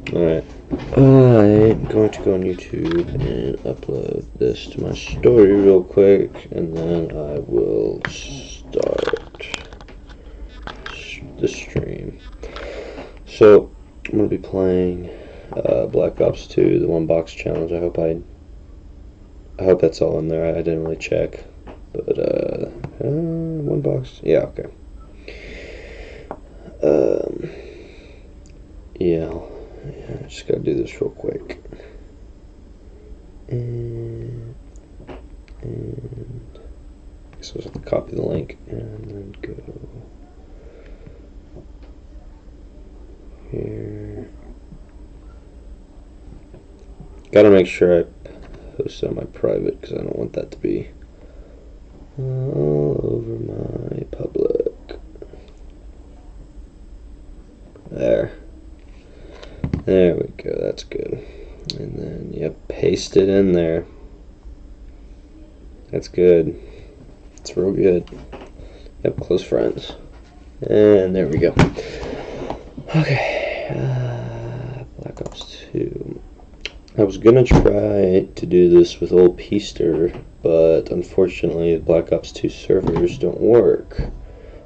Alright. I'm going to go on YouTube and upload this to my story real quick, and then I will start the stream. So, I'm going to be playing Black Ops 2, the one box challenge. I hope that's all in there. I didn't really check. But, one box? Yeah, okay. Yeah, I just gotta do this real quick. And I guess I'll just have to copy the link and then go here. Gotta make sure I post it on my private because I don't want that to be all over my public. There we go, that's good. And then, yep, paste it in there. That's good. It's real good. Yep, close friends. And there we go. Okay, Black Ops 2. I was gonna try to do this with old Peaster, but unfortunately the Black Ops 2 servers don't work.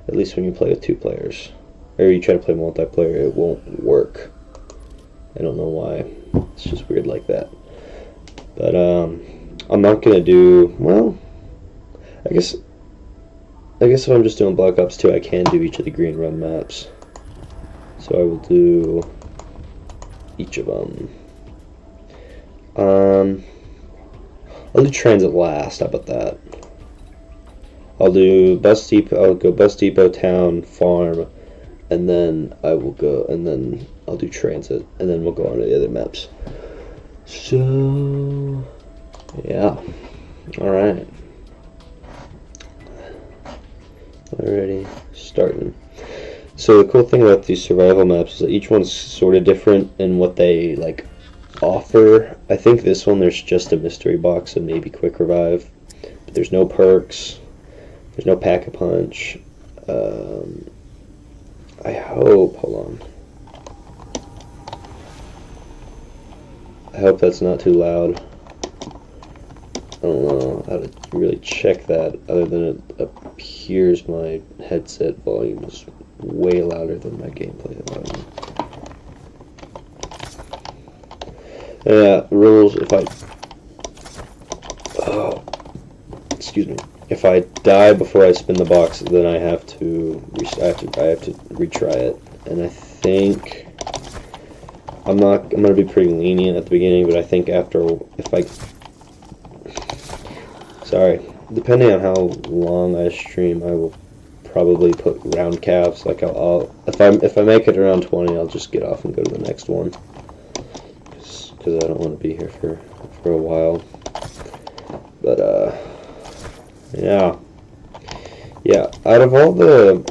At least when you play with 2 players. Or you try to play multiplayer, it won't work. I don't know why. It's just weird like that. But I'm not gonna do, well, I guess if I'm just doing Black Ops 2, I can do each of the green run maps. So I will do each of them. I'll do transit last. How about that? I'll do bus depot. I'll go bus depot, town, farm, and then I'll do transit, and then we'll go on to the other maps. So, yeah. Alright. Already starting. So the cool thing about these survival maps is that each one's sort of different in what they, like, offer. I think this one there's just a mystery box and maybe quick revive. But there's no perks. There's no pack-a-punch. I hope, hold on. I hope that's not too loud. I don't know how to really check that other than it appears my headset volume is way louder than my gameplay volume. Yeah, rules, if I die before I spin the box, then I have to retry it. And I think I'm gonna be pretty lenient at the beginning, but I think depending on how long I stream, I will probably put round caps. Like if I make it around 20, I'll just get off and go to the next one, because I don't want to be here for a while. But yeah. Out of all the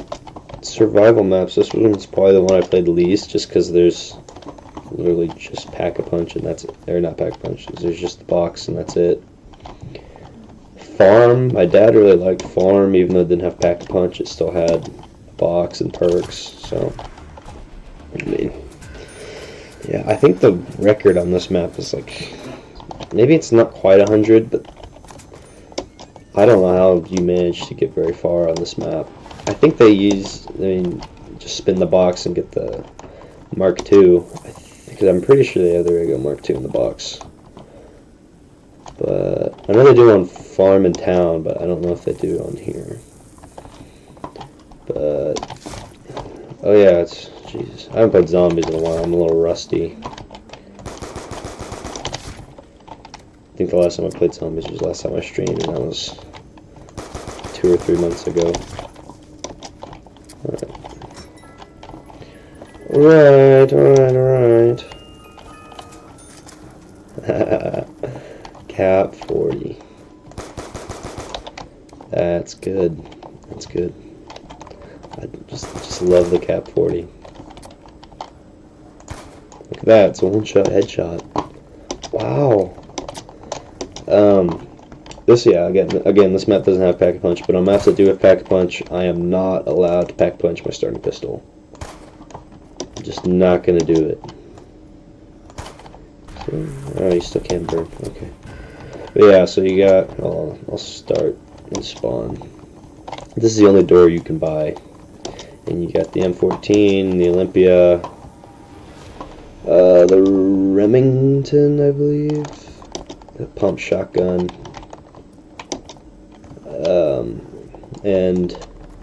survival maps, this one's probably the one I played the least, just because there's literally just pack-a-punch and that's it. Or not pack-a-punch, there's just the box and that's it. Farm, my dad really liked Farm, even though it didn't have pack-a-punch, it still had a box and perks, so, I mean, yeah, I think the record on this map is like, maybe it's not quite 100, but I don't know how you managed to get very far on this map. I think just spin the box and get the Mark II, because I'm pretty sure they have the regular Mark II in the box. But I know they do on farm and town, but I don't know if they do on here. But oh yeah, Jesus. I haven't played zombies in a while. I'm a little rusty. I think the last time I played zombies was last time I streamed, and that was 2 or 3 months ago. Alright. Cap 40. That's good. That's good. I just love the Cap 40. Look at that, it's a one-shot headshot. Wow. Again, this map doesn't have pack-a-punch, but on maps that do have pack-a-punch, I am not allowed to pack-punch my starting pistol. I'm just not gonna do it. Oh, you still can't burn. Okay. But yeah, so you got. I'll start and spawn. This is the only door you can buy. And you got the M14, the Olympia, the Remington, I believe, the pump shotgun, and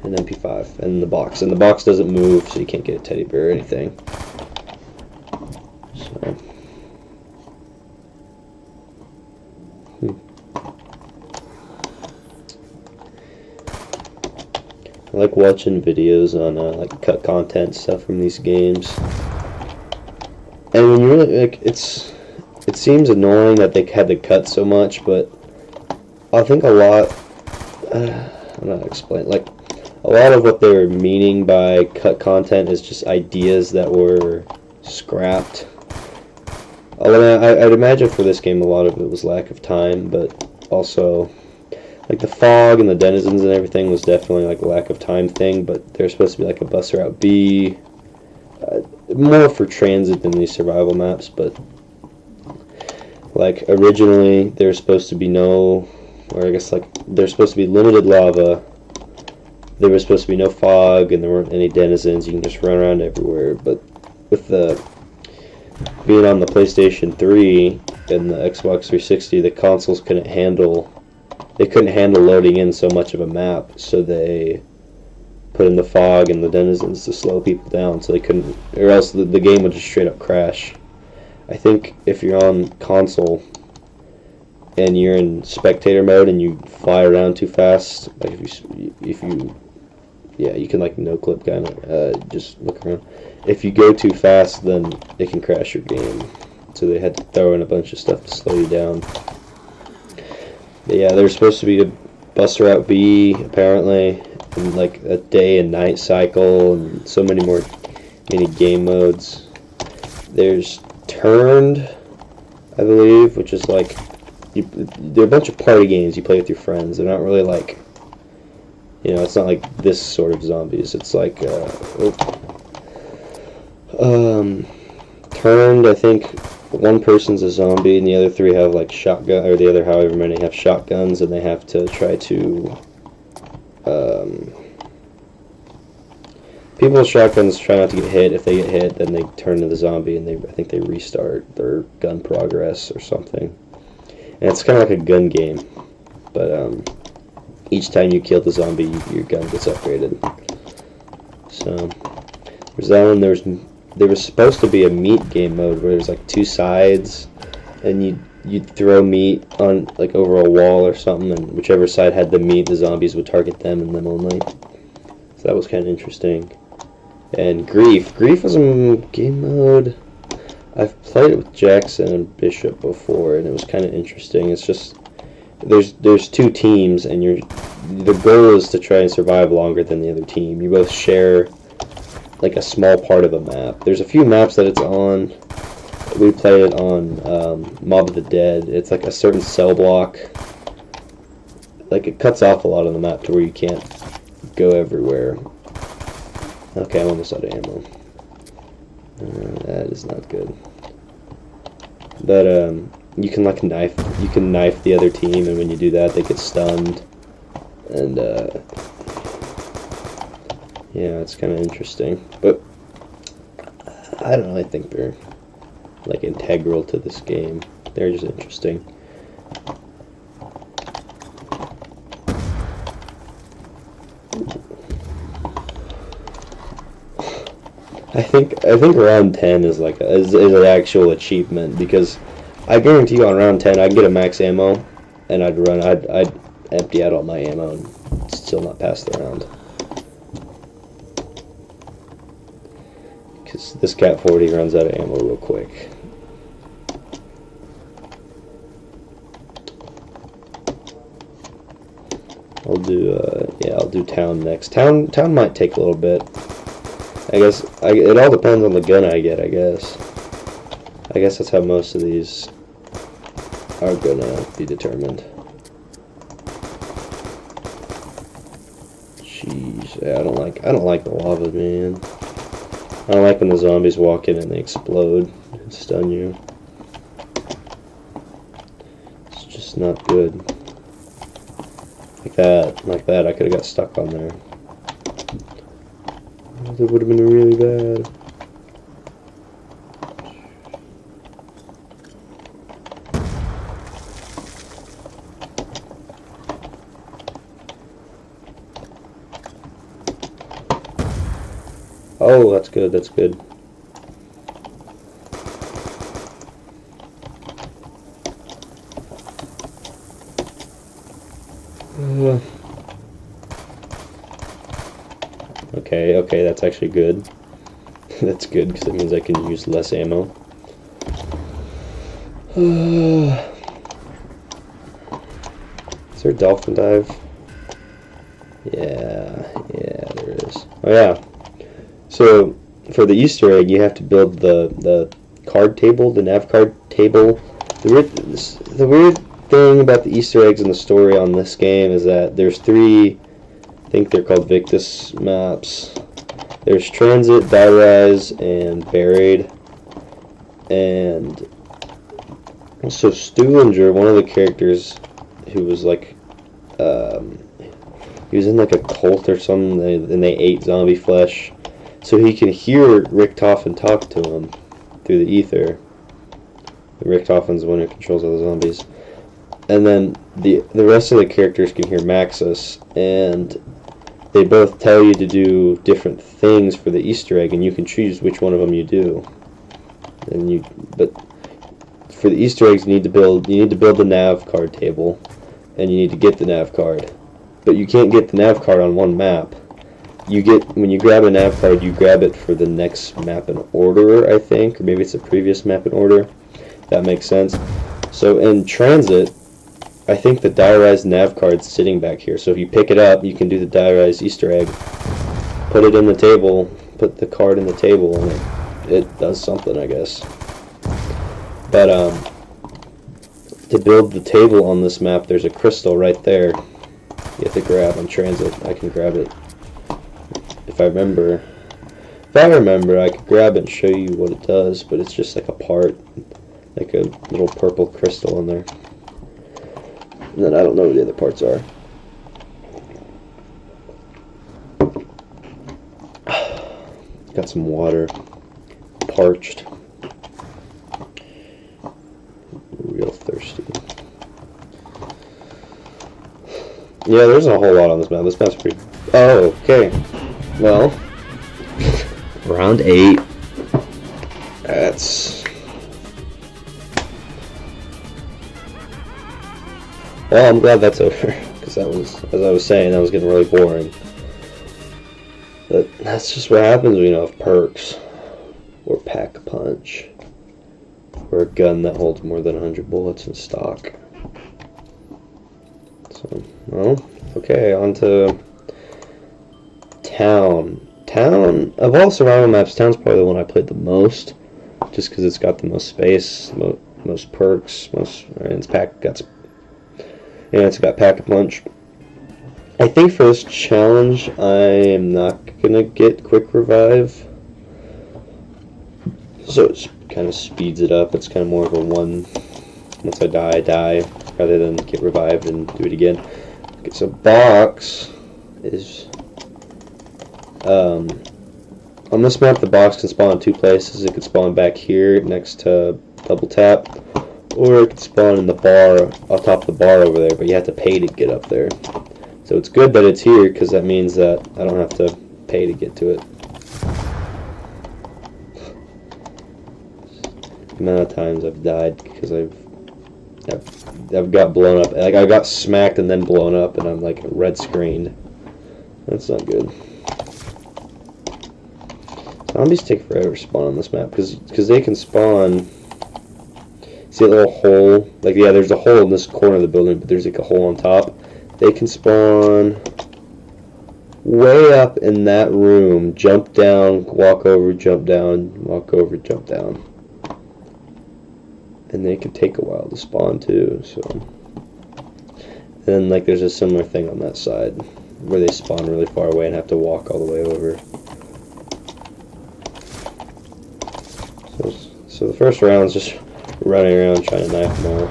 an MP5, and the box. And the box doesn't move, so you can't get a teddy bear or anything. So. I like watching videos on like cut content stuff from these games. And when you really like, it seems annoying that they had to cut so much, but I think a lot. I'm not explaining. Like a lot of what they were meaning by cut content is just ideas that were scrapped. I'd imagine for this game a lot of it was lack of time, but also. Like the fog and the denizens and everything was definitely like a lack of time thing, but they're supposed to be like a bus route B, more for transit than these survival maps. But like originally there's supposed to be no, or I guess like there's supposed to be limited lava. There was supposed to be no fog and there weren't any denizens. You can just run around everywhere. But with the being on the PlayStation 3 and the Xbox 360, the consoles couldn't handle. They couldn't handle loading in so much of a map, so they put in the fog and the denizens to slow people down, so they couldn't, or else the game would just straight up crash. I think if you're on console and you're in spectator mode and you fly around too fast, like if you yeah, you can like no clip kind of just look around. If you go too fast, then it can crash your game. So they had to throw in a bunch of stuff to slow you down. But yeah, there's supposed to be a bus route B apparently, and like a day and night cycle, and so many more mini game modes. There's Turned, I believe, which is like they're a bunch of party games you play with your friends. They're not really like, you know, it's not like this sort of zombies. It's like Turned, I think. One person's a zombie and the other three have like shotgun, or the other however many have shotguns, and they have to try to people with shotguns try not to get hit. If they get hit, then they turn to the zombie and I think they restart their gun progress or something. And it's kind of like a gun game, but each time you kill the zombie, your gun gets upgraded. So there's that one. There was supposed to be a meat game mode where there's like two sides, and you'd throw meat on like over a wall or something, and whichever side had the meat, the zombies would target them and them only. So that was kind of interesting. And Grief was a game mode. I've played it with Jackson and Bishop before, and it was kind of interesting. It's just there's two teams, and the goal is to try and survive longer than the other team. You both share like a small part of a map. There's a few maps that it's on. We played it on Mob of the Dead. It's like a certain cell block. Like it cuts off a lot of the map to where you can't go everywhere. Okay, I'm almost out of ammo. That is not good. But you can like knife the other team, and when you do that, they get stunned. And yeah, it's kind of interesting, but I don't really think they're like integral to this game. They're just interesting. I think round 10 is like is an actual achievement, because I guarantee you on round 10 I'd get a max ammo and I'd empty out all my ammo and still not pass the round. Because this Cat 40 runs out of ammo real quick. I'll do town next. Town might take a little bit. I guess it all depends on the gun I get. I guess that's how most of these are gonna be determined. Jeez, yeah, I don't like the lava, man. I don't like when the zombies walk in and they explode and stun you. It's not good. Like that, I could have got stuck on there. That would have been really bad. Oh, that's good, that's good. Okay, that's actually good. That's good, because it means I can use less ammo. Is there a dolphin dive? Yeah, there is. Oh yeah. So, for the Easter egg, you have to build the card table, the nav card table. The weird thing about the Easter eggs in the story on this game is that there's 3, I think they're called Victus maps. There's Transit, Die Rise, and Buried. And so Stuhlinger, one of the characters who was like, he was in like a cult or something, and they ate zombie flesh. So he can hear Richtofen talk to him through the ether. Richtofen's the one who controls all the zombies. And then the rest of the characters can hear Maxis, and they both tell you to do different things for the Easter egg, and you can choose which one of them you do. But for the Easter eggs, you need to build the nav card table, and you need to get the nav card. But you can't get the nav card on one map. When you grab a nav card, you grab it for the next map in order, I think, or maybe it's the previous map in order. That makes sense. So in Transit, I think the Die Rise nav card's sitting back here. So if you pick it up, you can do the Die Rise Easter egg. Put it in the table. Put the card in the table, and it does something, I guess. But to build the table on this map, there's a crystal right there. You have to grab on Transit. I can grab it. If I remember, I could grab it and show you what it does, but it's just like a part, like a little purple crystal in there. And then I don't know what the other parts are. Got some water. Parched. Real thirsty. Yeah, there's a whole lot on this map. This map's pretty... Oh, okay. Well, round 8. That's... Well, I'm glad that's over, because that was, as I was saying, that was getting really boring. But that's just what happens when you don't have perks, or pack punch, or a gun that holds more than 100 bullets in stock. So, well, okay, on to Town. Of all survival maps, Town's probably the one I played the most, just because it's got the most space, most perks, it's got pack-a-punch. I think for this challenge, I am not gonna get quick revive, so it kind of speeds it up. It's kind of more of a once I die, rather than get revived and do it again. Okay, so box is on this map, the box can spawn in 2 places. It could spawn back here next to double tap, or it could spawn in the bar, on top of the bar over there, but you have to pay to get up there. So it's good that it's here, because that means that I don't have to pay to get to it. The amount of times I've died because I've got blown up. Like, I got smacked and then blown up, and I'm like red screened. That's not good. Zombies take forever to spawn on this map, because they can spawn. See that little hole? Like, yeah, there's a hole in this corner of the building, but there's like a hole on top. They can spawn way up in that room, jump down, walk over, jump down, walk over, jump down. And they can take a while to spawn too, so. And then, like, there's a similar thing on that side, where they spawn really far away and have to walk all the way over. So the first round is just running around trying to knife them all.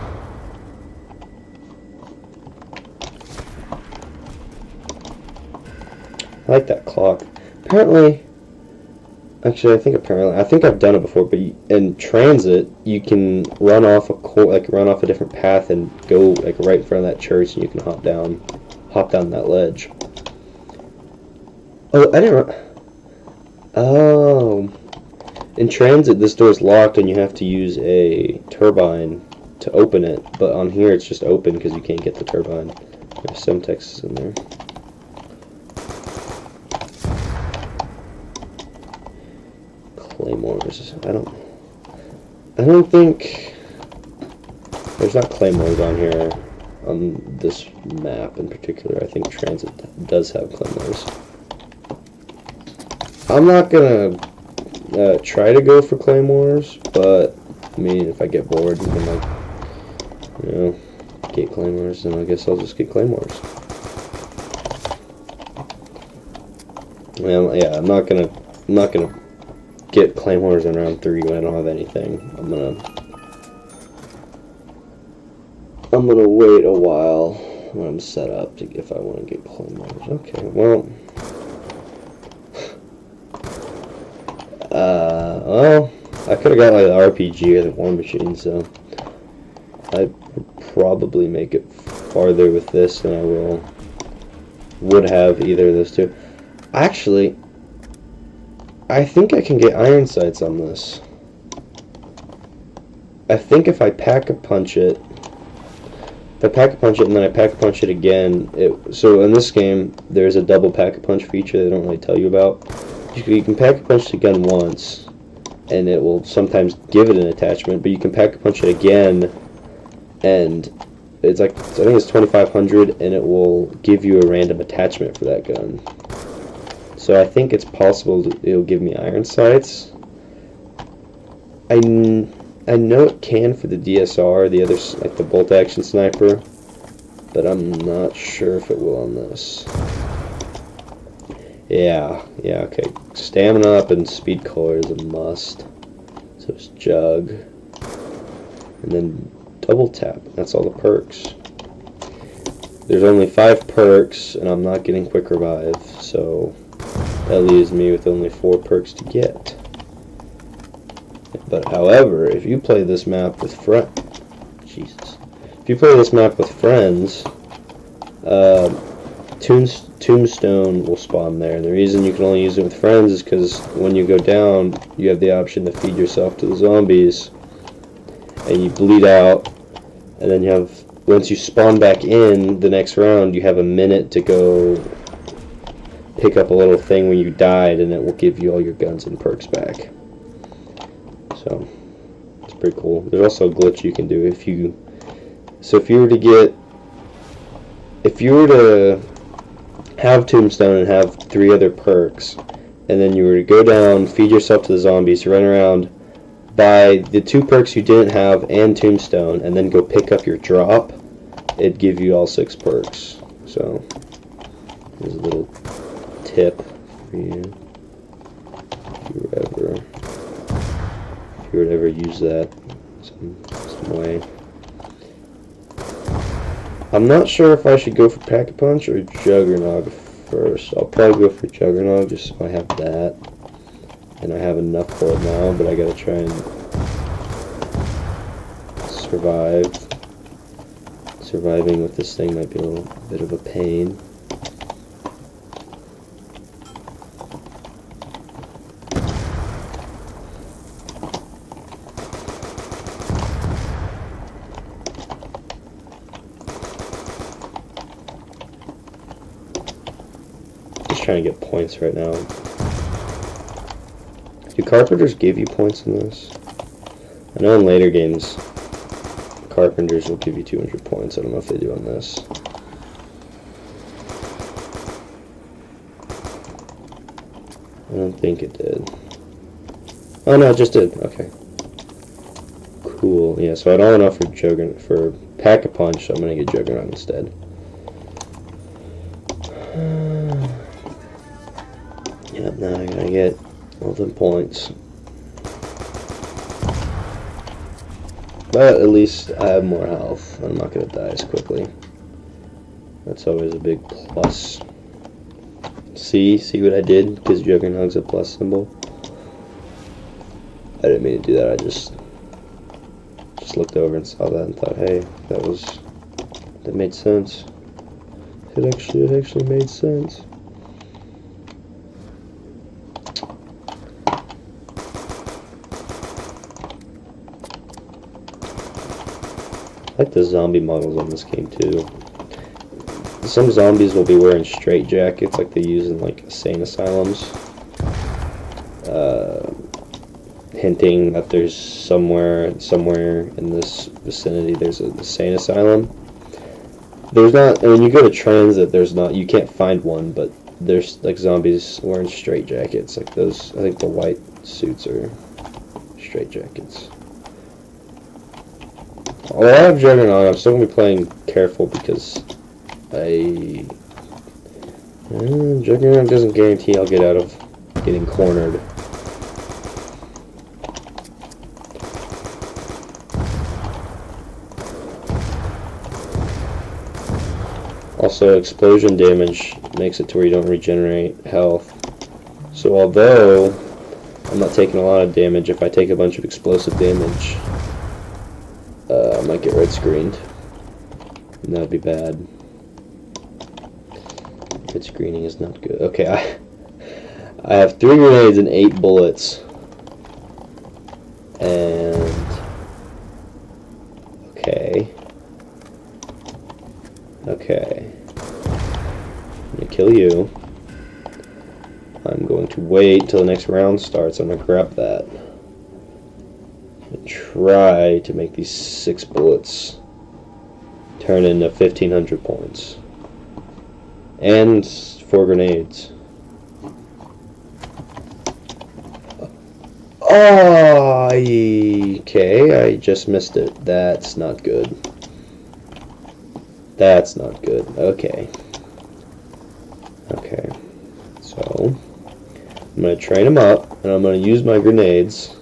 I like that clock. Apparently, actually, I think I've done it before. But in transit, you can run off a different path and go like right in front of that church, and you can hop down that ledge. Oh, I didn't. Oh, in transit, this door's locked, and you have to use a turbine to open it. But on here, it's just open because you can't get the turbine. There's some text in there. Claymores. I don't think there's not claymores on here on this map in particular. I think transit does have claymores. I'm not gonna try to go for claymores, but I mean, if I get bored and like, you know, get claymores, then I guess I'll just get claymores. Well, yeah, I'm not gonna get claymores in round 3 when I don't have anything. I'm gonna wait a while when I'm set up to if I want to get claymores. Okay, well, I could have got like the RPG or the War Machine, so I would probably make it farther with this than I would have either of those two. Actually, I think I can get iron sights on this. I think if I pack-a-punch it, and then I pack-a-punch it again, so in this game, there's a double pack-a-punch feature they don't really tell you about. You can pack-a-punch the gun once, and it will sometimes give it an attachment, but you can pack-a-punch it again, and it's like, I think it's 2,500, and it will give you a random attachment for that gun. So I think it's possible it'll give me iron sights. I know it can for the DSR, the other, like the bolt action sniper, but I'm not sure if it will on this. Yeah, okay. Stamina up and speed color is a must. So it's jug. And then double tap. That's all the perks. There's only 5 perks, and I'm not getting quick revive, so that leaves me with only 4 perks to get. But however, if you play this map with friends, Tombstone will spawn there. And the reason you can only use it with friends is because when you go down, you have the option to feed yourself to the zombies, and you bleed out, and then you have, once you spawn back in the next round, you have a minute to go pick up a little thing when you died, and it will give you all your guns and perks back. So it's pretty cool. There's also a glitch you can do if you were to have Tombstone and have 3 other perks, and then you were to go down, feed yourself to the zombies, run around, buy the 2 perks you didn't have and Tombstone, and then go pick up your drop, it'd give you all 6 perks. So there's a little tip for you if you would ever use that some way. I'm not sure if I should go for Pack-a-Punch or Juggernog first. I'll probably go for Juggernog just so I have that. And I have enough for it now, but I gotta try and survive. Surviving with this thing might be a little bit of a pain. Trying to get points right now. Do carpenters give you points in this? I know in later games carpenters will give you 200 points. I don't know if they do on this. I don't think it did. Oh no, it just did. Okay. Cool. Yeah, so I don't have enough for Pack-a-Punch, so I'm gonna get Juggernaut instead. Yep, now I gotta get all them points. But at least I have more health. I'm not gonna die as quickly. That's always a big plus. See what I did? Because Juggernaut's a plus symbol. I didn't mean to do that. I just looked over and saw that and thought, hey, that made sense. It actually made sense. I like the zombie models on this game too. Some zombies will be wearing straight jackets like they use in like insane asylums, hinting that there's somewhere in this vicinity there's an insane asylum. There's not. When you go to transit, there's not. You can't find one, but there's like zombies wearing straight jackets like those. I think the white suits are straight jackets. Although I have Juggernaut, I'm still gonna be playing careful because Juggernaut doesn't guarantee I'll get out of getting cornered. Also, explosion damage makes it to where you don't regenerate health. So although I'm not taking a lot of damage, if I take a bunch of explosive damage, I might get red screened. And that'd be bad. Red screening is not good. Okay, I have 3 grenades and 8 bullets. And okay. I'm gonna kill you. I'm going to wait till the next round starts. I'm gonna grab that. And try to make these 6 bullets turn into 1,500 points. And 4 grenades. Oh, okay, I just missed it. That's not good. That's not good. Okay. Okay. So, I'm going to train them up, and I'm going to use my grenades.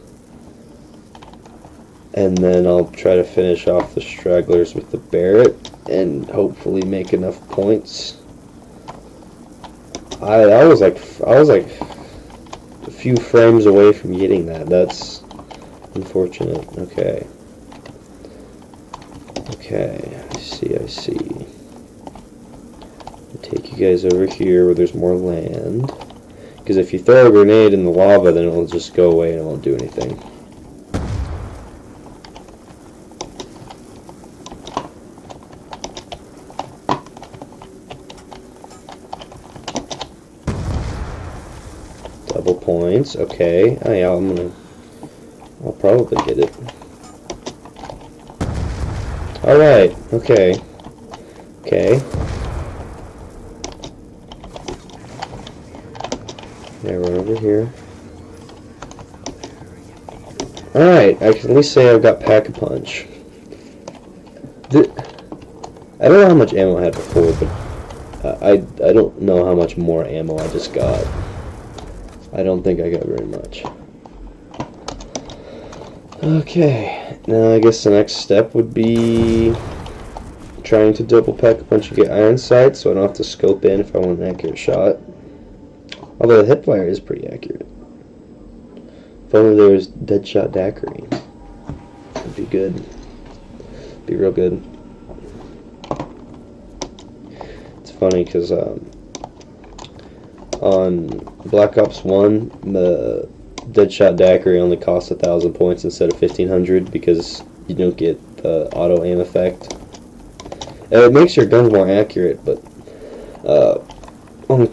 And then I'll try to finish off the stragglers with the Barrett, and hopefully make enough points. I was like a few frames away from getting that. That's unfortunate. Okay. Okay, I see. I'll take you guys over here where there's more land. Because if you throw a grenade in the lava, then it'll just go away and it won't do anything. Double points. Okay. Oh yeah, I'll probably get it. Alright, okay. Okay. Yeah, run over here. Alright, I can at least say I've got Pack-a-Punch. I don't know how much ammo I had before, but I don't know how much more ammo I just got. I don't think I got very much. Okay, now I guess the next step would be trying to double Pack-a-Punch and get iron sights so I don't have to scope in if I want an accurate shot. Although the hipfire is pretty accurate. If only there was Deadshot Daiquiri. It'd be good. Be real good. It's funny because on Black Ops 1, the Deadshot Daiquiri only costs 1,000 points instead of 1,500 because you don't get the auto aim effect. And it makes your guns more accurate, but on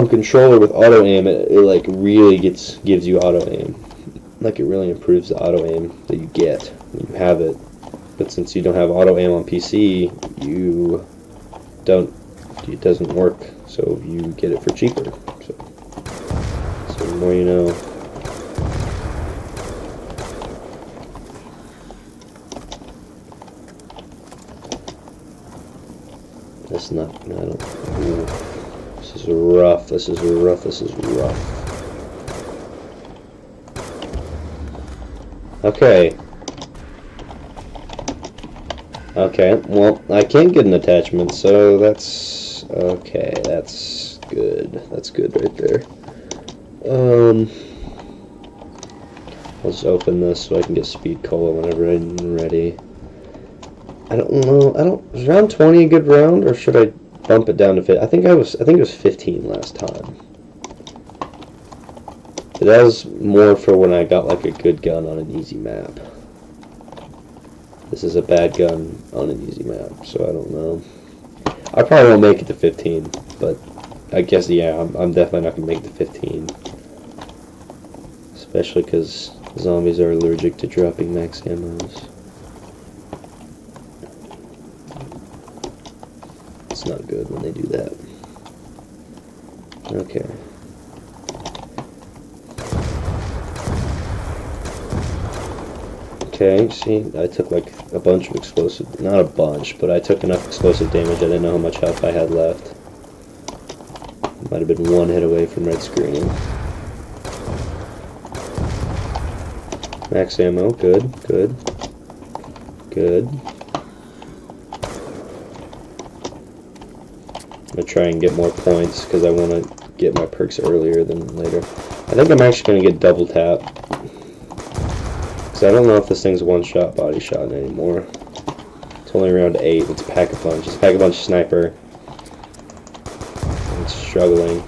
controller with auto aim, it like really gives you auto aim. Like it really improves the auto aim that you get when you have it. But since you don't have auto aim on PC, it doesn't work. So you get it for cheaper. So the more you know. That's not. No, I don't. Ooh. This is rough. This is rough. This is rough. Okay. Okay. Well, I can't get an attachment, so that's okay. That's good. That's good right there. I'll just open this so I can get speed cola whenever I'm ready. I don't know. Is round 20 a good round, or should I bump it down to 50? I think it was 15 last time. But that was more for when I got like a good gun on an easy map. This is a bad gun on an easy map, so I don't know. I probably won't make it to 15, but I guess, yeah, I'm definitely not going to make it to 15. Especially because zombies are allergic to dropping max ammos. It's not good when they do that. Okay. Okay, see, I took like a bunch of explosive, not a bunch, but I took enough explosive damage I didn't know how much health I had left. Might have been one hit away from red screening. Max ammo, good, good, good. I'm going to try and get more points because I want to get my perks earlier than later. I think I'm actually going to get double tap. Because I don't know if this thing's one-shot body shot anymore. It's only around 8. It's Pack-a-Punch. It's Pack-a-Punch Sniper. It's struggling.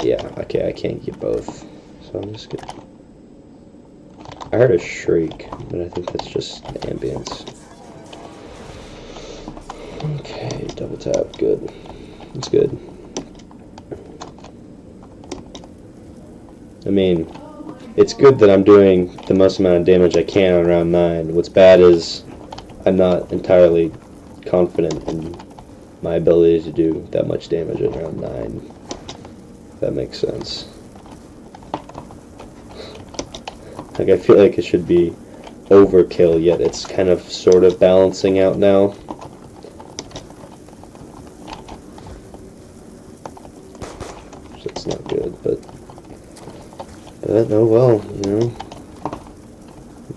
Yeah, okay, I can't get both. So I'm just gonna... I heard a shriek, but I think that's just ambience. Okay, double tap, good. It's good. I mean, it's good that I'm doing the most amount of damage I can on round 9. What's bad is I'm not entirely confident in my ability to do that much damage in round 9. If that makes sense. Like, I feel like it should be overkill, yet it's kind of sort of balancing out now. So it's not good, but oh well, you know.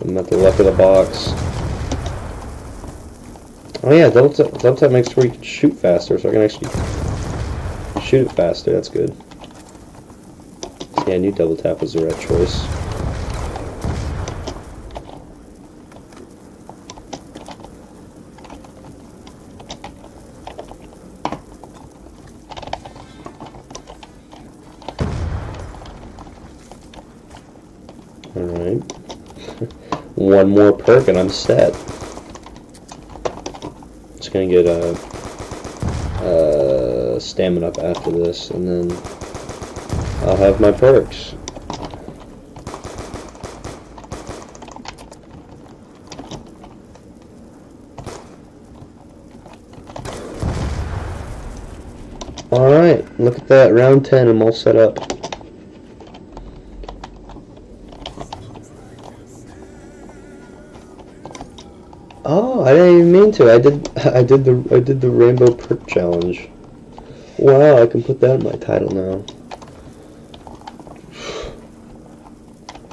I'm at the luck of the box. Oh yeah, double tap makes it where you can shoot faster, so I can actually shoot it faster. That's good. Yeah, I knew double tap was the right choice. Alright. One more perk and I'm set. Just gonna get a stamina up after this, and then I'll have my perks. Alright, look at that. Round 10, I'm all set up. Oh, I didn't even mean to. I did the rainbow perk challenge. Wow, I can put that in my title now.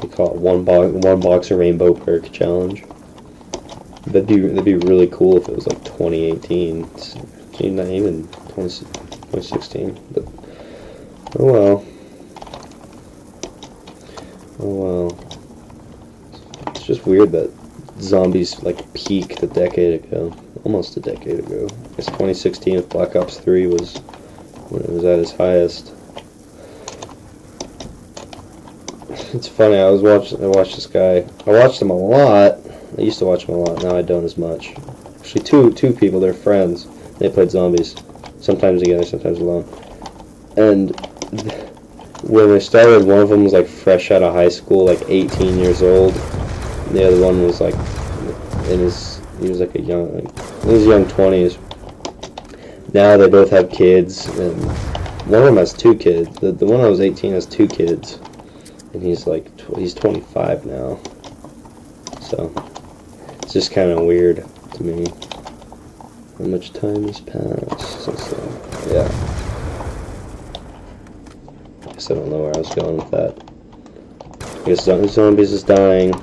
We call it one box of rainbow perk challenge. That'd be really cool if it was like 2018. Not even 2016. But oh well. Oh well. It's just weird that zombies like peaked a decade ago, almost a decade ago. I guess 2016 with Black Ops 3 was when it was at its highest. It's funny, I watched this guy. I watched him a lot. I used to watch him a lot, now I don't as much. Actually, two people, they're friends. They played zombies. Sometimes together, sometimes alone. And when they started, one of them was like fresh out of high school, like 18 years old. And the other one was like he was like in his young 20s. Now they both have kids, and one of them has 2 kids. The one that was 18 has 2 kids, and he's 25 now. So it's just kind of weird to me. How much time has passed since then? Yeah. I guess I don't know where I was going with that. I guess zombies is dying.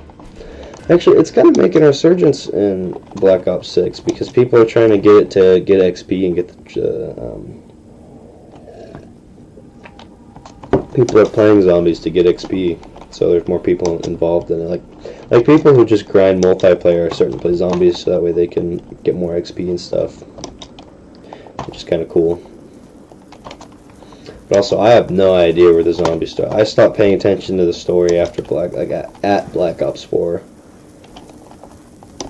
Actually, it's kind of making a resurgence in Black Ops 6 because people are trying to get it to get XP and get the people are playing zombies to get XP, so there's more people involved in it. Like people who just grind multiplayer are starting to play zombies, so that way they can get more XP and stuff, which is kind of cool. But also, I have no idea where the zombies start. I stopped paying attention to the story after at Black Ops 4.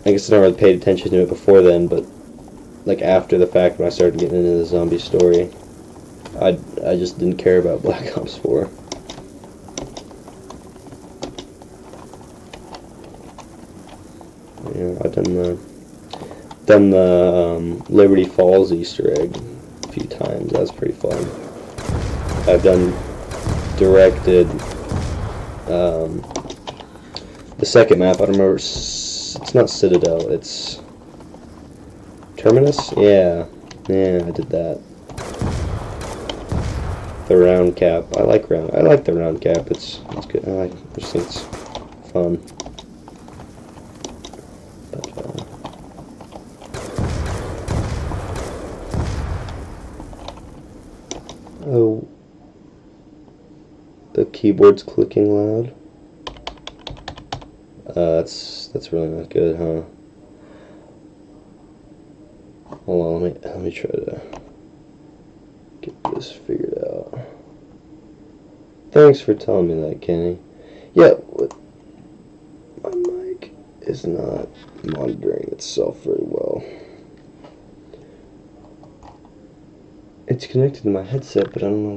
I guess I never really paid attention to it before then, but like after the fact when I started getting into the zombie story, I just didn't care about Black Ops 4. Yeah, I've done the Liberty Falls Easter egg a few times. That was pretty fun. I've done directed the second map. I don't remember. It's not Citadel. It's Terminus. Yeah, I did that. The round cap. I like the round cap. It's good. I just think it's fun. But, oh, the keyboard's clicking loud. That's really not good, huh? Hold on, let me try to get this figured out. Thanks for telling me that, Kenny. Yeah, my mic is not monitoring itself very well. It's connected to my headset, but I don't know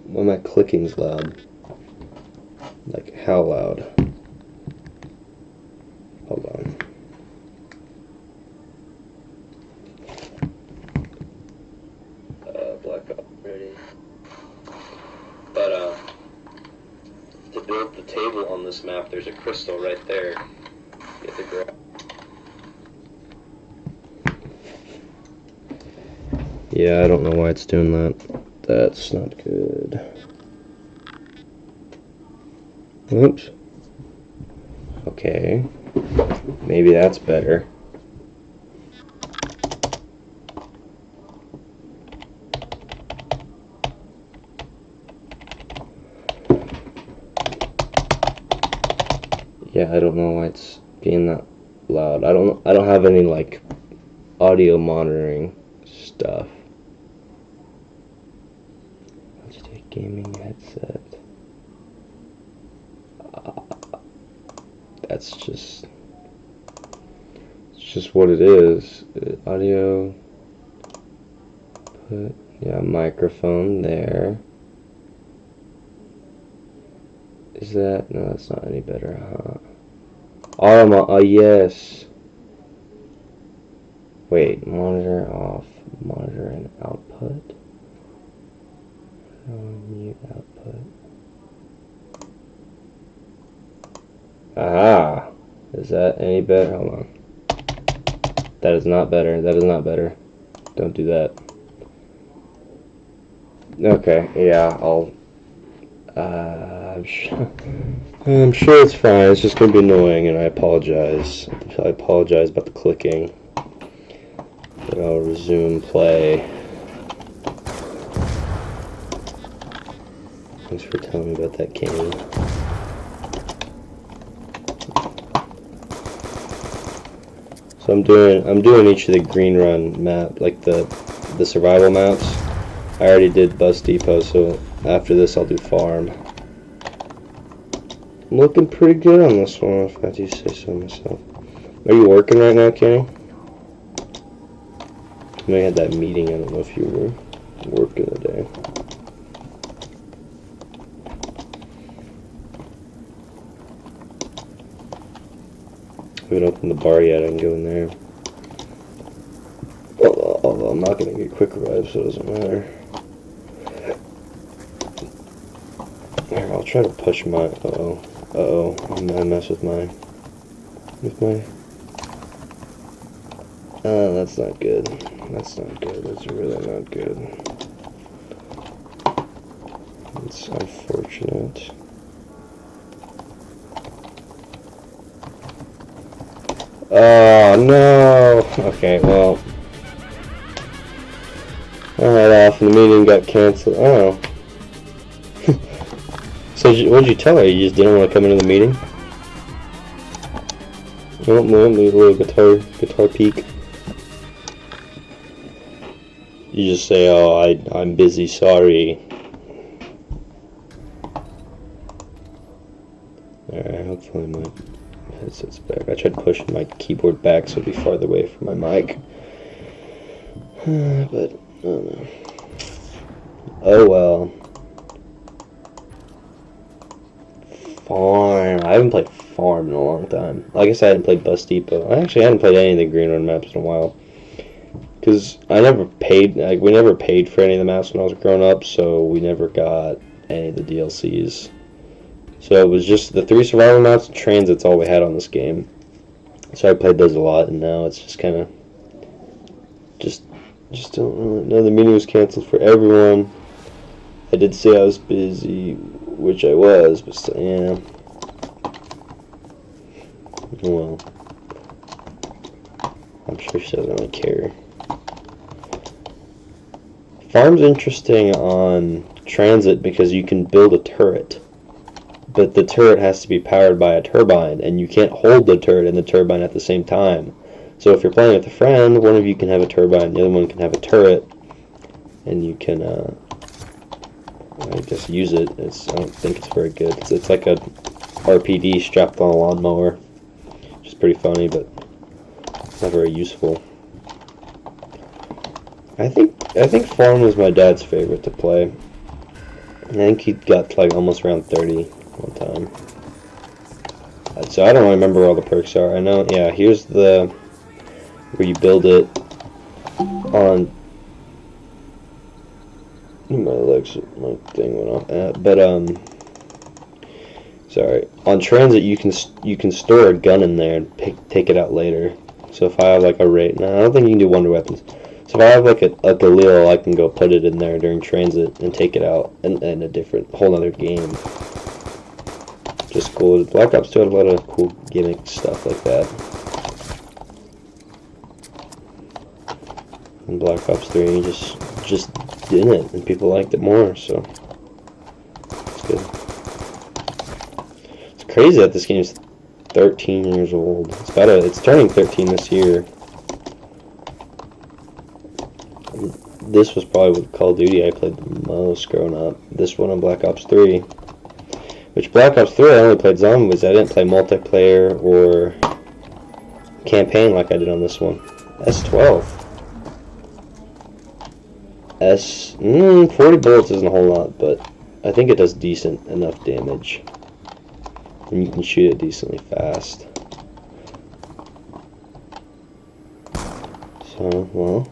why my clicking's loud. Like, how loud? Hold on. Black Ops ready. But, to build the table on this map, there's a crystal right there. You have to grab. Yeah, I don't know why it's doing that. That's not good. Oops. Okay. Maybe that's better. Yeah, I don't know why it's being that loud. I don't have any like audio monitoring stuff. Let's do a gaming headset. That's just what it is. Audio. Put microphone there. Is that no? That's not any better, huh? Oh, yes. Wait, monitor off. Monitor and output. Mute output. Aha! Is that any better? Hold on. That is not better. That is not better. Don't do that. Okay, yeah, I'll... I'm sure it's fine. It's just going to be annoying, and I apologize. I apologize about the clicking. But I'll resume play. Thanks for telling me about that, Kenny. So I'm doing each of the green run map, like the survival maps. I already did Bus Depot, so after this I'll do farm. I'm looking pretty good on this one, if I do say so myself. Are you working right now, Kenny? I had that meeting. I don't know if you were working today. I haven't opened the bar yet. I can go in there. Although I'm not going to get quick revive, so it doesn't matter. Here, I'll try to push my... Uh-oh. I mess with my... That's not good. That's not good. That's really not good. It's unfortunate. Oh no! Okay, well, I had off and the meeting got canceled. Oh. So what did you tell her? You just didn't want to come into the meeting? Oh, no, leave a little guitar peek. You just say, "Oh, I'm busy. Sorry." All right. Hopefully my headset's back. I tried pushing my keyboard back so it'd be farther away from my mic. But I don't know. Oh well. Farm. I haven't played Farm in a long time. I guess I hadn't played Bus Depot. I actually hadn't played any of the Green Run maps in a while. Because I never paid, like, we never paid for any of the maps when I was growing up, so we never got any of the DLCs. So it was just the 3 survival maps and transit's all we had on this game. So I played those a lot, and now it's just kind of, just don't really know. The meeting was canceled for everyone. I did say I was busy, which I was, but still, yeah. Well, I'm sure she doesn't really care. Farm's interesting on transit because you can build a turret, but the turret has to be powered by a turbine, and you can't hold the turret and the turbine at the same time. So if you're playing with a friend, one of you can have a turbine, the other one can have a turret, and you can, I guess, use it. I don't think it's very good. It's like a RPD strapped on a lawnmower, which is pretty funny, but not very useful. I think Farm was my dad's favorite to play. I think he got to like almost around 30 one time. So I don't really remember where all the perks are. I know, yeah, here's the where you build it on. My thing went off. Sorry. On transit, you can store a gun in there and take it out later. So if I have like a raid, no, I don't think you can do wonder weapons. So if I have like a Galil, I can go put it in there during transit and take it out in a different, whole other game. Just cool. Black Ops 2 had a lot of cool gimmick stuff like that. And Black Ops 3 just didn't, and people liked it more, so it's good. It's crazy that this game's 13 years old. It's turning 13 this year. This was probably with Call of Duty I played the most growing up. This one on Black Ops 3. Which Black Ops 3 I only played zombies. I didn't play multiplayer or campaign like I did on this one. S12. 40 bullets isn't a whole lot, but I think it does decent enough damage. And you can shoot it decently fast. So, well,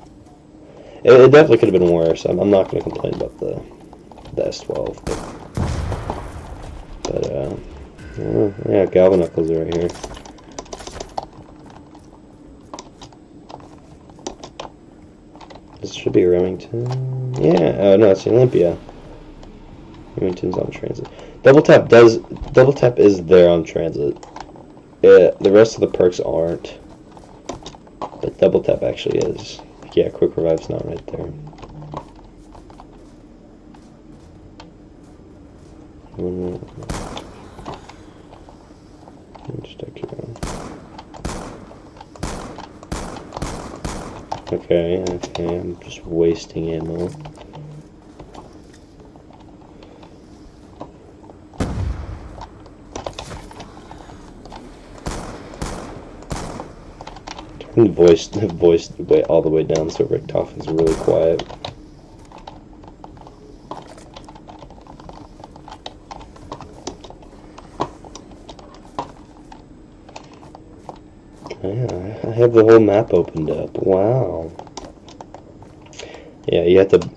it definitely could have been worse. I'm not going to complain about the S12, but yeah, Galvan Knuckles are right here. This should be Remington. Yeah, oh no, it's Olympia. Remington's on transit. Double tap is there on transit. The rest of the perks aren't, but double tap actually is. Yeah, quick revive's not right there. Okay, I'm just wasting ammo. Turn the voice all the way down so Rick Toffin's really quiet. Yeah, I have the whole map opened up. Wow. Yeah, you have to.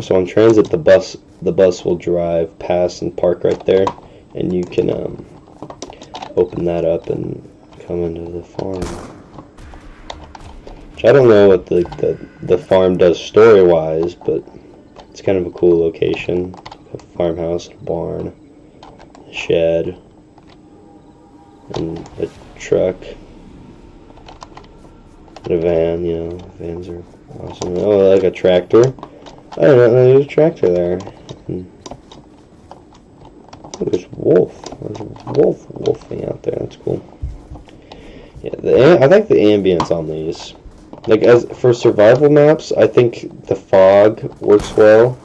So on transit, the bus will drive past and park right there, and you can open that up and come into the farm. Which I don't know what the farm does story-wise, but it's kind of a cool location. A farmhouse, a barn, a shed, and a truck. A van, you know, vans are awesome. Oh, like a tractor. I don't know, there's a tractor there. Oh, there's wolf. There's a wolfing out there. That's cool. Yeah, I like the ambience on these. Like, as for survival maps, I think the fog works well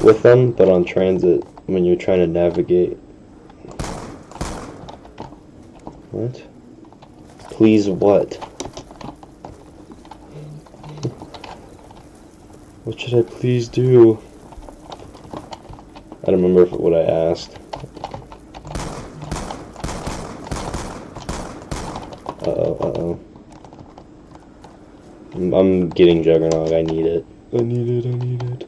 with them, but on transit, when you're trying to navigate. What? Please what? What should I please do? I don't remember what I asked. Uh-oh. I'm getting Juggernog. I need it. I need it.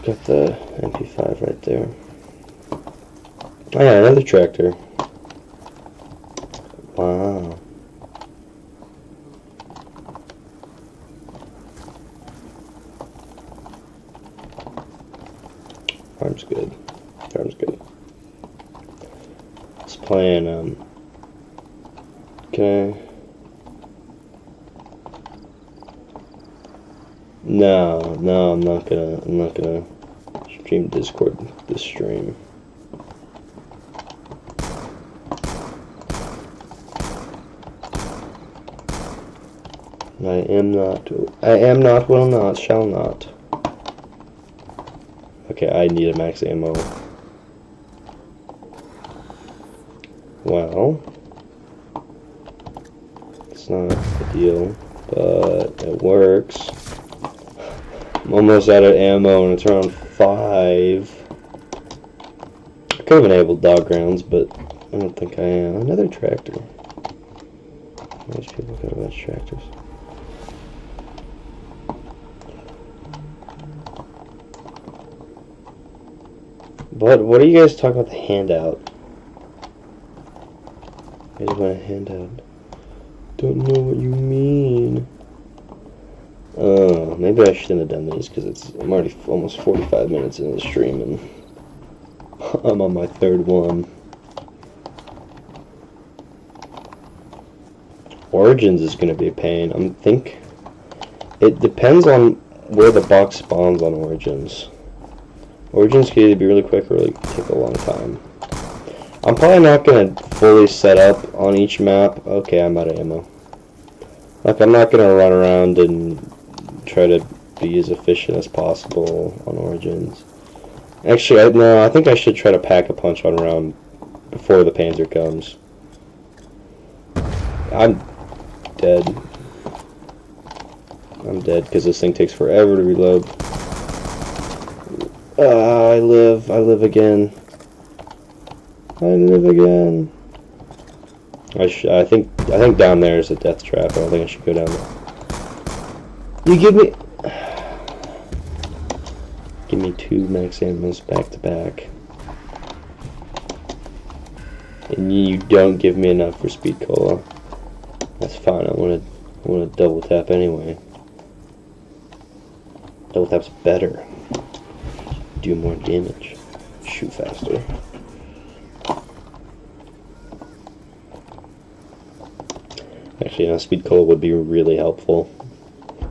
Got the MP5 right there. Oh yeah, another tractor. Wow. Farm's good. It's playing, can I? No, I'm not gonna stream Discord this stream. I am not, will not, shall not. Okay, I need a max ammo. Well, it's not a deal, but it works. I'm almost out of ammo and it's around 5. I could have enabled dog rounds, but I don't think I am. Another tractor. Most people got a bunch of tractors. But what are you guys talking about the handout? I just want a handout. Don't know what you mean. Oh, maybe I shouldn't have done these because I'm already almost 45 minutes into the stream and I'm on my 3rd one. Origins is going to be a pain. It depends on where the box spawns on Origins. Origins can either be really quick or really take a long time. I'm probably not going to fully set up on each map. Okay, I'm out of ammo. Like, I'm not going to run around and try to be as efficient as possible on Origins. Actually, I think I should try to pack a punch on round before the Panzer comes. I'm dead. I'm dead because this thing takes forever to reload. I live again. I think down there is a death trap. I don't think I should go down there. You give me 2 max ammos back to back. And you don't give me enough for speed cola. That's fine. I want to double tap anyway. Double tap's better. Do more damage. Shoot faster. Actually, speed cola would be really helpful. I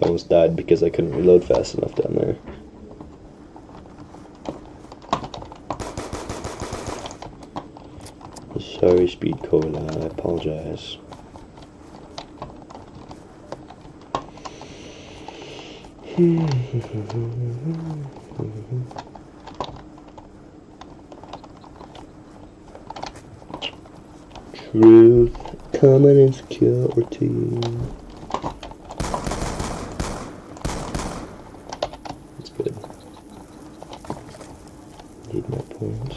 almost died because I couldn't reload fast enough down there. Sorry, speed cola. I apologize. Truth, common insecurity. That's good. Need more points.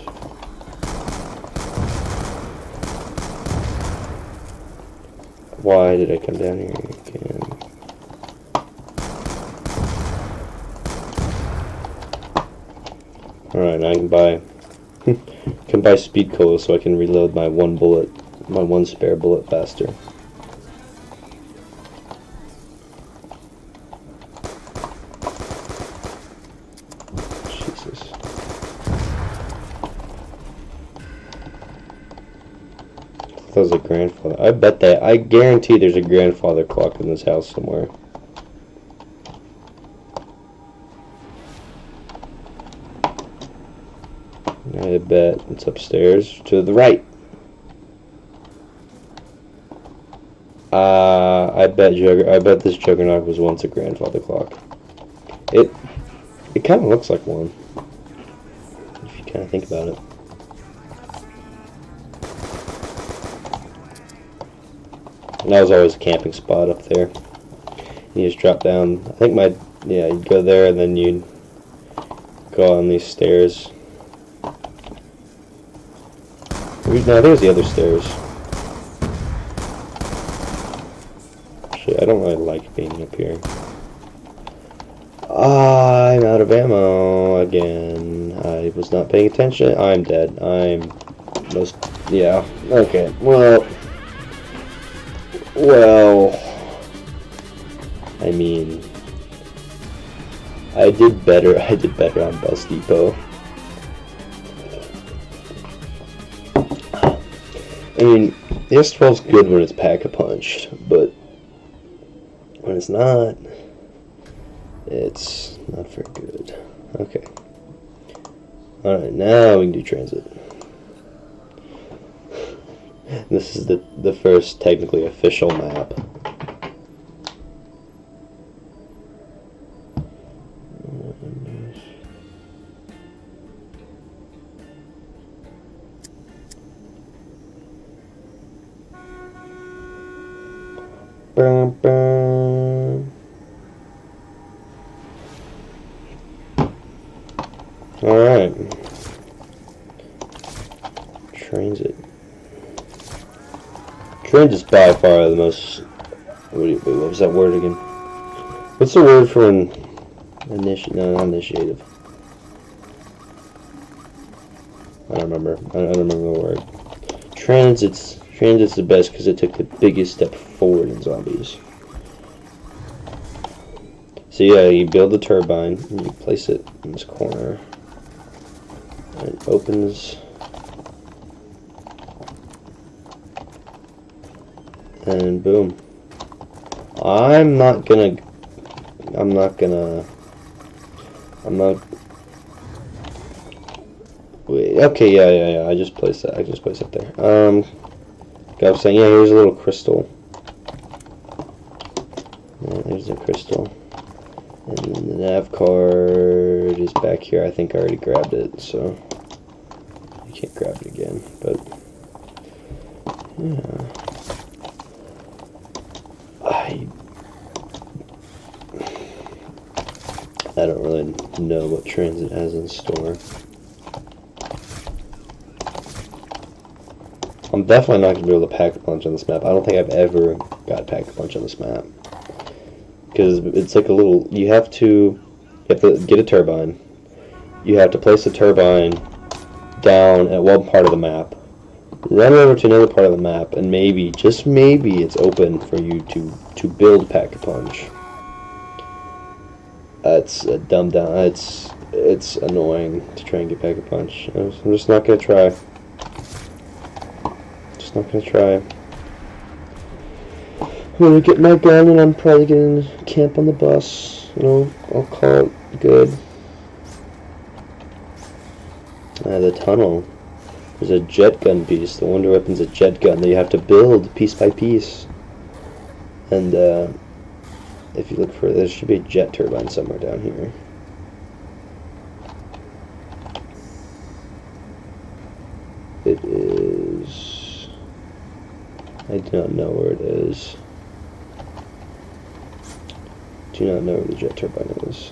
Why did I come down here again? Alright, now I can buy speed cola so I can reload my one spare bullet faster. Jesus. That was a grandfather. I bet that. I guarantee there's a grandfather clock in this house somewhere. I bet it's upstairs to the right. I bet this Juggernaut was once a grandfather clock. It kind of looks like one, if you kind of think about it. And that was always a camping spot up there. You just drop down. I think you'd go there and then you'd go on these stairs. No, there's the other stairs. Shit, I don't really like being up here. I'm out of ammo again. I was not paying attention. I'm dead. Yeah. Okay. Well, I mean, I did better on Bus Depot. I mean, the S12's good when it's pack-a-punched, but when it's not, it's not very good. Okay. Alright, now we can do transit. This is the first technically official map. Bum, bum. Alright. Transit. Transit's by far the most... What was that word again? What's the word for an not initiative. I don't remember. I don't remember the word. Transit's the best because it took the biggest step forward in zombies. So yeah, you build the turbine and you place it in this corner. And it opens. And boom. I'm not. Wait, okay, yeah. I just placed that. There. I was saying, yeah, here's a little crystal. Yeah, there's a crystal. And then the nav card is back here. I think I already grabbed it, so I can't grab it again. But yeah. I don't really know what Transit has in store. I'm definitely not going to be able to pack a punch on this map. I don't think I've ever got pack a punch on this map. Because it's like a little... You have to get a turbine. You have to place the turbine down at one part of the map. Run over to another part of the map, and maybe, just maybe, it's open for you to build pack a punch. It's a dumbed down. It's annoying to try and get pack a punch. I'm just not going to try. Not gonna try. I'm gonna get my gun and I'm probably gonna camp on the bus. You know, I'll call it good. The tunnel. There's a jet gun piece. The wonder weapon's a jet gun that you have to build piece by piece. And if you look for it, there should be a jet turbine somewhere down here. It is. I do not know where it is. Do not know where the jet turbine is.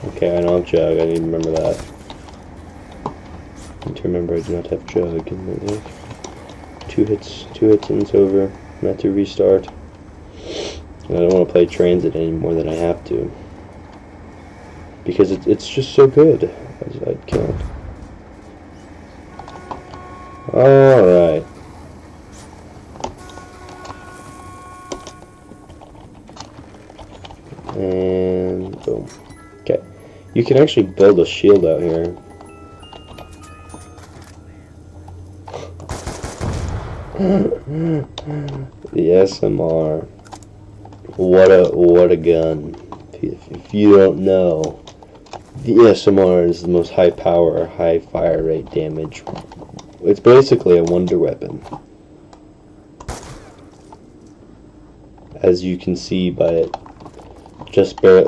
Okay, I don't have jug. I need to remember that. I need to remember I do not have jug. And two hits and it's over. I have to restart. And I don't want to play transit any more than I have to. Because it's just so good, as I'd count. Alright. And boom. Okay. You can actually build a shield out here. The SMR. What a gun. If you don't know, the SMR is the most high power, high fire rate damage. It's basically a wonder weapon. As you can see by it just by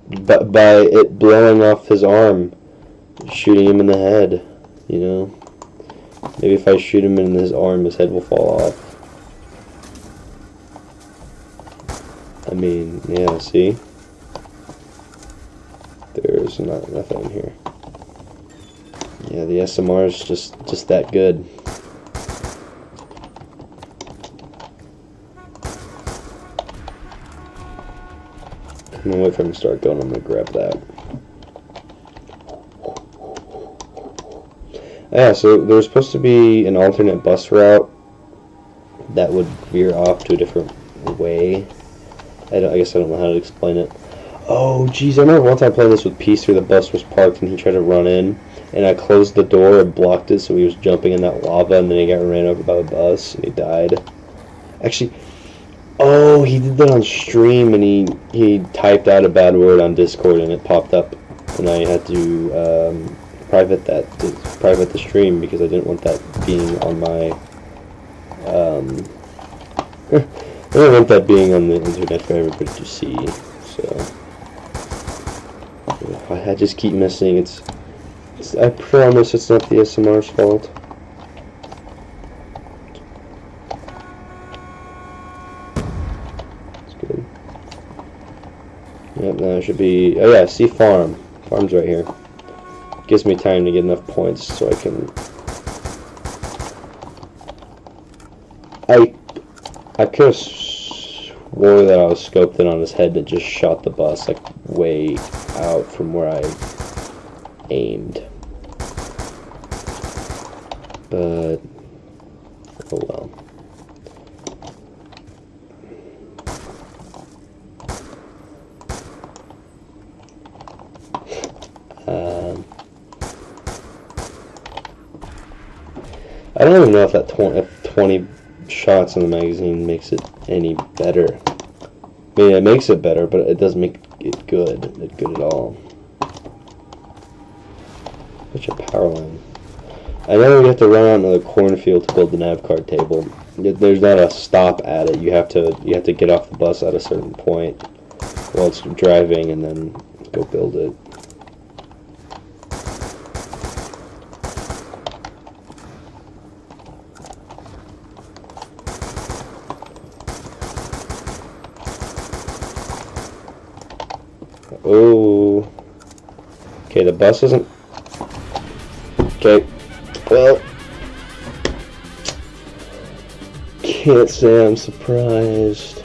it blowing off his arm, shooting him in the head, you know. Maybe if I shoot him in his arm, his head will fall off. I mean, yeah, see? There's nothing here. Yeah, the SMR is just that good. I'm gonna wait for him to start going. I'm gonna grab that. Yeah, so there's supposed to be an alternate bus route that would veer off to a different way. I guess I don't know how to explain it. Oh, geez, I remember one time playing this with Peace, the bus was parked and he tried to run in, and I closed the door and blocked it, so he was jumping in that lava, and then he got ran over by the bus and he died. Actually, oh, he did that on stream, and he typed out a bad word on Discord and it popped up, and I had to private the stream because I didn't want that being on my I don't want that being on the internet for everybody to see. So I just keep missing. It's I promise it's not the SMR's fault. Good. Yep, now it should be... Oh yeah, see farm. Farm's right here. Gives me time to get enough points so I can... I could have swore that I was scoped in on his head and just shot the bus like way out from where I aimed. But... oh well. I don't even know if that 20 shots in the magazine makes it any better. I mean, it makes it better, but it doesn't make it good at all. Such a power line. I know we have to run out into the cornfield to build the nav card table. There's not a stop at it. You have to get off the bus at a certain point while it's driving and then go build it. Oh. Okay, the bus isn't... Okay. Well... can't say I'm surprised.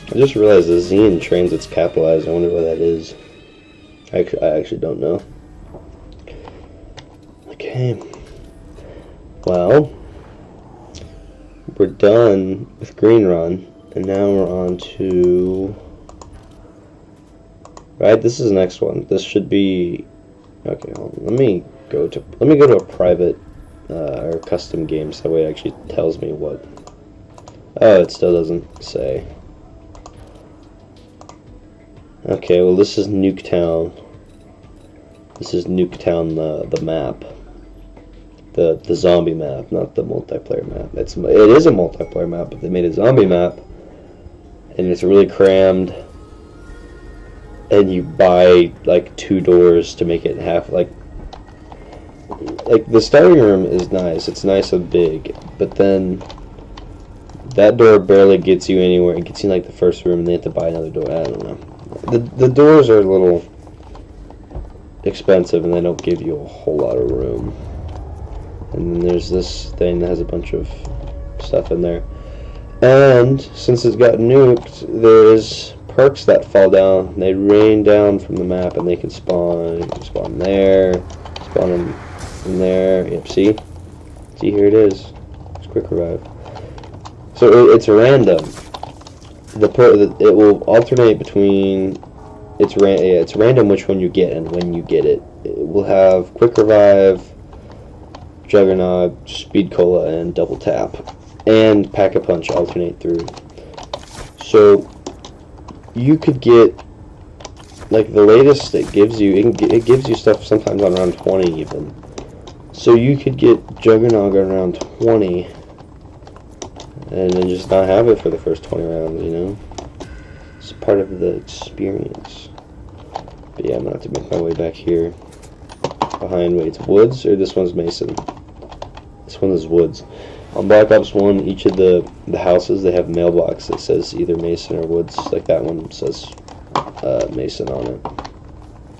I just realized the Z in transit's capitalized. I wonder what that is. I actually don't know. Okay. Well... we're done with Green Run, and now we're on to... right, this is the next one. This should be... okay, hold on. Let me go to a private or custom game so that way it actually tells me what... oh, it still doesn't say. Okay, well this is Nuketown. This is Nuketown, the map. The zombie map, not the multiplayer map. It is a multiplayer map, but they made a zombie map, and it's really crammed. And you buy like 2 doors to make it half like the starting room is nice. It's nice and big, but then that door barely gets you anywhere. It gets you like the first room, and they have to buy another door. I don't know. The doors are a little expensive, and they don't give you a whole lot of room. And then there's this thing that has a bunch of stuff in there. And since it's got nuked, there's perks that fall down. They rain down from the map, and they can spawn. You can spawn there, spawn them in there. Yep, see? See, here it is. It's quick revive. So it's random. it will alternate between it's random which one you get and when you get it. It will have Quick Revive, Juggernaut, Speed Cola, and Double Tap, and Pack a Punch alternate through. So you could get, like, the latest it gives you. It gives you stuff sometimes on round 20 even. So you could get Juggernaut on round 20, and then just not have it for the first 20 rounds. You know, it's part of the experience. But yeah, I'm gonna have to make my way back here. Behind, wait, it's Woods, or this one's Mason? This one is Woods. On Black Ops 1, each of the houses, they have a mailbox that says either Mason or Woods. Like that one says Mason on it.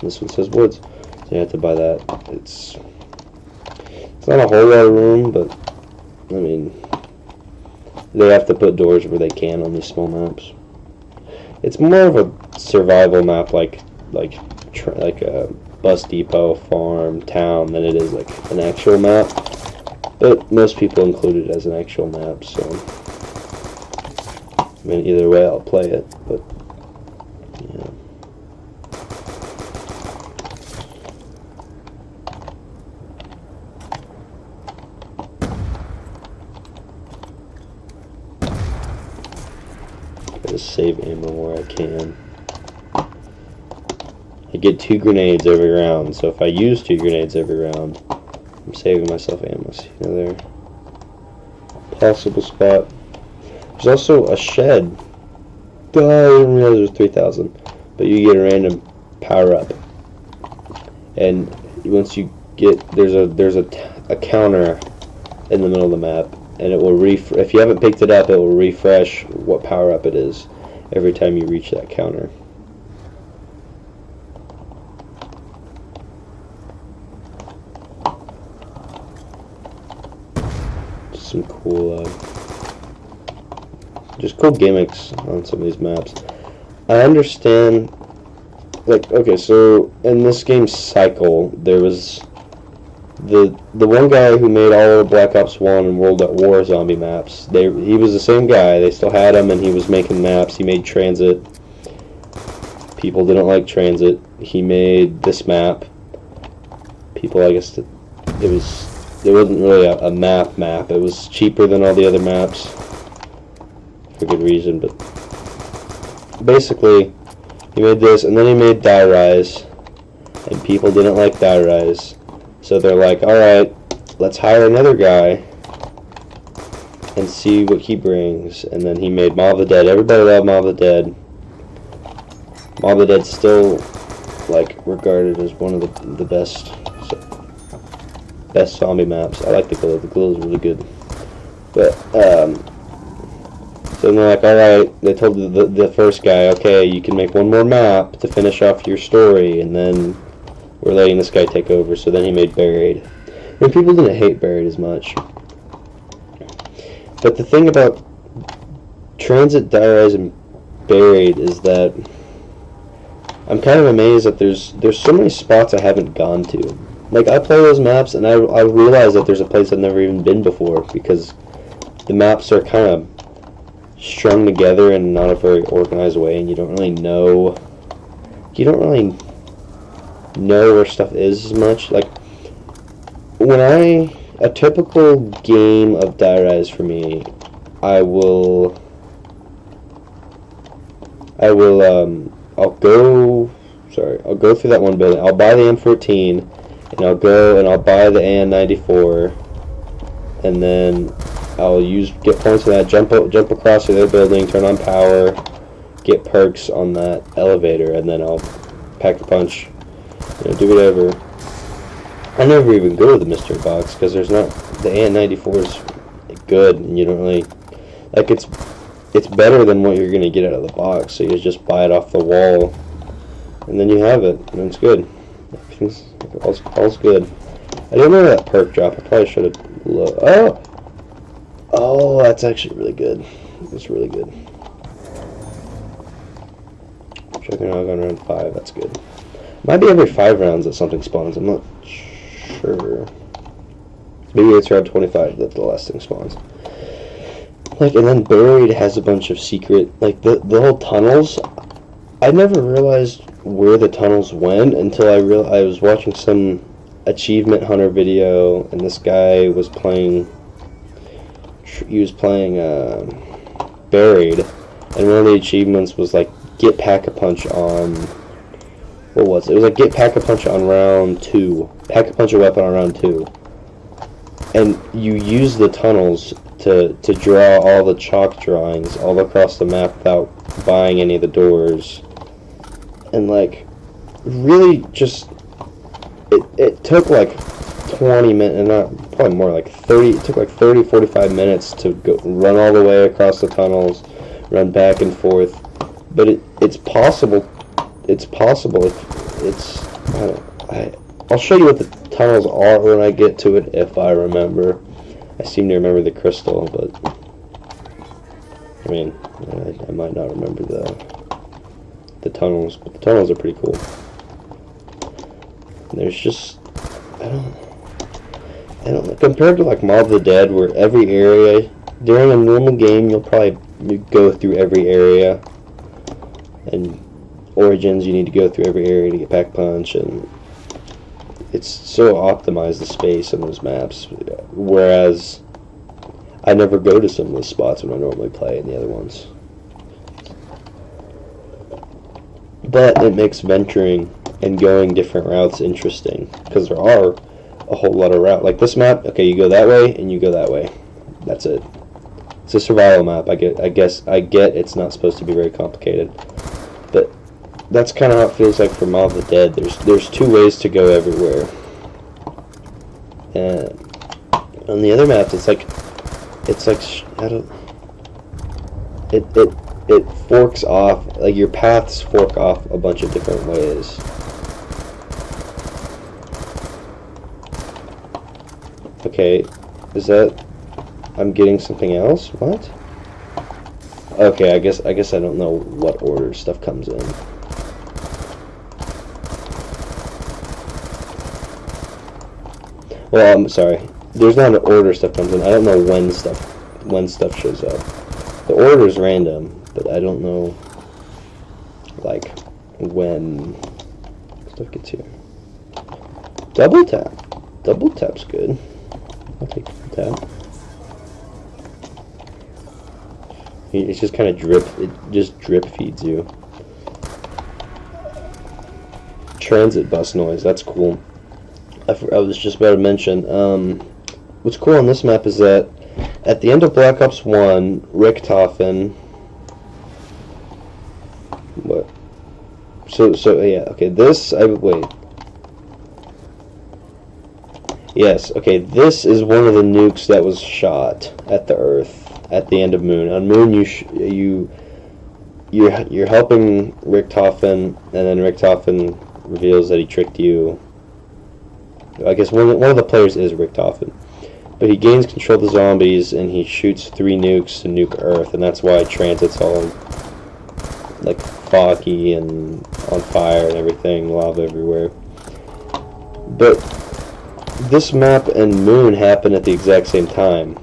This one says Woods. So you have to buy that. It's not a whole lot of room, but I mean, they have to put doors where they can on these small maps. It's more of a survival map, like a bus depot, farm, town, than it is like an actual map. But most people include it as an actual map, so I mean, either way I'll play it, but yeah. Gotta save ammo where I can. I get 2 grenades every round, so if I use 2 grenades every round, I'm saving myself ammo. See another possible spot. There's also a shed. I didn't realize there was 3,000, but you get a random power up, and once you get there's a counter in the middle of the map, and it will if you haven't picked it up, it will refresh what power up it is every time you reach that counter. Some cool, just cool gimmicks on some of these maps. I understand, like, okay, so in this game's cycle, there was the one guy who made all of Black Ops 1 and World at War zombie maps. He was the same guy. They still had him, and he was making maps. He made Transit. People didn't like Transit. He made this map. People, I guess, it wasn't really a map. It was cheaper than all the other maps for good reason, but basically he made this, and then he made Die Rise, and people didn't like Die Rise, so they're like, alright, let's hire another guy and see what he brings. And then he made Mob of the Dead. Everybody loved Mob of the Dead. Mob of the Dead's still, like, regarded as one of the best zombie maps. I like the glow. The glow is really good. But so they're like, alright, they told the first guy, okay, you can make one more map to finish off your story, and then we're letting this guy take over. So then he made Buried. And people didn't hate Buried as much. But the thing about Transit, Die Rise, and Buried is that I'm kind of amazed that there's so many spots I haven't gone to. Like, I play those maps, and I realize that there's a place I've never even been before, because the maps are kind of strung together in not a very organized way, and you don't really know where stuff is as much. Like, a typical game of Die Rise for me, I'll go through that one building. I'll buy the M14, and I'll go and I'll buy the AN-94, and then I'll get points on that, jump across to their building, turn on power, get perks on that elevator, and then I'll pack a punch, do whatever. I never even go to the mystery box, because the AN-94 is good, and you don't really, like, it's better than what you're going to get out of the box, so you just buy it off the wall, and then you have it, and it's good. All's good. I didn't know that perk drop. I probably should have looked. Oh, that's actually really good. That's really good. Checking out on round 5. That's good. Might be every 5 rounds that something spawns. I'm not sure. Maybe it's around 25 that the last thing spawns. Like, and then Buried has a bunch of secret, like, the whole tunnels. I never realized where the tunnels went until I was watching some achievement hunter video, and this guy was playing, Buried, and one of the achievements was, like, get Pack-a-Punch on, what was it? It was like, get Pack-a-Punch on round 2. Pack-a-Punch a weapon on round 2. And you use the tunnels to draw all the chalk drawings all across the map without buying any of the doors. And, like, really just, it took, like, 20 minutes, and not, probably more, like 30, it took, like, 30, 45 minutes to run all the way across the tunnels, run back and forth. But it's possible. It's possible. I'll show you what the tunnels are when I get to it, if I remember. I seem to remember the crystal, but I mean, I might not remember the tunnels, but the tunnels are pretty cool. And there's just, I don't know, compared to like Mob of the Dead, where every area, during a normal game, you'll probably go through every area, and Origins, you need to go through every area to get Pack-Punch, and it's so optimized, the space on those maps, whereas I never go to some of the spots when I normally play in the other ones. But it makes venturing and going different routes interesting, because there are a whole lot of routes. Like this map, okay, you go that way and you go that way. That's it. It's a survival map. I get it's not supposed to be very complicated, but that's kind of how it feels like for Mob of the Dead. There's 2 ways to go everywhere. And on the other maps, it's like it forks off, like your paths fork off a bunch of different ways. Okay, is that, I'm getting something else? What? Okay, I guess I don't know what order stuff comes in. Well, I'm sorry. There's not an order stuff comes in. I don't know when stuff shows up. The order is random, but I don't know, like, when stuff gets here. Double tap. Double tap's good. I'll take double tap. It's just kind of drip. It just drip feeds you. Transit bus noise. That's cool. I was just about to mention, what's cool on this map is that at the end of Black Ops 1, Richtofen, what? So yeah, okay, wait. Yes, okay, this is one of the nukes that was shot at the Earth at the end of Moon. On Moon, you're helping Richtofen, and then Richtofen reveals that he tricked you. I guess one of the players is Richtofen, but he gains control of the zombies and he shoots 3 nukes to nuke Earth, and that's why Transit's all like foggy and on fire and everything, lava everywhere. But this map and Moon happen at the exact same time.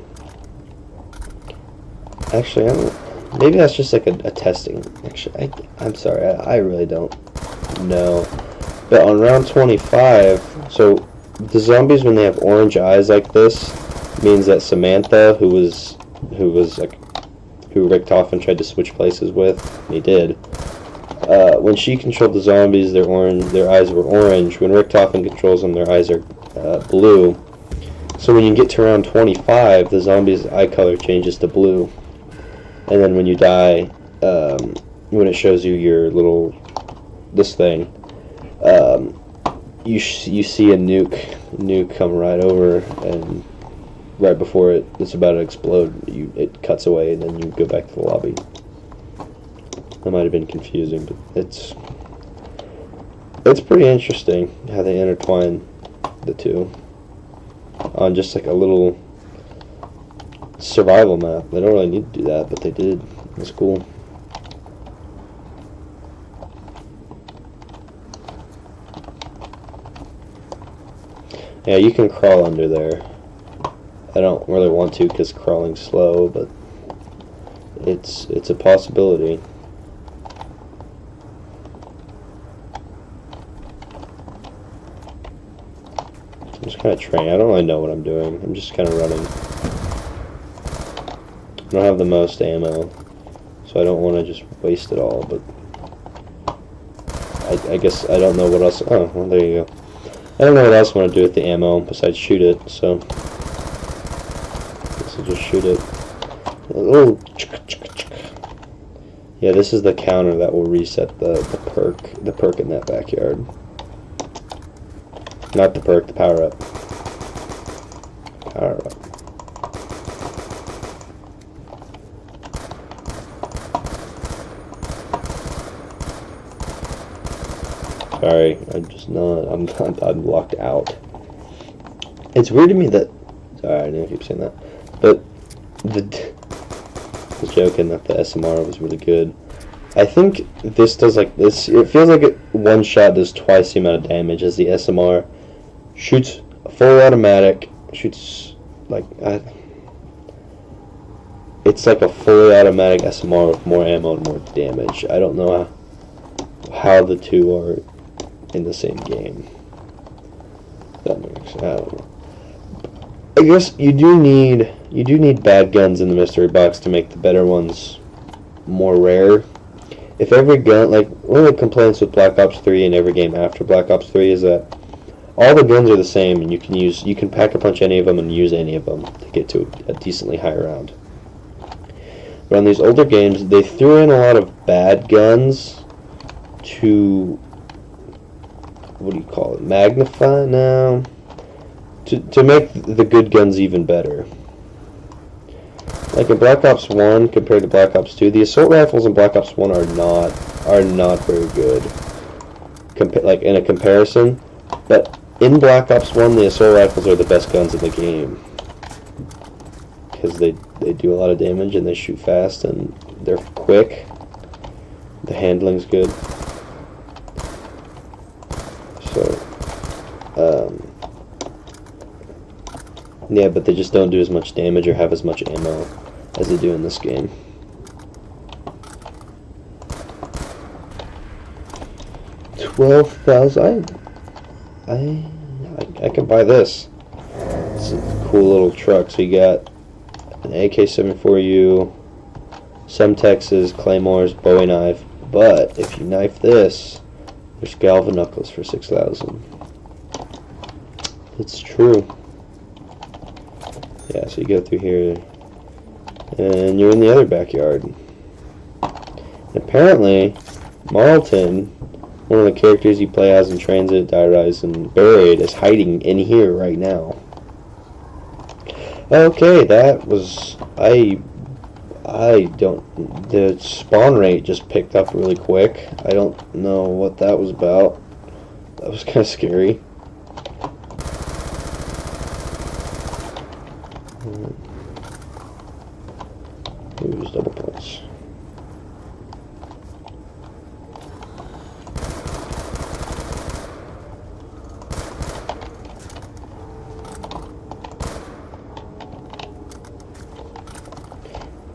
Actually, maybe that's just like a testing. Actually, I'm sorry, I really don't know. But on round 25, so the zombies, when they have orange eyes like this, means that Samantha, who Richtofen tried to switch places with, and he did. When she controlled the zombies, their eyes were orange. When Richtofen controls them, their eyes are blue. So when you get to round 25, the zombies' eye color changes to blue. And then when you die, when it shows you your this thing, you see a nuke come right over, and right before it's about to explode, it cuts away, and then you go back to the lobby. That might have been confusing, but it's pretty interesting how they intertwine the two on just like a little survival map. They don't really need to do that, but they did. It's cool. Yeah, you can crawl under there. I don't really want to because crawling's slow, but it's a possibility. I'm just kind of training. I don't really know what I'm doing. I'm just kind of running. I don't have the most ammo, so I don't want to just waste it all, but I guess I don't know what else. Oh, well, there you go. I don't know what else I want to do with the ammo besides shoot it, so I guess I'll just shoot it. Oh, yeah, this is the counter that will reset the perk in that backyard. Not the perk, the power up. Power up. Sorry, I'm just not. I'm locked out. It's weird to me that. Sorry, I didn't keep saying that, but I was joking that the SMR was really good. I think this does like this. It feels like one shot does twice the amount of damage as the SMR. Shoots full automatic. Shoots like it's like a fully automatic SMR with more ammo and more damage. I don't know how the two are in the same game. That makes, I don't know. I guess you do need bad guns in the mystery box to make the better ones more rare. If every gun, like one of the complaints with Black Ops 3 and every game after Black Ops 3 is that all the guns are the same, and you can pack a punch any of them and use any of them to get to a decently high round. But on these older games, they threw in a lot of bad guns to, what do you call it, magnify now? To make the good guns even better. Like in Black Ops 1 compared to Black Ops 2, the assault rifles in Black Ops 1 are not very good. Like in a comparison, but in Black Ops 1, the assault rifles are the best guns in the game because they do a lot of damage and they shoot fast and they're quick. The handling's good. So, yeah, but they just don't do as much damage or have as much ammo as they do in this game. $12,000. I can buy this. It's a cool little truck. So you got an AK-74U, some Texas, claymores, Bowie knife. But if you knife this, there's Galva knuckles for $6,000. It's true. Yeah, so you go through here, and you're in the other backyard. And apparently, Marlton, one of the characters you play as in Transit, Die Rise, and Buried, is hiding in here right now. Okay, that was... I don't... The spawn rate just picked up really quick. I don't know what that was about. That was kind of scary. Ooh, double points.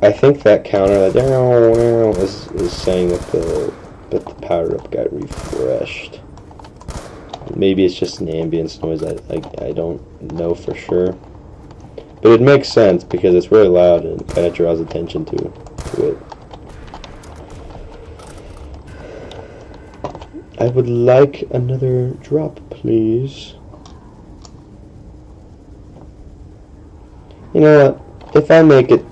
I think that counter that is saying that the power up got refreshed. Maybe it's just an ambience noise. I don't know for sure. But it makes sense because it's really loud and it kind of draws attention to it. I would like another drop, please. You know what? If I make it...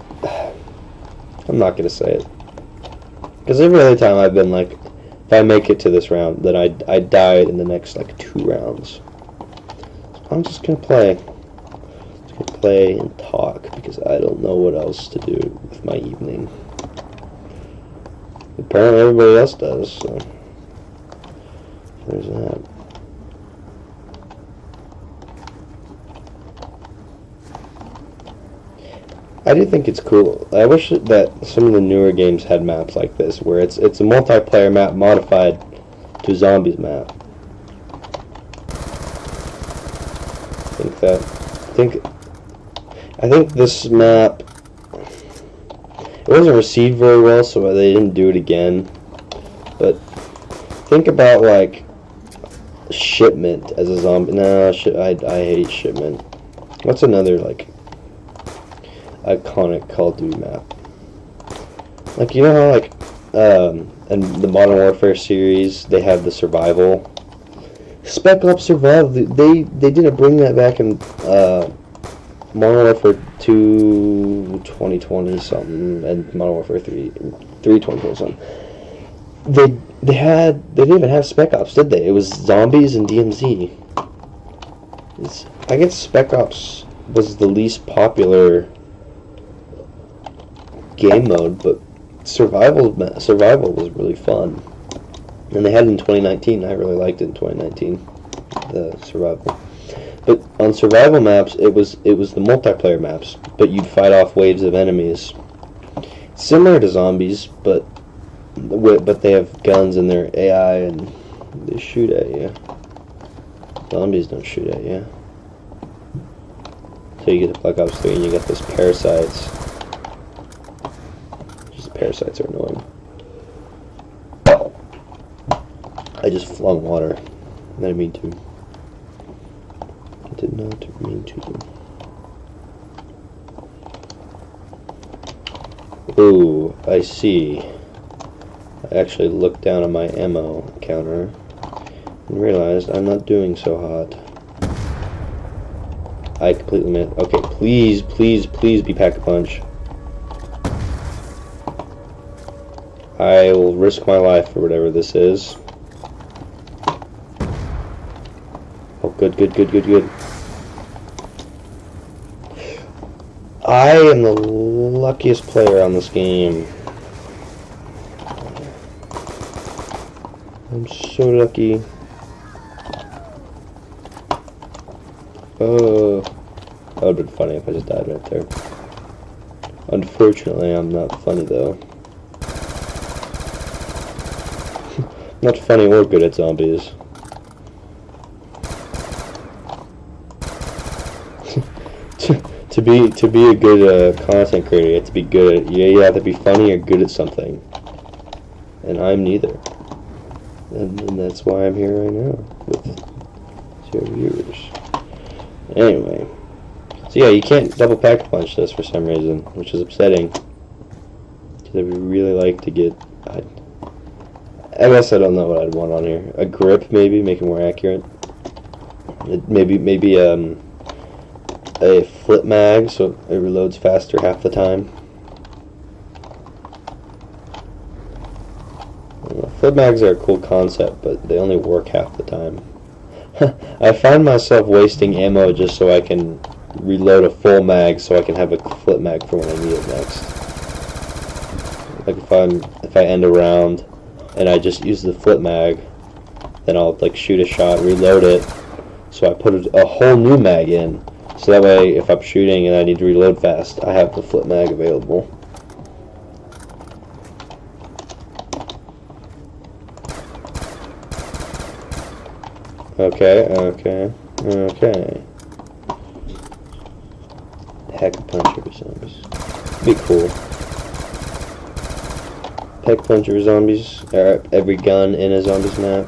I'm not going to say it. Because every other time I've been like, if I make it to this round, then I die in the next like 2 rounds. So I'm just going to play. Play and talk because I don't know what else to do with my evening. Apparently everybody else does, so there's that. I do think it's cool. I wish that some of the newer games had maps like this, where it's a multiplayer map modified to zombies map. I think this map, it wasn't received very well, so they didn't do it again. But think about like Shipment as a zombie. Nah, I hate Shipment. What's another like iconic Call of Duty map? Like, you know how like in the Modern Warfare series they have the survival. Spec Ops Survival. They didn't bring that back in Modern Warfare 2 2020 something and Modern Warfare 3 2020 something. They didn't even have Spec Ops, did they? It was zombies and DMZ. I guess Spec Ops was the least popular game mode, but survival was really fun. And they had it in 2019. I really liked it in 2019, the survival. But on survival maps, it was the multiplayer maps, but you'd fight off waves of enemies, similar to zombies, but they have guns and they're AI and they shoot at you. Zombies don't shoot at you. So you get to Black Ops 3 and you get those parasites. Just parasites are annoying. I just flung water. I didn't mean to. I did not mean to. Ooh, I see. I actually looked down at my ammo counter and realized I'm not doing so hot. I completely missed. Okay, please be Pack-a-Punch. I will risk my life for whatever this is. Oh, good. I am the luckiest player on this game. I'm so lucky. Oh, that would have been funny if I just died right there. Unfortunately, I'm not funny though. Not funny or good at zombies. To be a good content creator, you have to be good at, you have to be funny or good at something. And I'm neither. And that's why I'm here right now with 0 viewers. Anyway, so yeah, you can't double Pack-a-Punch this for some reason, which is upsetting. Because I would really like to get. I guess I don't know what I'd want on here. A grip, maybe, make it more accurate. Maybe a flip mag, so it reloads faster half the time. Flip mags are a cool concept, but they only work half the time. I find myself wasting ammo just so I can reload a full mag so I can have a flip mag for when I need it next. Like if I end a round and I just use the flip mag, then I'll like shoot a shot, reload it, so I put a whole new mag in. So that way if I'm shooting and I need to reload fast, I have the flip mag available. Okay. Pack-a-Punch every zombies. Be cool. Pack-a-Punch every zombies, or every gun in a zombies map.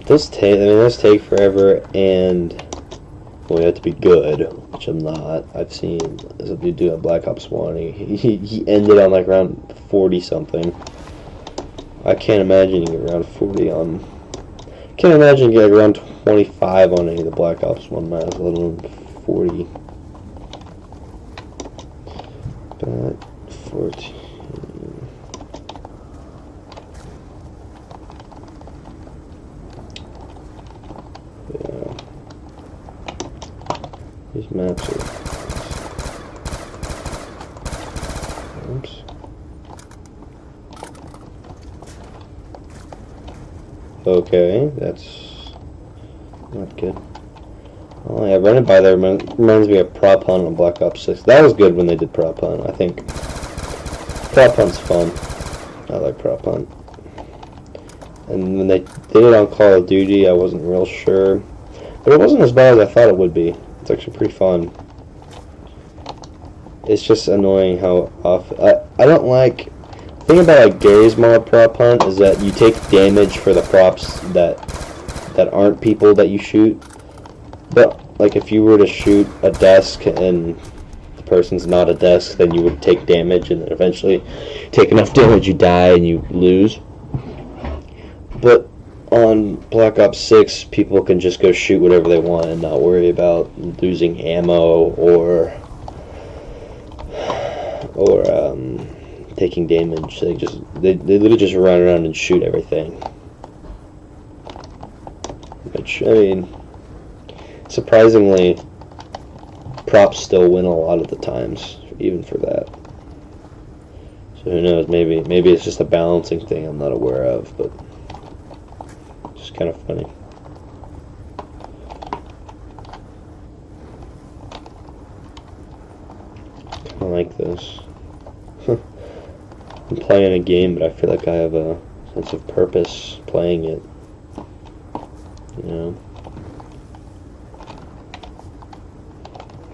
Those take forever, and well, you have to be good, which I'm not. I've seen as a dude do a Black Ops 1. He ended on like around 40 something. I can't imagine you get around 40 on. Can't imagine getting around 25 on any of the Black Ops 1 maps, let alone 40. But 14. Yeah. These maps are. Oops. Okay, that's not good. Oh yeah, running by there reminds me of Prop Hunt on Black Ops 6. That was good when they did Prop Hunt, I think. Prop Hunt's fun. I like Prop Hunt. And when they did it on Call of Duty, I wasn't real sure. But it wasn't as bad as I thought it would be. It's actually pretty fun. it's just annoying how often I don't like. The thing about like Gary's Mod prop hunt is that you take damage for the props that aren't people that you shoot. But like if you were to shoot a desk and the person's not a desk, then you would take damage, and then eventually take enough damage you die and you lose. But on Black Ops 6, people can just go shoot whatever they want and not worry about losing ammo or taking damage. They literally just run around and shoot everything. Which, I mean, surprisingly, props still win a lot of the times, even for that. So who knows? Maybe it's just a balancing thing I'm not aware of, but it's just kind of funny. Kind of like this. I'm playing a game, but I feel like I have a sense of purpose playing it. You know,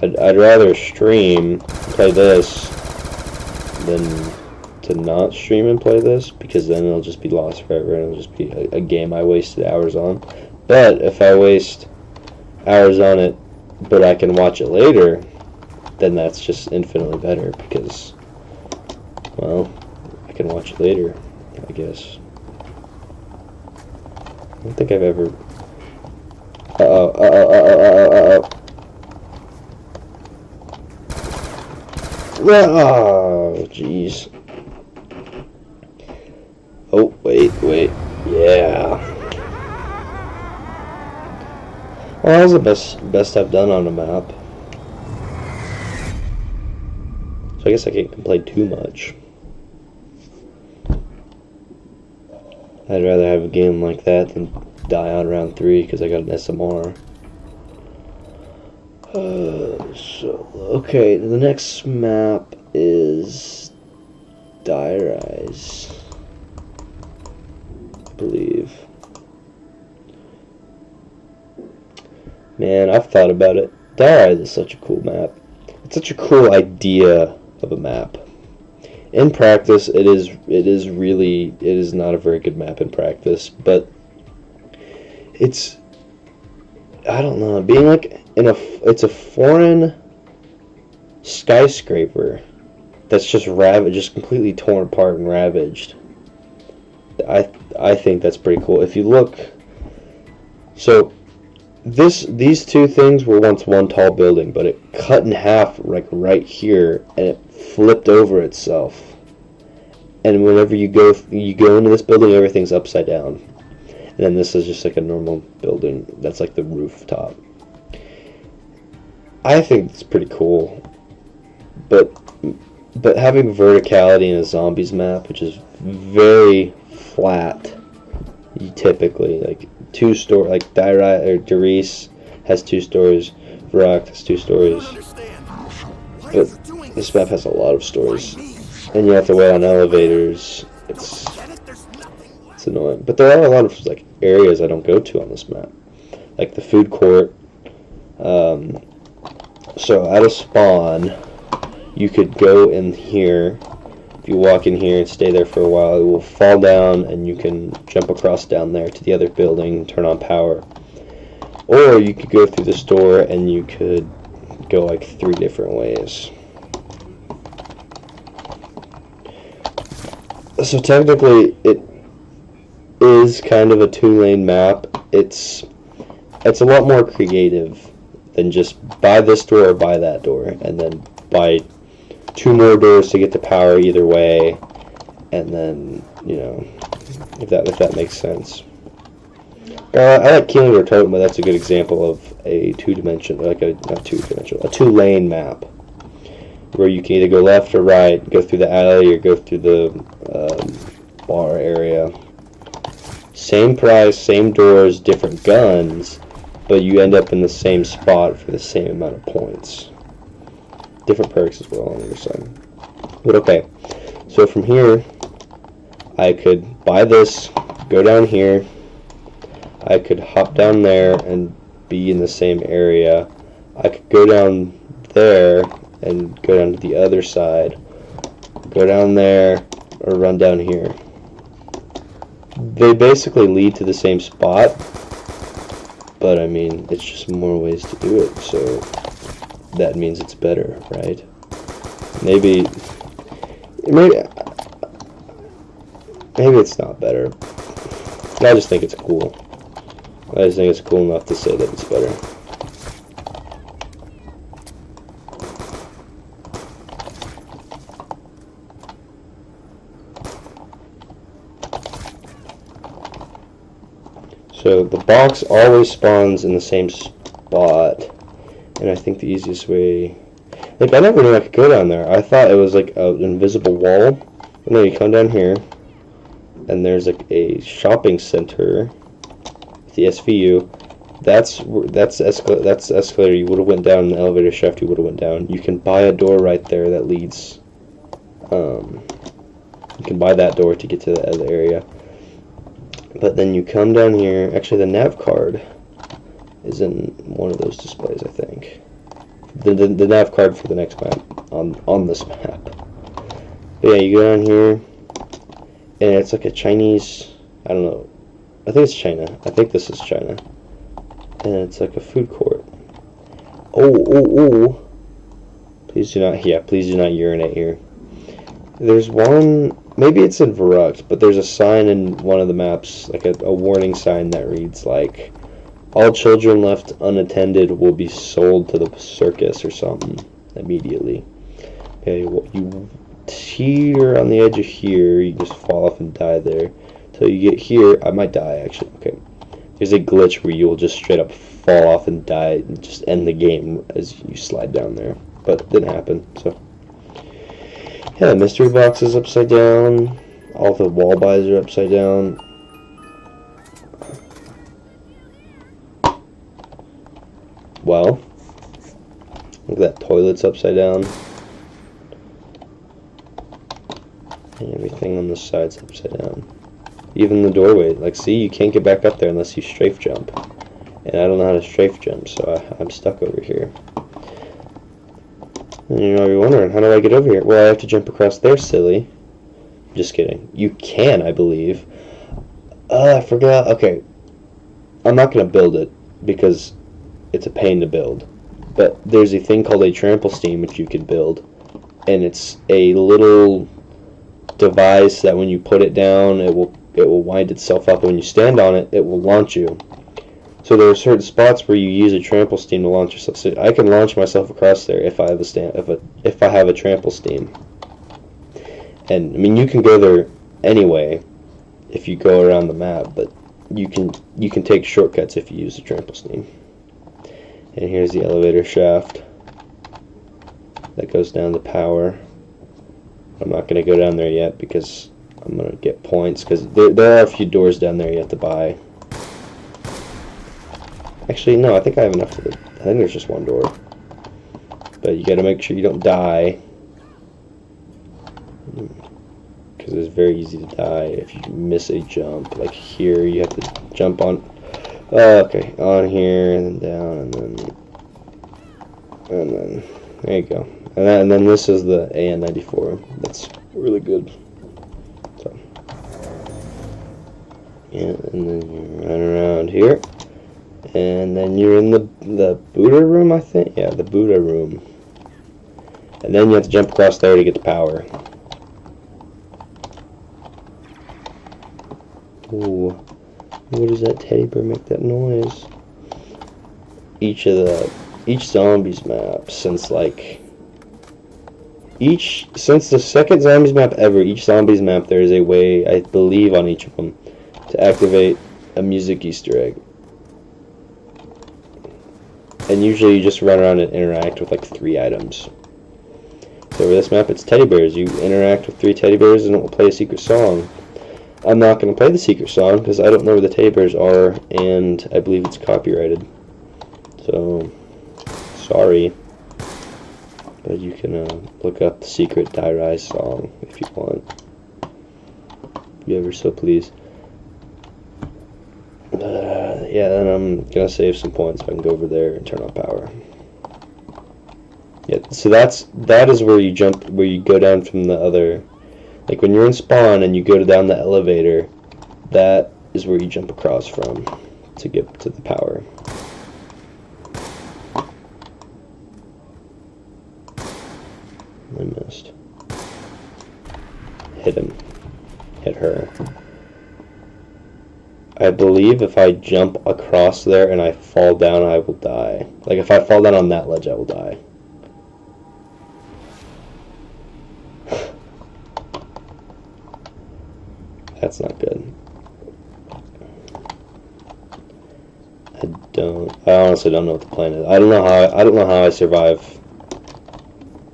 I'd rather stream, play this, than to not stream and play this, because then it'll just be lost forever and it'll just be a game I wasted hours on. But if I waste hours on it, but I can watch it later, then that's just infinitely better, because, well, I can watch it later, I guess. I don't think I've ever... Uh-oh. Oh, jeez. Oh, wait. Yeah. Well, that was the best I've done on a map. So I guess I can't complain too much. I'd rather have a game like that than die on round 3 because I got an SMR. So, okay, the next map is Dire Eyes, I believe. Man, I've thought about it. Dire Eyes is such a cool map. It's such a cool idea of a map. In practice, it is not a very good map in practice, but it's, I don't know, being like it's a foreign skyscraper that's just just completely torn apart and ravaged. I think that's pretty cool. If you look, so these two things were once one tall building, but it cut in half like right here, and it flipped over itself. And whenever you go into this building, everything's upside down. And then this is just like a normal building that's like the rooftop. I think it's pretty cool, but having verticality in a zombies map, which is very flat, you typically like two-story, like Darius has 2 stories, Varrock has 2 stories, but this map has a lot of stories, and you have to wait on elevators. It's annoying, but there are a lot of like areas I don't go to on this map, like the food court. So at a spawn, you could go in here. If you walk in here and stay there for a while, it will fall down, and you can jump across down there to the other building, turn on power. Or you could go through the store, and you could go like 3 different ways. So technically, it is kind of a 2-lane map. It's a lot more creative than just buy this door or buy that door, and then buy 2 more doors to get to power either way, and then, you know, if that makes sense. I like Keeling or Totem, but that's a good example of a 2-dimensional, like a 2-lane map, where you can either go left or right, go through the alley, or go through the bar area. Same price, same doors, different guns, but you end up in the same spot for the same amount of points. Different perks as well on the other side. But okay, so from here, I could buy this, go down here, I could hop down there and be in the same area. I could go down there and go down to the other side. Go down there or run down here. They basically lead to the same spot, but I mean, it's just more ways to do it, so that means it's better, right? Maybe it's not better. I just think it's cool. I just think it's cool enough to say that it's better. So the box always spawns in the same spot, and I think the easiest way, like, I never knew I could go down there. I thought it was like an invisible wall. But no, you come down here, and there's like a shopping center, the SVU. That's the escalator you would have went down, the elevator shaft you would have went down. You can buy a door right there that leads. You can buy that door to get to the other area. But then you come down here. Actually, the nav card is in one of those displays, I think. The nav card for the next map on this map. But yeah, you go down here, and it's like a Chinese. I don't know. I think it's China. I think this is China, and it's like a food court. Oh! Please do not. Yeah, please do not urinate here. There's one. Maybe it's in Verrucht, but there's a sign in one of the maps, like a warning sign that reads like, "All children left unattended will be sold to the circus," or something immediately. Okay, well, you teeter on the edge of here, you just fall off and die there. Till you get here, I might die actually. Okay, there's a glitch where you will just straight up fall off and die and just end the game as you slide down there, but it didn't happen. So. Yeah, the mystery box is upside down. All the wall buys are upside down. Well, look at that, toilet's upside down. And everything on the side's upside down. Even the doorway. Like, see, you can't get back up there unless you strafe jump. And I don't know how to strafe jump, so I'm stuck over here. And you're wondering, how do I get over here? Well, I have to jump across there, silly. Just kidding. You can, I believe. I forgot. Okay. I'm not going to build it because it's a pain to build. But there's a thing called a trample steam which you can build. And it's a little device that when you put it down, it will wind itself up. And when you stand on it, it will launch you. So there are certain spots where you use a trample steam to launch yourself. So I can launch myself across there if I have if I have a trample steam. And I mean, you can go there anyway if you go around the map, but you can take shortcuts if you use a trample steam. And here's the elevator shaft that goes down to power. I'm not going to go down there yet because I'm going to get points because there are a few doors down there you have to buy. Actually, no, I think I have enough I think there's just one door. But you gotta make sure you don't die. Because it's very easy to die if you miss a jump. Like here, you have to jump on... okay, on here, and then down, and then... There you go. And then this is the AN94. That's really good. So... Yeah, and then you run around here. And then you're in the Buddha room, I think? Yeah, the Buddha room. And then you have to jump across there to get the power. Ooh. What does that teddy bear make that noise? Each zombies map since the second zombies map ever, each zombies map there is a way, I believe on each of them, to activate a music Easter egg. And usually you just run around and interact with like 3 items. So over this map it's teddy bears. You interact with 3 teddy bears and it will play a secret song. I'm not going to play the secret song because I don't know where the teddy bears are and I believe it's copyrighted. So, sorry. But you can look up the secret Die Rise song if you want. If you ever so please. Yeah, then I'm going to save some points so I can go over there and turn on power. Yeah, so that is where you jump, where you go down from the other, like when you're in spawn and you go down the elevator, that is where you jump across from to get to the power. I missed. Hit him. Hit her. I believe if I jump across there and I fall down, I will die. Like if I fall down on that ledge, I will die. That's not good. I honestly don't know what the plan is. I don't know how I survive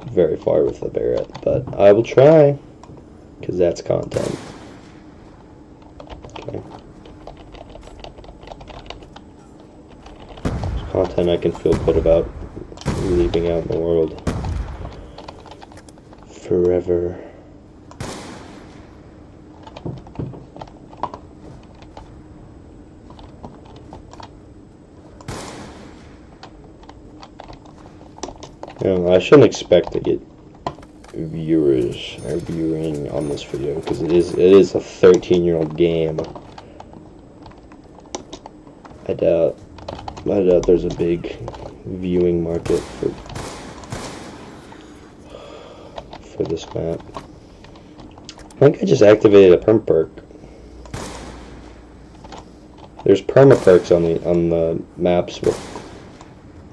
very far with the Barrett, but I will try, because that's content. Okay. It's content I can feel good about leaving out in the world forever. You know, I shouldn't expect to get viewers or viewing on this video, because it is a 13-year-old game. I doubt there's a big viewing market for this map. I think I just activated a perm perk. There's perma perks on the maps with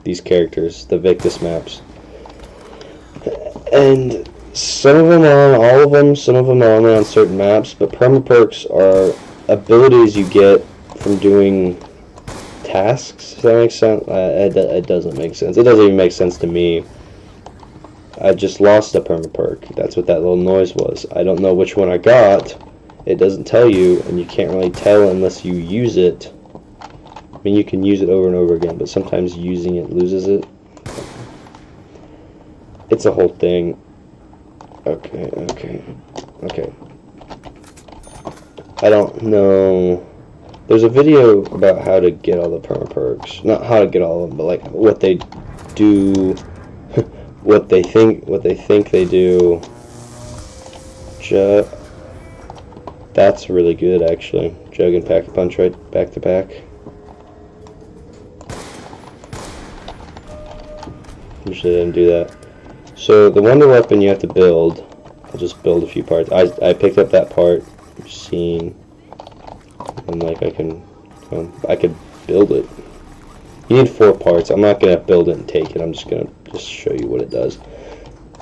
these characters, the Victus maps. And some of them are on all of them, some of them are only on certain maps, but perma perks are abilities you get from doing tasks. Does that make sense? It doesn't make sense. It doesn't even make sense to me. I just lost a perma perk. That's what that little noise was. I don't know which one I got. It doesn't tell you, and you can't really tell unless you use it. I mean, you can use it over and over again, but sometimes using it loses it. It's a whole thing. Okay. I don't know. There's a video about how to get all the perma perks. Not how to get all of them, but like what they do, what they think they do. That's really good, actually. Jug and pack a punch right back to back. Usually didn't do that. So the wonder weapon you have to build. I'll just build a few parts. I picked up that part. I'm seeing, and like I could build it. You need 4 parts. I'm not gonna build it and take it. I'm just gonna show you what it does.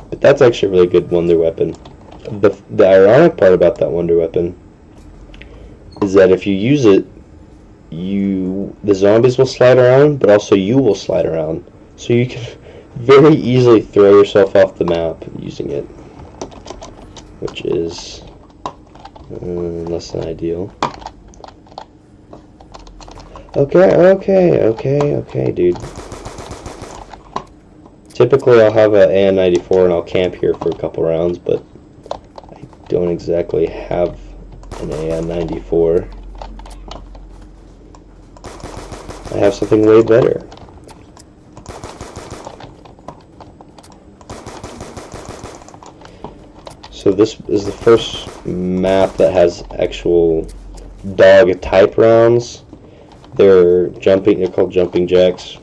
But that's actually a really good wonder weapon. The ironic part about that wonder weapon is that if you use it, the zombies will slide around, but also you will slide around. So you can very easily throw yourself off the map using it, which is less than ideal. Okay, dude. Typically I'll have an AN-94 and I'll camp here for a couple rounds, but I don't exactly have an AN-94. I have something way better. So this is the first map that has actual dog type rounds. They're called jumping jacks.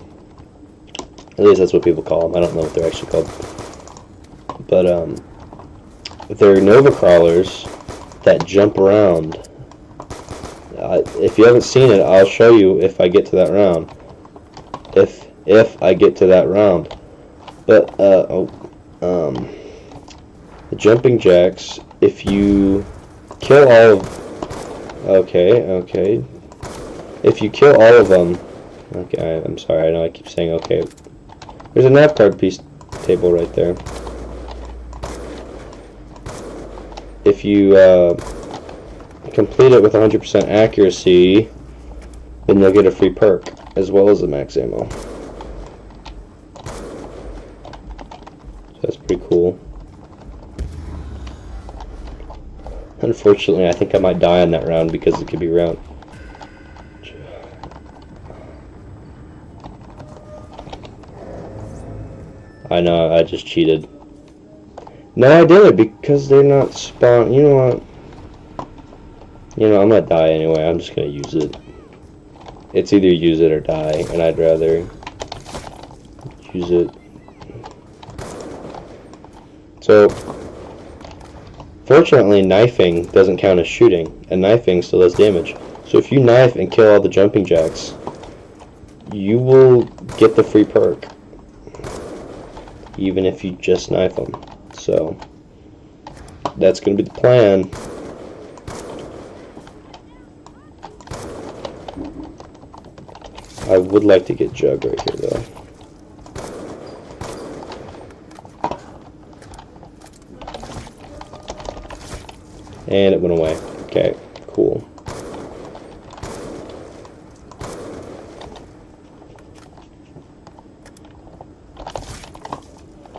At least that's what people call them. I don't know what they're actually called. But they're Nova crawlers that jump around. If you haven't seen it, I'll show you if I get to that round. If I get to that round. But the jumping jacks, if you kill all of... Okay. If you kill all of them... Okay, I'm sorry, I know I keep saying okay. There's a nap card piece table right there. If you complete it with 100% accuracy, then you'll get a free perk, as well as the max ammo. So that's pretty cool. Unfortunately, I think I might die on that round because it could be round. I know, I just cheated. No, I did it because they're not spawn. You know what? You know, I'm gonna die anyway. I'm just gonna use it. It's either use it or die, and I'd rather use it. So, fortunately, knifing doesn't count as shooting, and knifing still does damage. So if you knife and kill all the jumping jacks, you will get the free perk, even if you just knife them. So, that's going to be the plan. I would like to get Jug right here, though. And it went away. Okay, cool.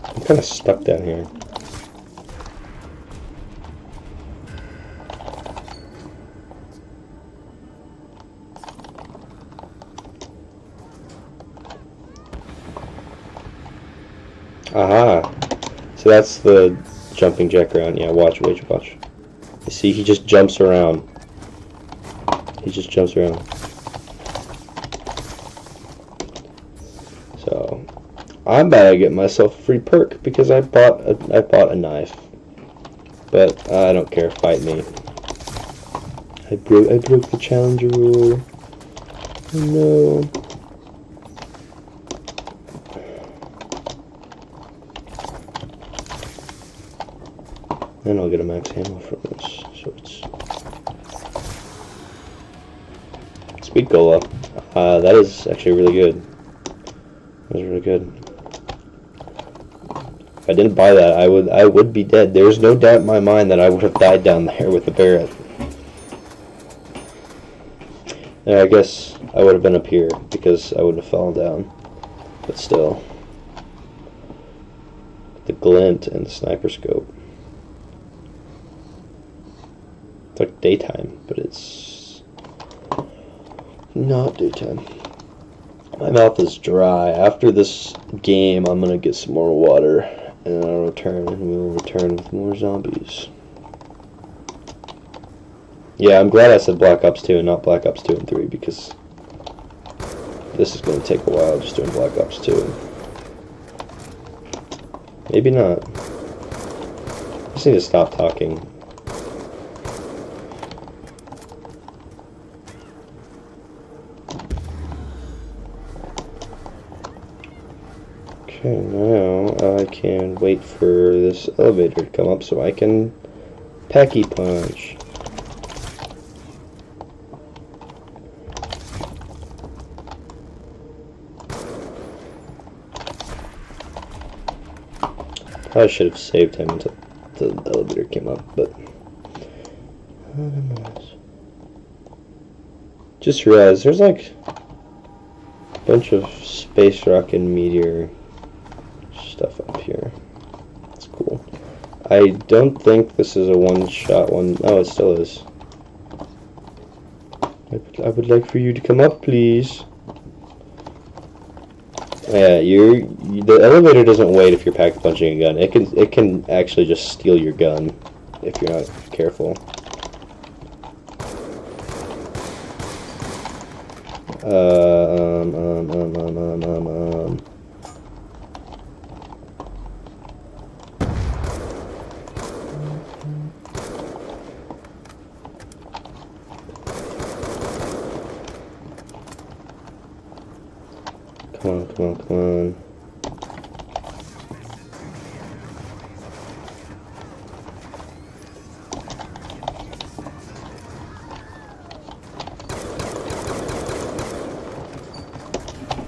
I'm kind of stuck down here. Aha! So that's the jumping jack around. Yeah, watch. You see, he just jumps around. He just jumps around. So, I'm about to get myself a free perk because I bought a knife. But I don't care. Fight me. I broke the challenger rule. Oh no. And I'll get a max ammo from this. So it's Speed Cola. That is actually really good. That was really good. If I didn't buy that, I would be dead. There's no doubt in my mind that I would have died down there with the Barrett. And I guess I would have been up here because I wouldn't have fallen down. But still. The glint and the sniper scope. It's like daytime, but it's not daytime. My mouth is dry. After this game, I'm gonna get some more water, and I'll return, and we will return with more zombies. Yeah, I'm glad I said Black Ops 2 and not Black Ops 2 and 3, because this is gonna take a while just doing Black Ops 2. Maybe not. I just need to stop talking. Okay, now I can wait for this elevator to come up so I can Packy Punch. I should have saved him until the elevator came up, but just realized there's like a bunch of space rock and meteor stuff up here. That's cool. I don't think this is a one-shot one. Oh, it still is. I would like for you to come up, please. Yeah, the elevator doesn't wait if you're pack punching a gun. It can actually just steal your gun if you're not careful. Come on.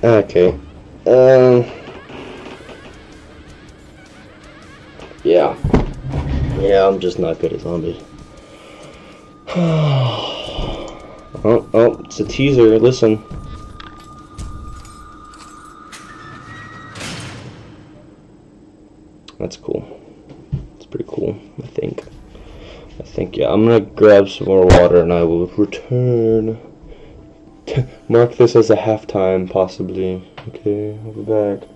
Okay. Yeah. Yeah, I'm just not good at zombies. Oh, it's a teaser. Listen. That's cool. It's pretty cool, I think. Yeah, I'm gonna grab some more water and I will return. Mark this as a halftime, possibly. Okay, I'll be back.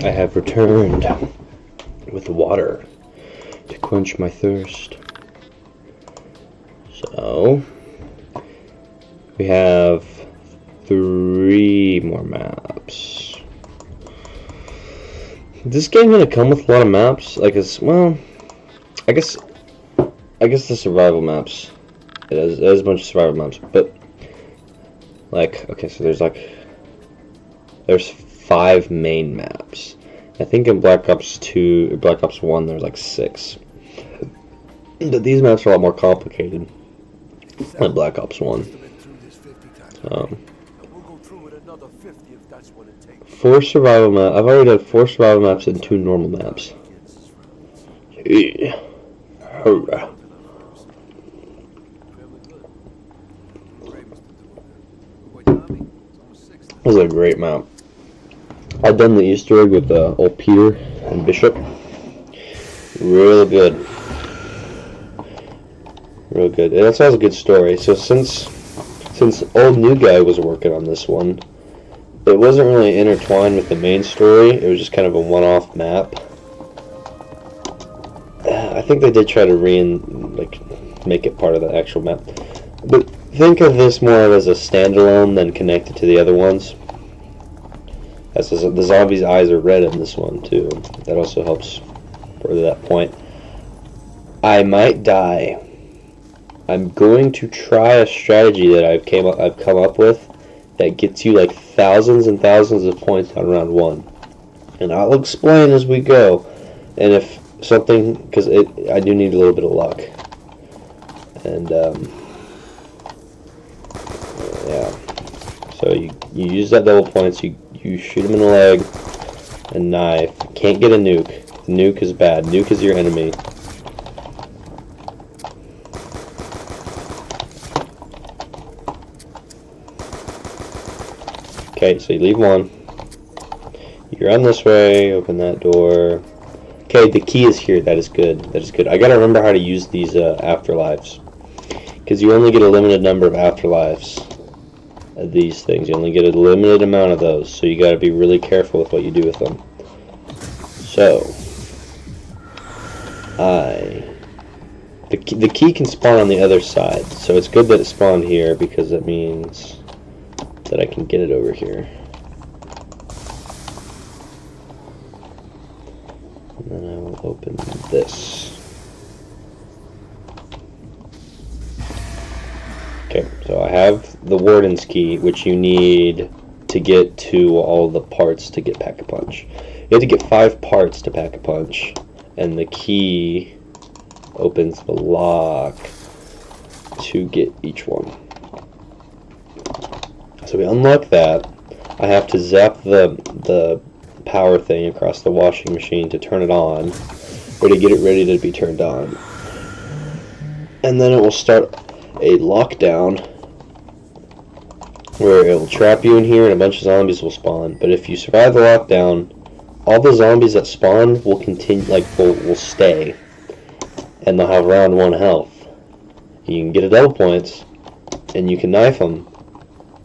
I have returned with water to quench my thirst. So, we have 3 more maps. Is this game gonna come with a lot of maps? Like, well, I guess the survival maps. It has a bunch of survival maps, but like, okay, so there's 5 main maps. I think in Black Ops 2 or Black Ops 1 there's like 6. But these maps are a lot more complicated than Black Ops 1. 4 survival maps. I've already done 4 survival maps and 2 normal maps. Yeah. Hurrah. That was a great map. I've done the Easter egg with old Peter and Bishop. Real good. Real good. And that's always a good story. So since old new guy was working on this one, it wasn't really intertwined with the main story. It was just kind of a one-off map. I think they did try to make it part of the actual map. But think of this more as a standalone than connected to the other ones. As the zombies' eyes are red in this one too. That also helps further that point. I might die. I'm going to try a strategy that I've come up with that gets you like thousands and thousands of points on round 1, and I'll explain as we go. And if something, because I do need a little bit of luck, and yeah. So you use that double points. You shoot him in the leg, and knife. Can't get a nuke. Nuke is bad. Nuke is your enemy. Okay, so you leave one. You run this way, open that door. Okay, the key is here. That is good. That is good. I gotta remember how to use these afterlives. Because you only get a limited number of afterlives of these things. You only get a limited amount of those. So you gotta be really careful with what you do with them. So, the key can spawn on the other side. So it's good that it spawned here because that means that I can get it over here. And then I will open this. Okay, so I have the Warden's key, which you need to get to all the parts to get Pack-a-Punch. You have to get 5 parts to Pack-a-Punch, and the key opens the lock to get each one. So we unlock that. I have to zap the power thing across the washing machine to turn it on, or to get it ready to be turned on. And then it will start a lockdown where it will trap you in here and a bunch of zombies will spawn. But if you survive the lockdown, all the zombies that spawn will continue, will stay, and they'll have round 1 health. You can get a double points, and you can knife them,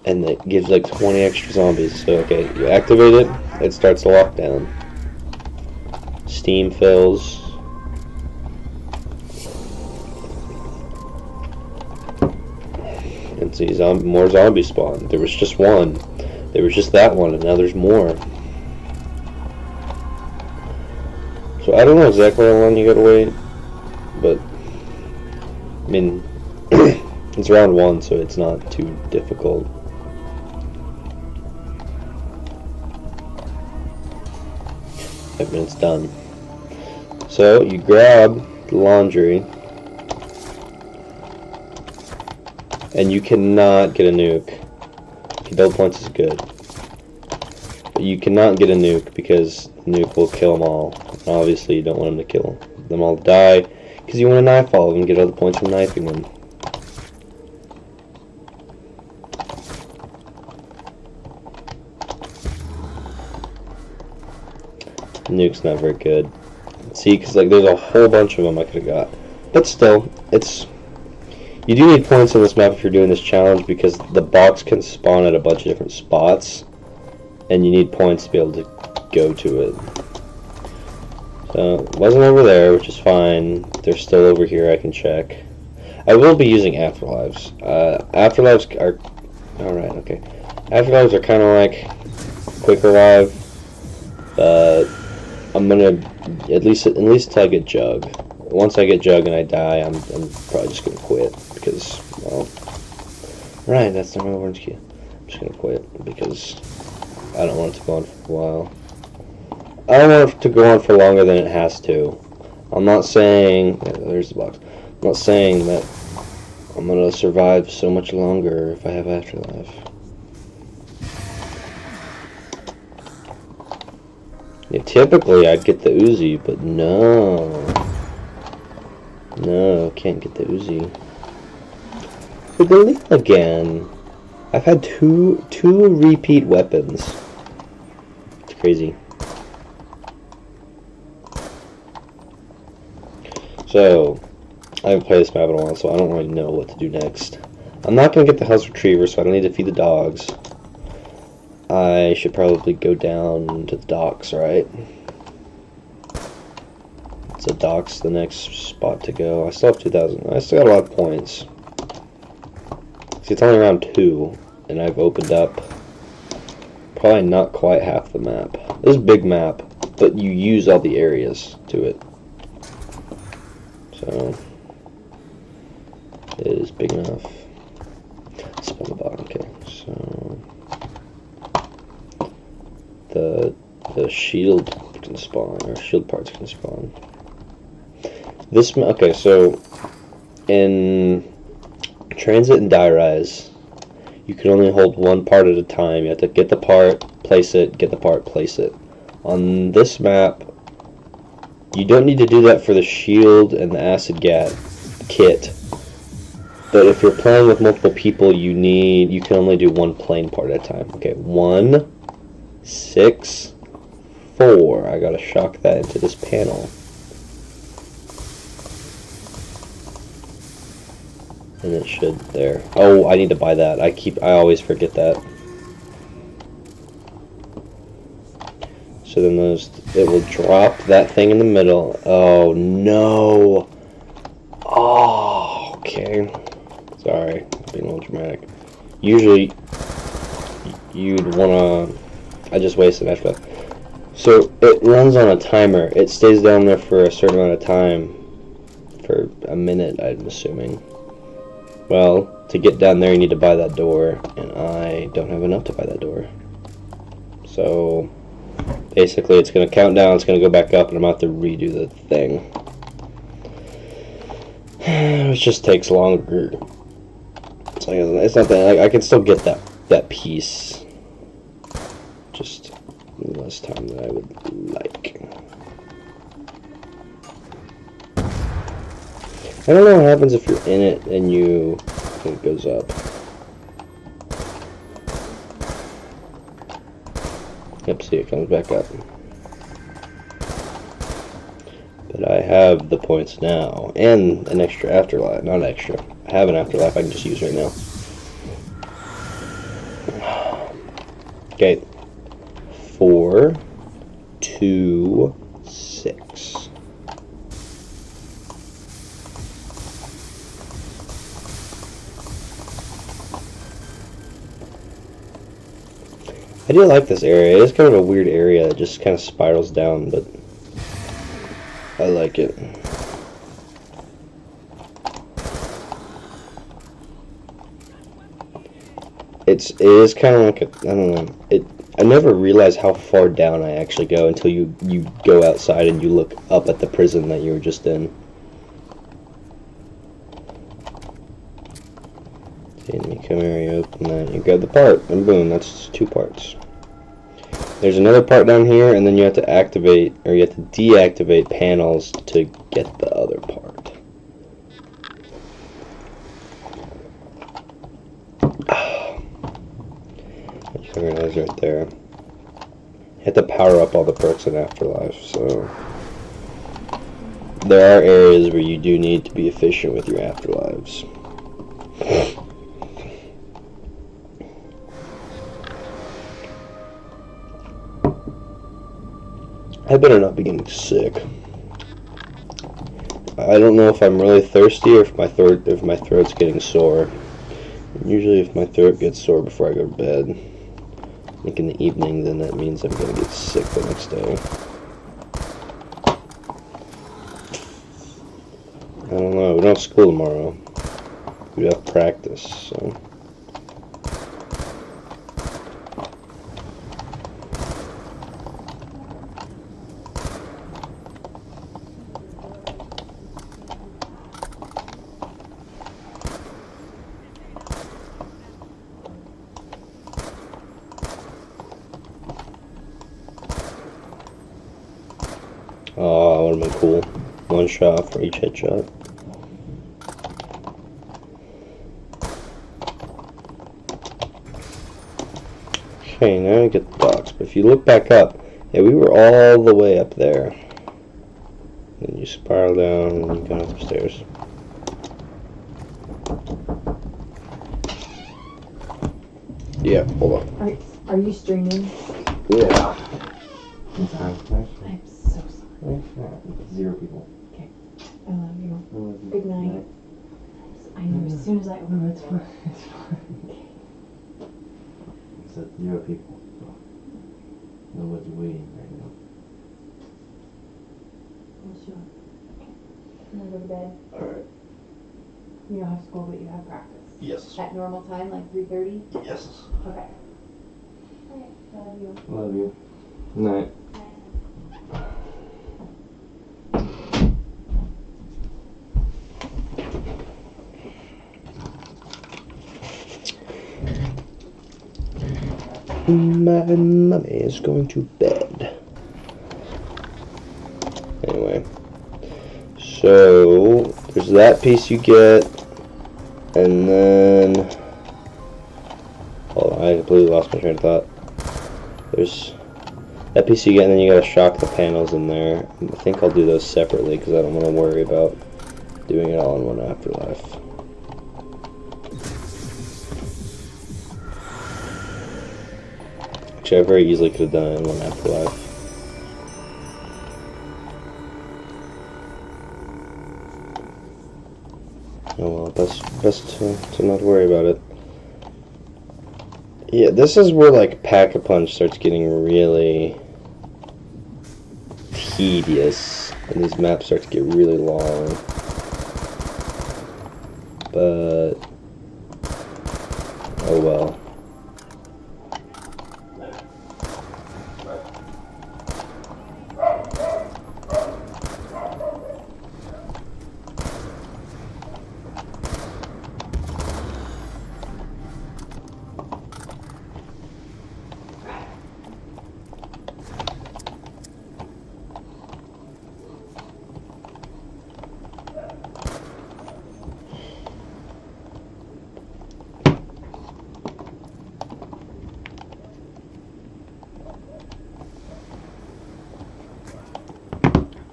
and it gives like 20 extra zombies. So okay, you activate it, it starts the lockdown. Steam fills. And See, more zombies spawn. There was just one. There was just that one, and now there's more. So I don't know exactly how long you gotta wait, but I mean, it's round 1, so it's not too difficult. 5 minutes done. So you grab the laundry, and you cannot get a nuke. Okay, double points is good, but you cannot get a nuke because the nuke will kill them all. And obviously, you don't want them to kill them all to die because you want to knife all of them and get all the points from knifing them. Nuke's not very good. See, because like there's a whole bunch of them I could have got, but still, you do need points on this map if you're doing this challenge because the box can spawn at a bunch of different spots, and you need points to be able to go to it. So it wasn't over there, which is fine. They're still over here. I can check. I will be using afterlives. Afterlives are alright. Okay, afterlives are kind of like quick revive, but I'm gonna at least until I get Jug. Once I get Jug and I die, I'm probably just gonna quit because, well, right, that's not my orange key. I'm just gonna quit because I don't want it to go on for a while. I don't want it to go on for longer than it has to. I'm not saying, yeah, there's the box. I'm not saying that I'm gonna survive so much longer if I have afterlife. Yeah, typically I'd get the Uzi, but no. No, can't get the Uzi. The Galil again. I've had two repeat weapons. It's crazy. So, I haven't played this map in a while, so I don't really know what to do next. I'm not going to get the house retriever, so I don't need to feed the dogs. I should probably go down to the docks, right? So docks the next spot to go. I still have 2,000. I still got a lot of points. See, it's only round 2, and I've opened up probably not quite half the map. This is a big map, but you use all the areas to it. So it is big enough. Spin the bottom. Okay, so the shield can spawn, or shield parts can spawn. This, okay, so in transit and die rise, you can only hold one part at a time. You have to get the part, place it, get the part, place it. On this map, you don't need to do that for the shield and the acid gas kit. But if you're playing with multiple people, you can only do one plane part at a time. Okay, 1, 6, 4. I gotta shock that into this panel. And it should there. Oh, I need to buy that. I always forget that. So then it will drop that thing in the middle. Oh no. Oh, okay. Sorry, being a little dramatic. Usually you'd wanna, I just wasted that. So it runs on a timer. It stays down there for a certain amount of time. For a minute, I'm assuming. Well, to get down there you need to buy that door, and I don't have enough to buy that door. So basically it's going to count down, it's going to go back up, and I'm going to have to redo the thing. It just takes longer. It's not that, I can still get that piece. Just less time than I would like. I don't know what happens if you're in it and it goes up. Yep, see, it comes back up. But I have the points now, and an extra afterlife. Not extra. I have an afterlife I can just use right now. Okay. 4, 2, 6. I do like this area. It is kind of a weird area. It just kind of spirals down, but I like it. It is kind of like a, I don't know. I never realized how far down I actually go until you go outside and you look up at the prison that you were just in. And you come here, you open that, you grab the part, and boom, that's 2 parts. There's another part down here, and then you have to activate, or you have to deactivate panels to get the other part. There it is right there. You have to power up all the perks in Afterlife, so there are areas where you do need to be efficient with your Afterlives. I better not be getting sick. I don't know if I'm really thirsty or if my throat's getting sore. Usually if my throat gets sore before I go to bed, like in the evening, then that means I'm gonna get sick the next day. I don't know, we don't have school tomorrow. We have practice, so. Oh, that would have been cool. 1 shot for each headshot. Okay, now I get the docks. But if you look back up, yeah, we were all the way up there. Then you spiral down and you go upstairs. Yeah, hold on. Are you streaming? Yeah. I'm so sorry. 0 people. Okay. I love you. I love you. Good night. I knew as soon as I opened the door. It's fine. It's at 0 people. Nobody's waiting right now. Oh, sure. Okay. I'm gonna go to bed. Alright. You don't have school, but you have practice. Yes. At normal time, like 3:30? Yes. Okay. Alright. Love you. Love you. Night. My mummy is going to bed. Anyway, so there's that piece you get, and then hold on, I completely lost my train of thought. There's that piece you get, and then you gotta shock the panels in there. I think I'll do those separately because I don't want to worry about doing it all in one Afterlife. Actually, I very easily could have done it in one Afterlife. Oh well, best to not worry about it. Yeah, this is where like Pack-a-Punch starts getting really tedious, and these maps start to get really long. But oh well.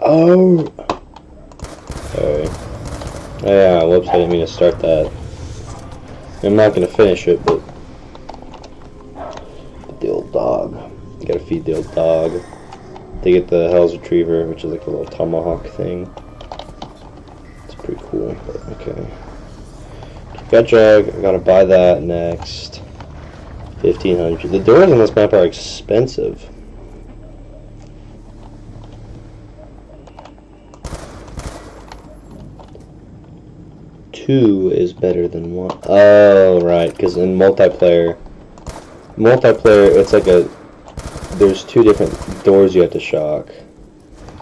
Oh! Sorry. Oh yeah, whoops, I didn't mean to start that. I'm not gonna finish it, but the old dog. You gotta feed the old dog. They get the Hell's Retriever, which is like a little tomahawk thing. It's pretty cool, but okay. Got jug, I gotta buy that next. $1,500. The doors on this map are expensive. Two is better than one. Oh, right, because in multiplayer, it's like there's two different doors you have to shock.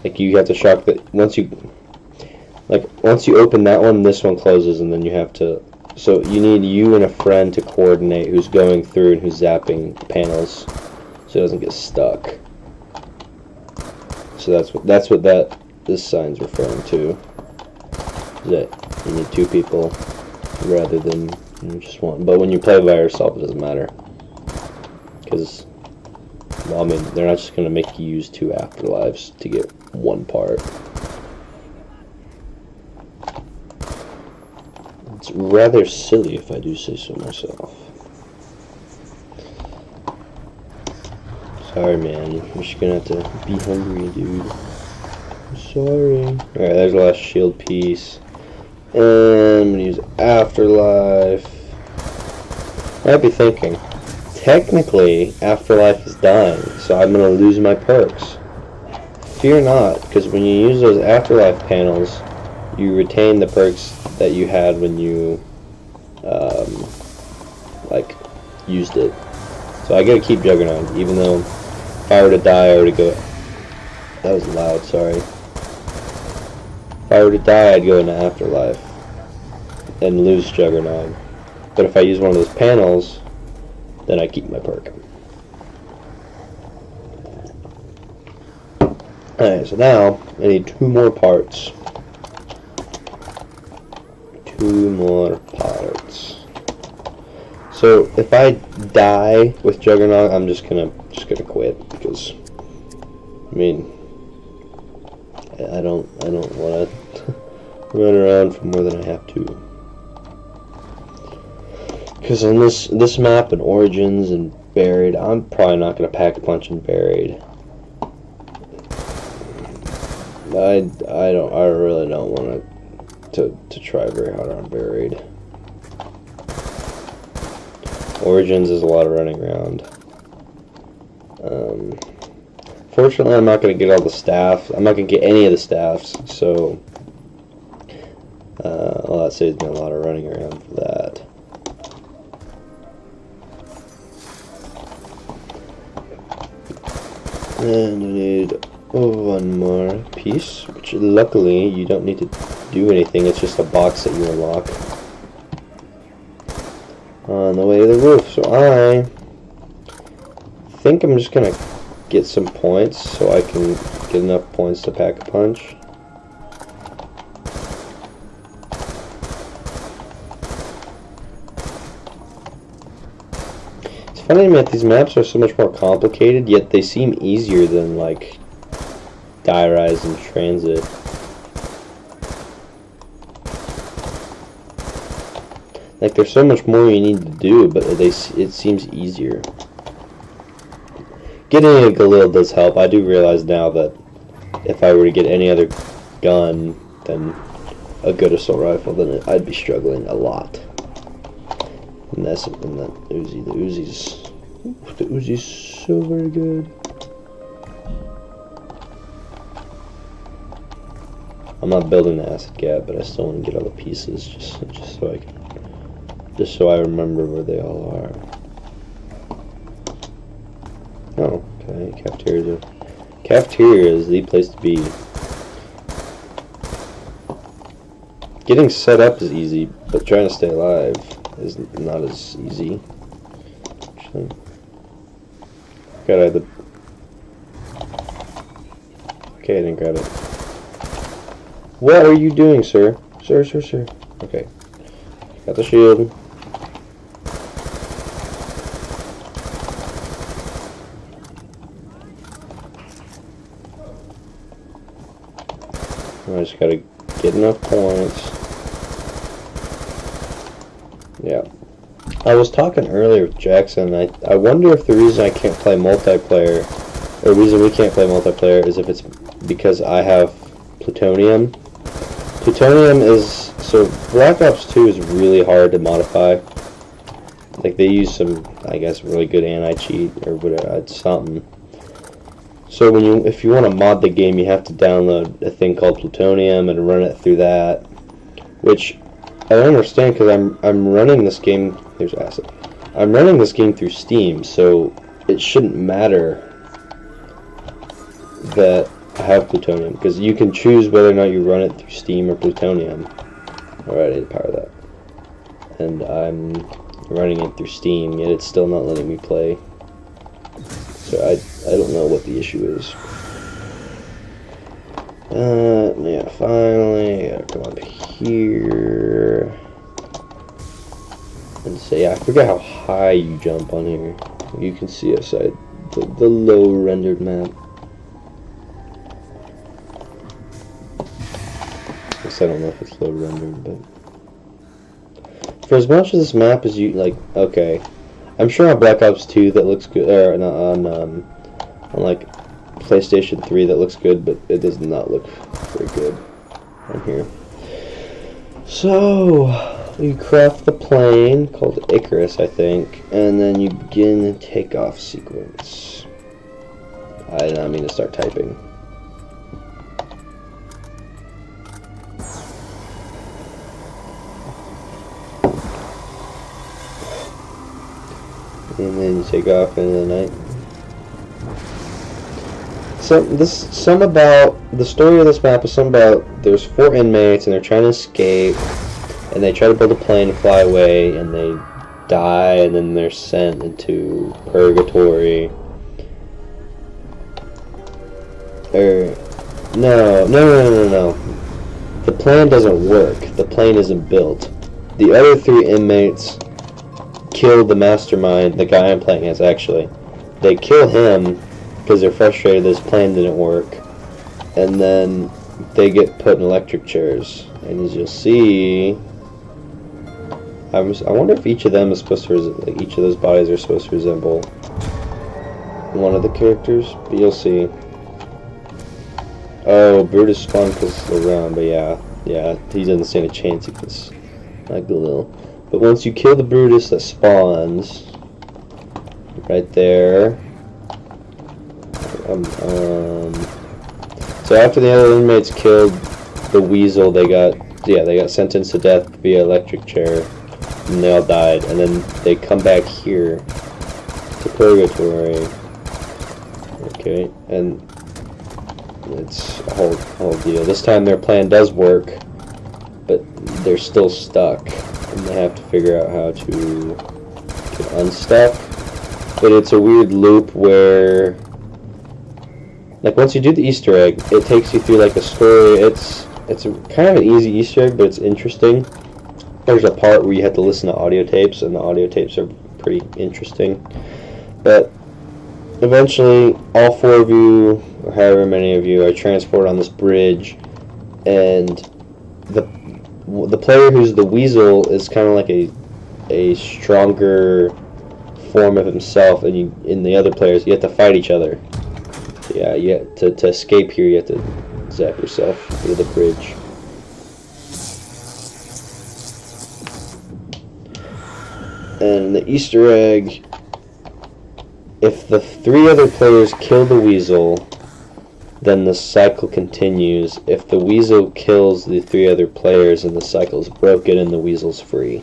Like you have to shock that once you open that one, this one closes, and then you have to. So you need you and a friend to coordinate who's going through and who's zapping panels, so it doesn't get stuck. So that's what this sign's referring to. Is that you need two people rather than just one. But when you play by yourself, it doesn't matter. Because, well, I mean, they're not just going to make you use two afterlives to get one part. It's rather silly, if I do say so myself. Sorry, man. You're just going to have to be hungry, dude. I'm sorry. Alright, there's the last shield piece. And I'm going to use Afterlife. I might be thinking, technically, Afterlife is dying, so I'm going to lose my perks. Fear not, because when you use those Afterlife panels, you retain the perks that you had when you, used it. So I gotta keep Juggernaut, even though if I were to die, I were to go... That was loud, sorry. If I were to die, I'd go into Afterlife and lose Juggernaut. But if I use one of those panels, then I keep my perk. Alright, so now I need two more parts. Two more parts. So if I die with Juggernaut, I'm just gonna quit, because I mean I don't wanna run around for more than I have to. Because on this map and Origins and Buried, I'm probably not gonna pack a punch in Buried. I really don't want to try very hard on Buried. Origins is a lot of running around. Fortunately, I'm not going to get all the staff. I'm not going to get any of the staffs, so well, that saves me a lot of running around for that. And I need one more piece, which luckily you don't need to do anything. It's just a box that you unlock on the way to the roof. So I think I'm just gonna get some points so I can get enough points to pack a punch. It's funny to me that these maps are so much more complicated, yet they seem easier than like Die Rise and Transit. Like, there's so much more you need to do, but it seems easier. Getting a Galil does help. I do realize now that if I were to get any other gun than a good assault rifle, then I'd be struggling a lot. And that's something that Uzi. The Uzi's so very good. I'm not building the acid gap, but I still want to get all the pieces just so I remember where they all are. Oh, okay. Cafeteria is the place to be. Getting set up is easy, but trying to stay alive is not as easy. Actually, gotta okay, I didn't grab it. What are you doing, sir? Sir. Okay. Got the shield. I just gotta get enough points. Yeah. I was talking earlier with Jackson, I wonder if the reason I can't play multiplayer, or the reason we can't play multiplayer, is if it's because I have plutonium. Plutonium is, so Black Ops 2 is really hard to modify. Like they use some, I guess, really good anti-cheat or whatever. It's something. So if you want to mod the game, you have to download a thing called Plutonium and run it through that, which I don't understand because I'm running this game. There's acid. I'm running this game through Steam, so it shouldn't matter that I have Plutonium, because you can choose whether or not you run it through Steam or Plutonium. Alright, I need to power that. And I'm running it through Steam, yet it's still not letting me play. So I don't know what the issue is. Yeah, finally, I gotta come up here. And say, I forget how high you jump on here. You can see outside the low rendered map. I guess I don't know if it's low rendered, but for as much as this map is okay, I'm sure on Black Ops 2 that looks good, or on like PlayStation 3 that looks good, but it does not look very good on here. So you craft the plane called Icarus, I think, and then you begin the takeoff sequence. I did not mean to start typing. And then you take off into the night. Some about the story of this map is some about there's 4 inmates and they're trying to escape, and they try to build a plane to fly away, and they die, and then they're sent into purgatory. No. The plane doesn't work. The plane isn't built. The other 3 inmates kill the mastermind, the guy I'm playing as, actually. They kill him because they're frustrated this plane didn't work, and then they get put in electric chairs. And as you'll see, I wonder if each of them is supposed to each of those bodies are supposed to resemble one of the characters, but you'll see. Oh, Brutus spawned because around, but yeah, he doesn't stand a chance against Galil. But once you kill the Brutus that spawns right there, so after the other inmates killed the Weasel, they got sentenced to death via electric chair, and they all died. And then they come back here to purgatory. Okay, and it's a whole deal. This time their plan does work, but they're still stuck, and they have to figure out how to get unstuck. But it's a weird loop where, like, once you do the Easter egg, it takes you through like a story. It's a kind of an easy Easter egg, but it's interesting. There's a part where you have to listen to audio tapes, and the audio tapes are pretty interesting. But eventually, all 4 of you, or however many of you, are transported on this bridge, and the player who's the Weasel is kind of like a stronger form of himself, and the other players, you have to fight each other. Yeah, to escape here, you have to zap yourself through the bridge. And the Easter egg, if the 3 other players kill the Weasel, then the cycle continues. If the Weasel kills the 3 other players, and the cycle's broken and the Weasel's free.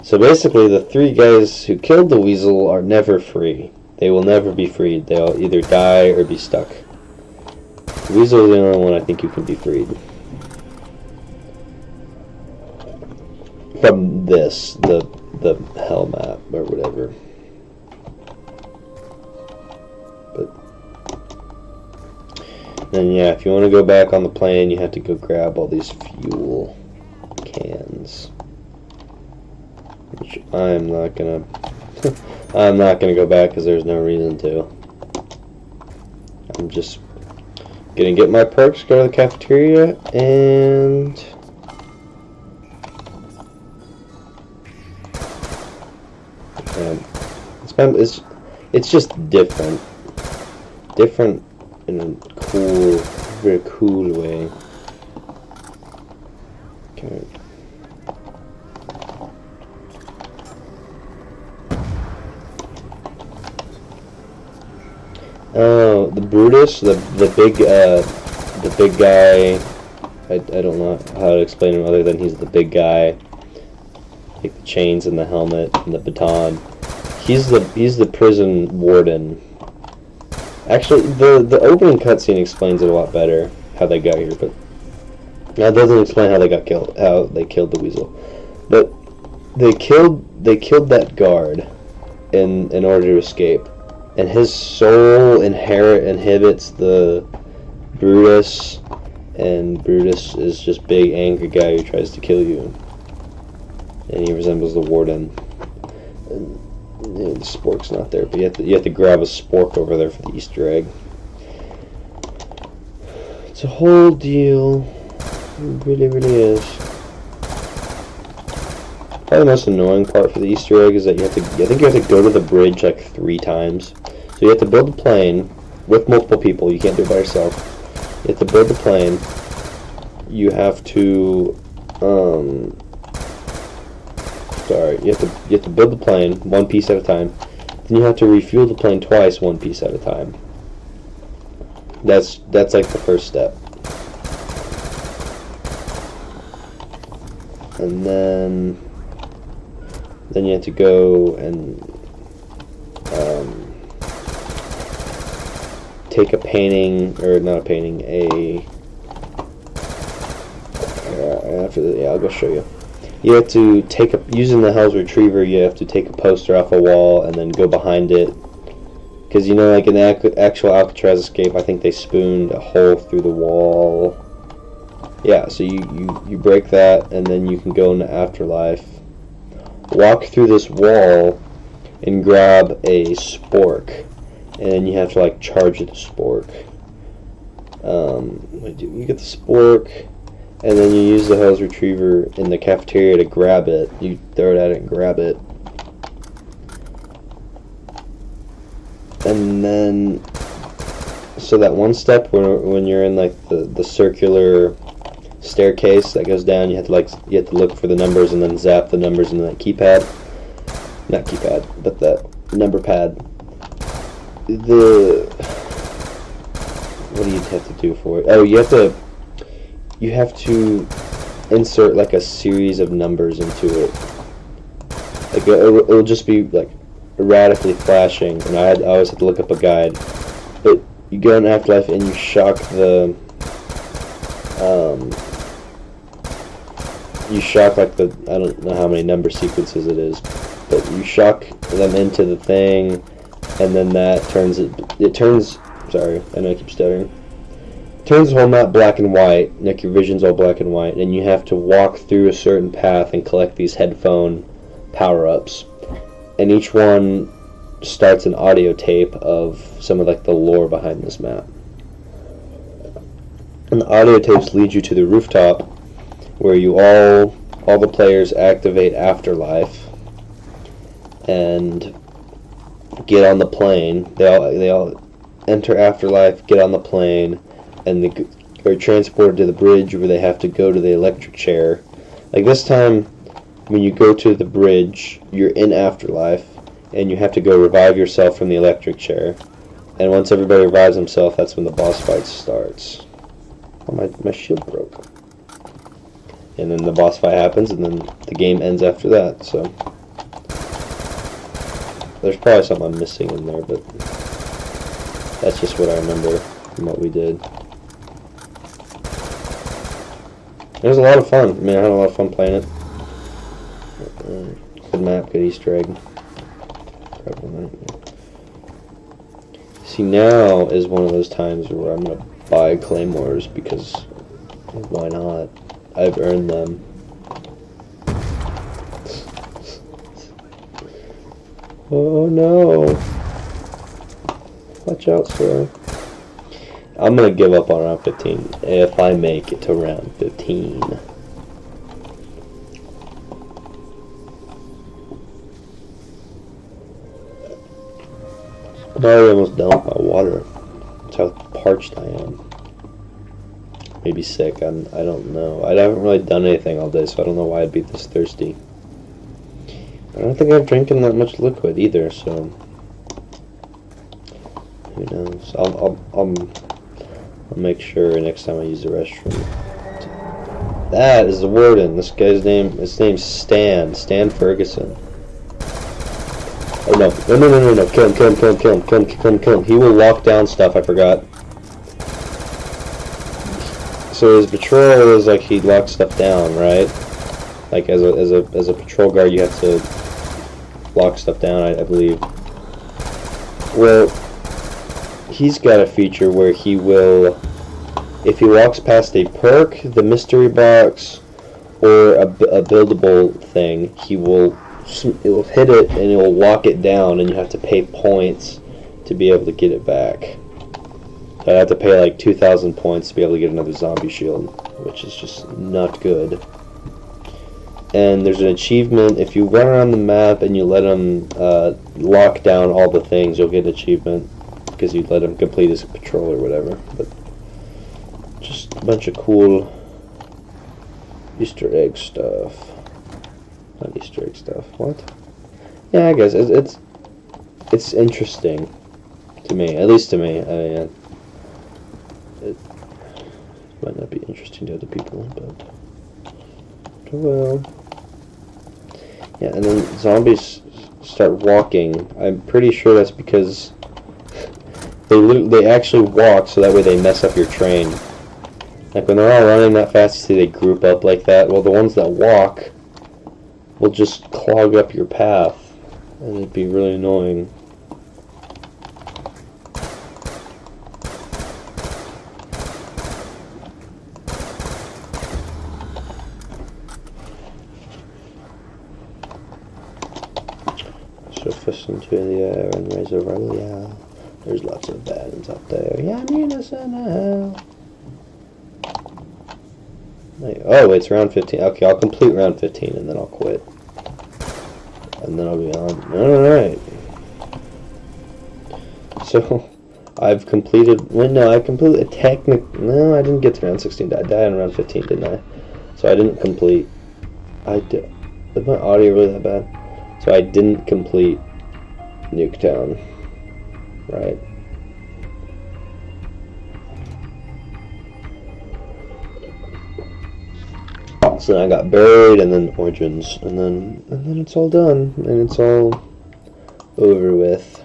So basically, the 3 guys who killed the Weasel are never free. They will never be freed. They'll either die or be stuck. The Weasel is the only one I think who can be freed from this, the hell map or whatever. But then yeah, if you want to go back on the plane, you have to go grab all these fuel cans, which I'm not gonna I'm not gonna go back because there's no reason to. I'm just gonna get my perks, go to the cafeteria, and it's just different in a very cool way. Okay. Oh, the Brutus, the big guy. I don't know how to explain him other than he's the big guy, like the chains and the helmet and the baton. He's the prison warden. Actually, the opening cutscene explains it a lot better how they got here, but that doesn't explain how they got killed, how they killed the weasel. But they killed that guard in order to escape, and his soul inhibits the Brutus, and Brutus is just big angry guy who tries to kill you, and he resembles the warden. And, the spork's not there, but you have to grab a spork over there for the Easter egg. It's a whole deal. It really, really is. Probably the most annoying part for the Easter egg is that I think you have to go to the bridge like 3 times. So you have to build a plane with multiple people. You can't do it by yourself. You have to build the plane. You have to, you have to build the plane 1 piece at a time. Then you have to refuel the plane twice, 1 piece at a time. That's like the first step. And then you have to go and take a painting, or not a painting, I'll go show you. You have to using the Hell's Retriever, you have to take a poster off a wall and then go behind it. Because, you know, like in the actual Alcatraz escape, I think they spooned a hole through the wall. Yeah, so you break that, and then you can go into Afterlife. Walk through this wall and grab a spork. And then you have to, like, charge the spork. You get the spork, and then you use the Hell's Retriever in the cafeteria to grab it. You throw it at it and grab it. And then, so that one step when you're in, like, the circular staircase that goes down, you have to look for the numbers and then zap the numbers in that keypad. Not keypad, but that number pad. What do you have to do for it? Oh, you have to insert like a series of numbers into it. Like it'll just be like erratically flashing, and I always have to look up a guide. But you go in Afterlife and you shock like I don't know how many number sequences it is, but you shock them into the thing, and then that turns sorry, I know I keep stuttering. Turns the whole map black and white, like your vision's all black and white, and you have to walk through a certain path and collect these headphone power-ups. And each one starts an audio tape of some of like the lore behind this map. And the audio tapes lead you to the rooftop where you all the players activate Afterlife and get on the plane. They all enter Afterlife, get on the plane, and they are transported to the bridge where they have to go to the electric chair. Like this time, when you go to the bridge, you're in Afterlife, and you have to go revive yourself from the electric chair. And once everybody revives themselves, that's when the boss fight starts. Oh, my shield broke. And then the boss fight happens, and then the game ends after that, so... There's probably something I'm missing in there, but... That's just what I remember from what we did. It was a lot of fun. I mean, I had a lot of fun playing it. Good map, good Easter egg. See, now is one of those times where I'm going to buy claymores, because why not? I've earned them. Oh no. Watch out, sir. I'm going to give up on round 15 if I make it to round 15. I'm already almost done with my water. That's how parched I am. Maybe sick, I don't know. I haven't really done anything all day, so I don't know why I'd be this thirsty. I don't think I've drinking that much liquid either, so... Who knows? I'll make sure next time I use the restroom. That is the warden. This guy's name. His name's Stan. Stan Ferguson. Oh no! No! Kill him! He will lock down stuff. I forgot. So his patrol is like he locks stuff down, right? Like as a patrol guard, you have to lock stuff down, I believe. Well, he's got a feature where he will, if he walks past a perk, the mystery box, or a buildable thing, it will hit it and it will lock it down, and you have to pay points to be able to get it back. I have to pay like 2,000 points to be able to get another zombie shield, which is just not good. And there's an achievement, if you run around the map and you let him lock down all the things, you'll get an achievement, because you let him complete his patrol or whatever. But just a bunch of cool Easter egg stuff. Not Easter egg stuff, what? Yeah, I guess it's interesting to me, at least to me. I mean, it might not be interesting to other people, but well. Yeah, and then zombies start walking. I'm pretty sure that's because they actually walk, so that way they mess up your train. Like when they're all running that fast, you see they group up like that. Well, the ones that walk will just clog up your path, and it'd be really annoying. So fist into the air and raise a roll, yeah. There's lots of bad ones up there. Yeah, I'm innocent now. Oh, it's round 15. Okay, I'll complete round 15 and then I'll quit. And then I'll be on. Alright. So, I've completed. Well, no, I completed a No, I didn't get to round 16. I died on round 15, didn't I? So I didn't complete. I did. Is my audio really that bad? So I didn't complete Nuketown. Right. So then I got buried, and then Origins, and then it's all done, and it's all over with.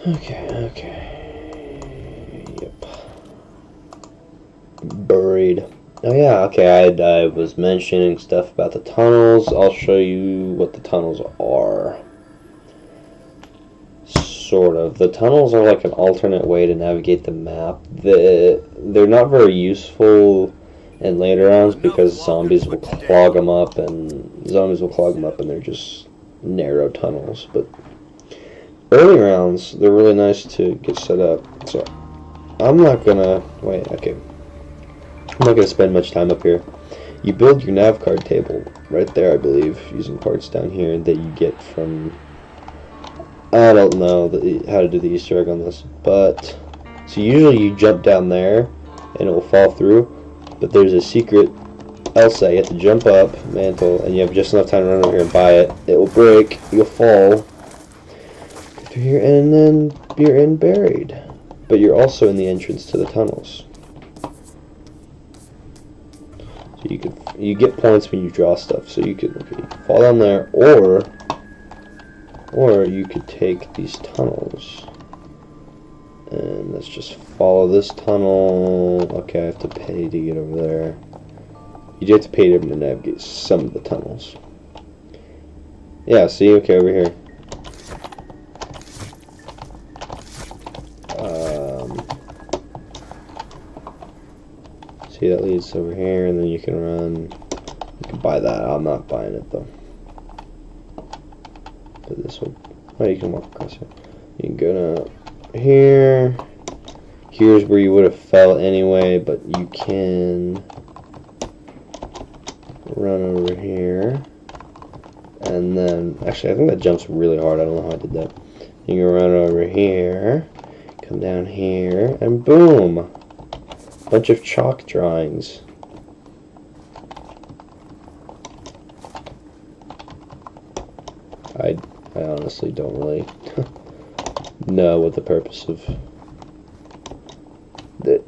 Okay. Yep. Buried. Oh yeah, okay, I was mentioning stuff about the tunnels. I'll show you what the tunnels are. Sort of. The tunnels are like an alternate way to navigate the map. They're not very useful in later rounds because zombies will clog them up, and they're just narrow tunnels. But early rounds, they're really nice to get set up. So I'm not gonna spend much time up here. You build your nav card table right there, I believe, using parts down here that you get from. I don't know how to do the Easter egg on this, but so usually you jump down there and it will fall through, but there's a secret Elsa. You have to jump up, mantle, and you have just enough time to run over here and buy it. It will break, you'll fall through here, and then you're buried. But you're also in the entrance to the tunnels. So you get points when you draw stuff. So you could fall down there, or you could take these tunnels. And let's just follow this tunnel. Okay, I have to pay to get over there. You do have to pay to navigate some of the tunnels. Yeah, see? Okay, over here. See, that leads over here, and then you can run. You can buy that. I'm not buying it, though. But this one. Oh, you can walk across here. You can go down here. Here's where you would have fell anyway, but you can run over here. And then, actually, I think that jumps really hard. I don't know how I did that. You can run over here, come down here, and boom! Bunch of chalk drawings. I honestly don't really know what the purpose of...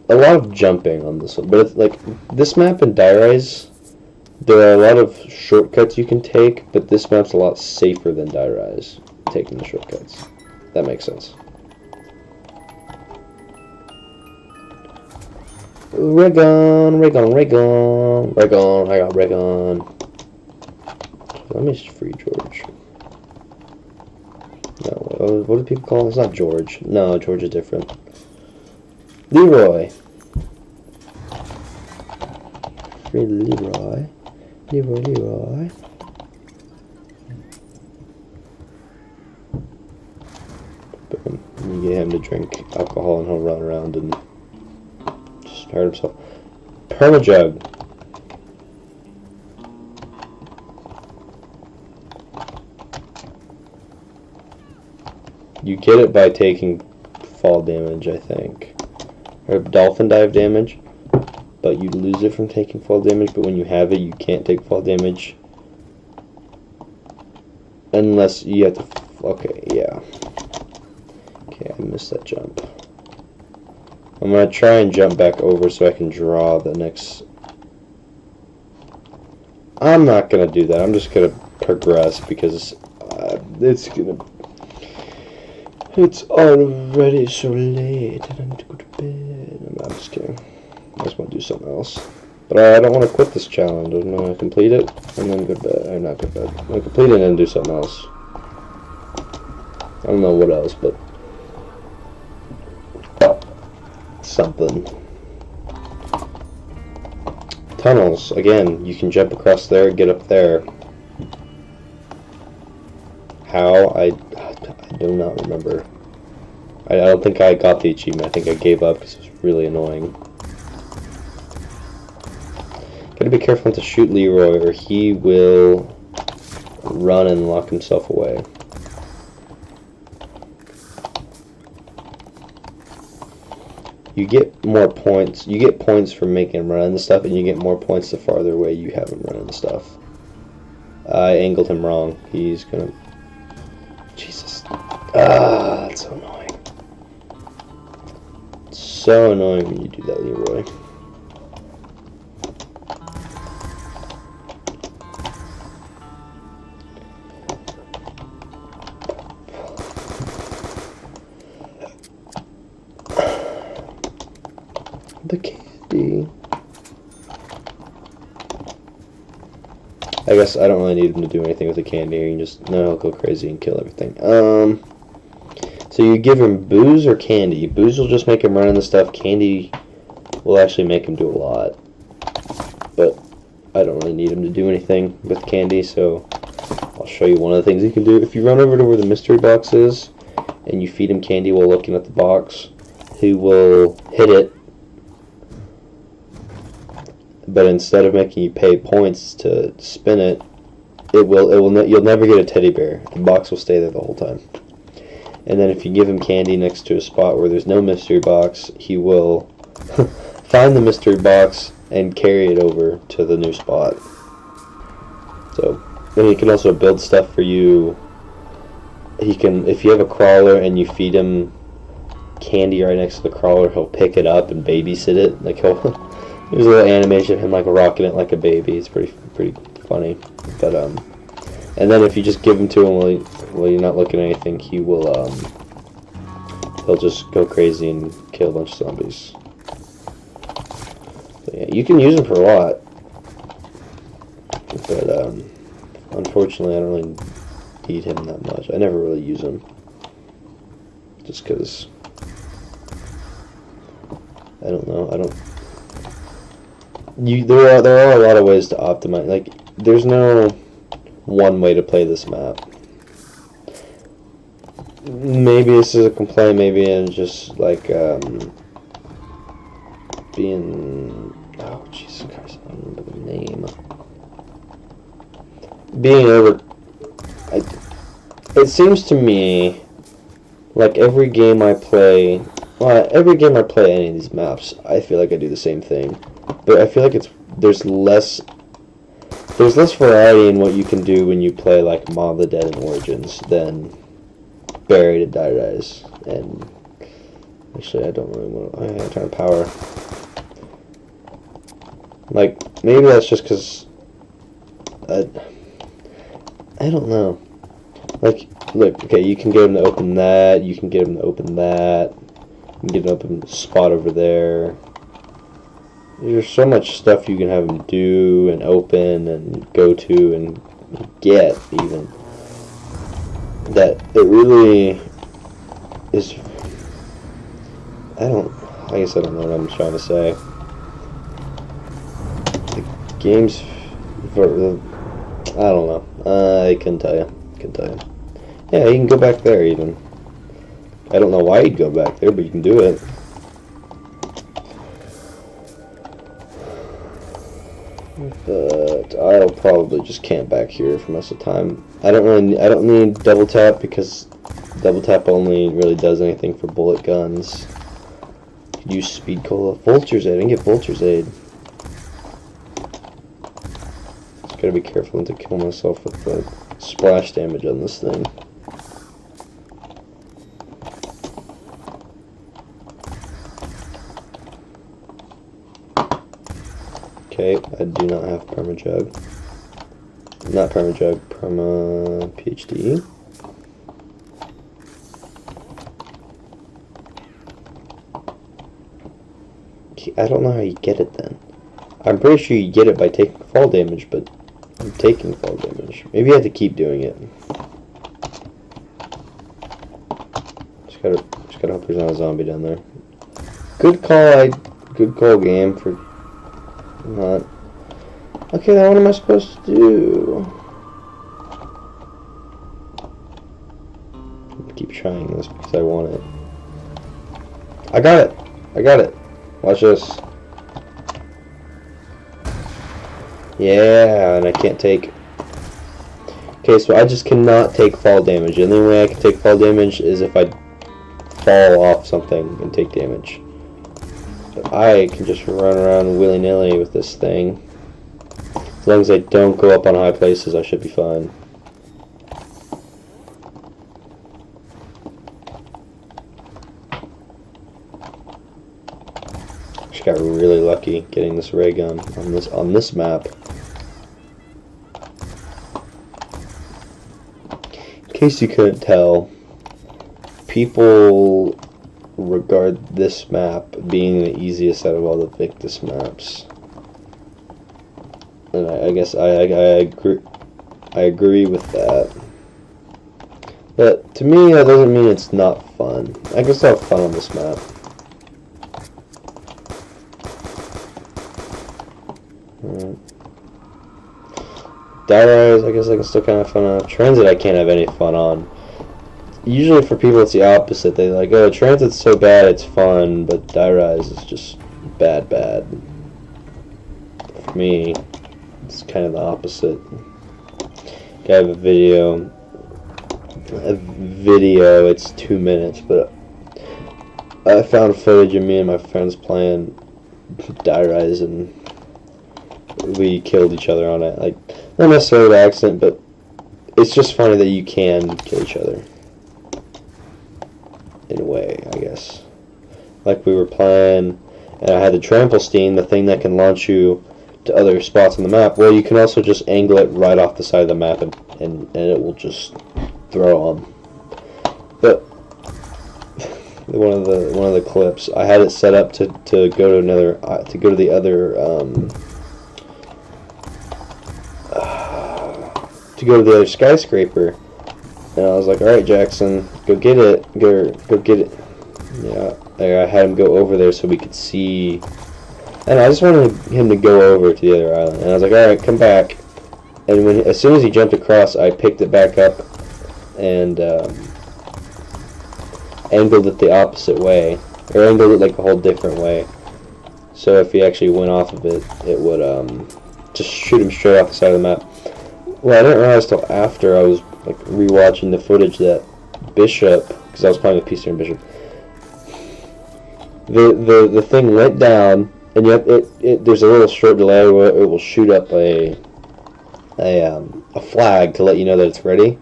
A lot of jumping on this one, but it's like this map in Die Rise, there are a lot of shortcuts you can take, but this map's a lot safer than Die Rise, taking the shortcuts. That makes sense. Ray-gun, ray-gun, ray-gun, ray-gun, I got ray-gun. Let me just free George. No, what do people call him? It's not George. No, George is different. Leroy. Free Leroy. Leroy. Boom. You get him to drink alcohol and he'll run around and just hurt himself. Permajug. You get it by taking fall damage, I think. Or dolphin dive damage. But you lose it from taking fall damage, but when you have it, you can't take fall damage. Unless you have to... Okay, yeah. Okay, I missed that jump. I'm going to try and jump back over so I can draw the next... I'm not going to do that. I'm just going to progress because it's going to... It's already so late and I need to go to bed. I'm just kidding. I just want to do something else. But I don't want to quit this challenge. I'm going to complete it and then go to bed. Or not go to bed. I'm going to complete it and then do something else. I don't know what else, but... something. Tunnels. Again, you can jump across there, get up there. How? I do not remember. I don't think I got the achievement. I think I gave up because it was really annoying. Gotta be careful not to shoot Leroy or he will run and lock himself away. You get more points. You get points for making him run into stuff, and you get more points the farther away you have him run into stuff. I angled him wrong. He's gonna... Jesus. Ah, that's so annoying. It's so annoying when you do that, Leroy. The candy. I guess I don't really need him to do anything with the candy. You can just, no, he'll go crazy and kill everything. So you give him booze or candy. Booze will just make him run into stuff. Candy will actually make him do a lot. But I don't really need him to do anything with candy, so I'll show you one of the things he can do. If you run over to where the mystery box is, and you feed him candy while looking at the box, he will hit it. But instead of making you pay points to spin it, you'll never get a teddy bear. The box will stay there the whole time. And then if you give him candy next to a spot where there's no mystery box, he will find the mystery box and carry it over to the new spot. So, then he can also build stuff for you. He can, if you have a crawler and you feed him candy right next to the crawler, he'll pick it up and babysit it. Like there's a little animation of him like rocking it like a baby. It's pretty funny. But and then if you just give him to him while you're not looking at anything, he will he'll just go crazy and kill a bunch of zombies. So yeah, you can use him for a lot. But unfortunately, I don't really need him that much. I never really use him, just because I don't know. There are a lot of ways to optimize. Like, there's no one way to play this map. Maybe this is a complaint. Maybe it's just like being. Oh Jesus Christ! I don't remember the name. Being over. It seems to me like every game I play. Well, every game I play any of these maps, I feel like I do the same thing. But I feel like there's less there's less variety in what you can do when you play like Maw of the Dead and Origins than Buried and Die Rise. And actually, I don't really want to. I turn power. Like, maybe that's just because I don't know. Like, look, okay, you can get him to open that. You can get him to open that. You can get an open spot over there. There's so much stuff you can have him do and open and go to and get, even, that it really is. I guess I don't know what I'm trying to say. The game's I don't know. I couldn't tell you. Yeah, you can go back there even. I don't know why you'd go back there, but you can do it. But I'll probably just camp back here for most of the time. I don't need double tap because double tap only really does anything for bullet guns. Use speed cola. Vulture's Aid. I can get Vulture's Aid. Just gotta be careful not to kill myself with the splash damage on this thing. Okay, I do not have Permajug. Not Permajug, Perma PhD. Okay, I don't know how you get it then. I'm pretty sure you get it by taking fall damage, but I'm taking fall damage. Maybe I have to keep doing it. Just gotta hope there's not a zombie down there. Good call game for not. Okay, now what am I supposed to do? Keep trying this because I want it. I got it. Watch this. Yeah, and I can't take. Okay, so I just cannot take fall damage. The only way I can take fall damage is if I fall off something and take damage. But I can just run around willy-nilly with this thing. As long as I don't go up on high places, I should be fine. Just got really lucky getting this ray gun on this map. In case you couldn't tell, people regard this map being the easiest out of all the Victus maps. And I guess I agree with that. But to me, that doesn't mean it's not fun. I can still have fun on this map. Die Rise, I guess I can still kind of have fun on. Transit, I can't have any fun on. Usually for people, it's the opposite. They're like, oh, Transit's so bad, it's fun, but Die Rise is just bad. For me, it's kind of the opposite. I have a video. It's 2 minutes, but I found footage of me and my friends playing Die Rise, and we killed each other on it. Like, not necessarily by accident, but it's just funny that you can kill each other. In a way, I guess. Like, we were playing, and I had the Tramplestein, the thing that can launch you to other spots on the map. Well, you can also just angle it right off the side of the map, and it will just throw on. But one of the clips, I had it set up to go to another the other skyscraper, and I was like, all right, Jackson, go get it, go get it. Yeah, I had him go over there so we could see, and I just wanted him to go over to the other island, and I was like, all right, come back. And as soon as he jumped across, I picked it back up and angled it the opposite way, or angled it like a whole different way. So if he actually went off of it, it would just shoot him straight off the side of the map. Well, I didn't realize till after I was like rewatching the footage that Bishop, because I was playing with Peace and Bishop, the thing went down, and yet there's a little short delay where it will shoot up a a flag to let you know that it's ready.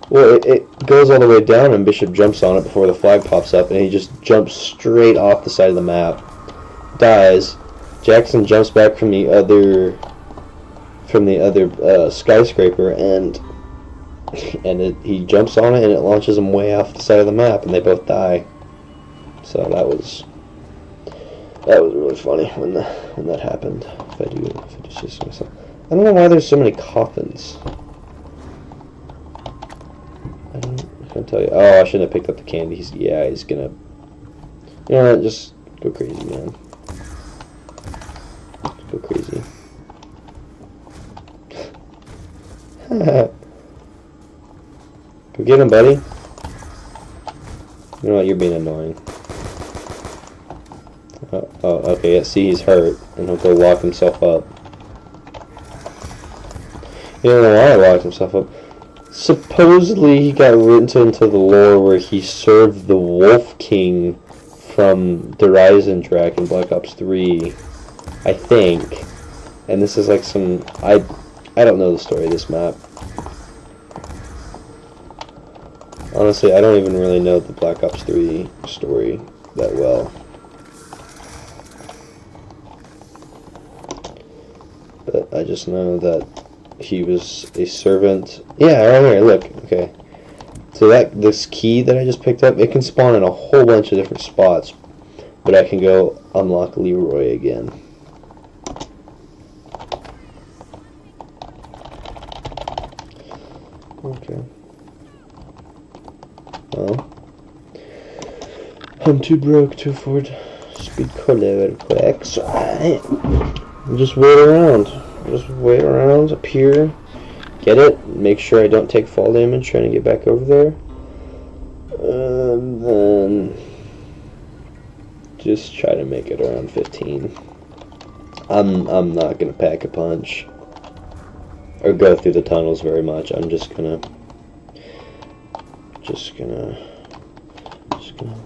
Well, it goes all the way down, and Bishop jumps on it before the flag pops up, and he just jumps straight off the side of the map, dies. Jackson jumps back from the other skyscraper, and he jumps on it, and it launches him way off the side of the map, and they both die. So that was really funny when that happened. If I do say so myself. I don't know why there's so many coffins. I can't tell you. Oh, I shouldn't have picked up the candy. He's gonna. You know what? Just go crazy, man. Just go crazy. Go get him, buddy. You know what? You're being annoying. Oh, okay. Yeah, see, he's hurt, and he'll go lock himself up. He don't know why he locked himself up. Supposedly, he got written into the lore where he served the Wolf King from the Horizon track in Black Ops 3, I think. And this is like some... I don't know the story of this map. Honestly, I don't even really know the Black Ops 3 story that well. But I just know that he was a servant. Yeah, right here, look. Okay. So this key that I just picked up, it can spawn in a whole bunch of different spots. But I can go unlock Leroy again. Okay. Well, I'm too broke to afford speed color real quick, so I just wait around. Just wait around up here, get it, make sure I don't take fall damage trying to get back over there, and then just try to make it around 15. I'm not gonna pack a punch or go through the tunnels very much. I'm just gonna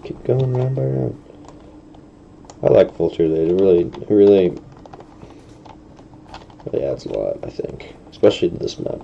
keep going round by round. I like Vulture. It really adds a lot, I think, especially to this map.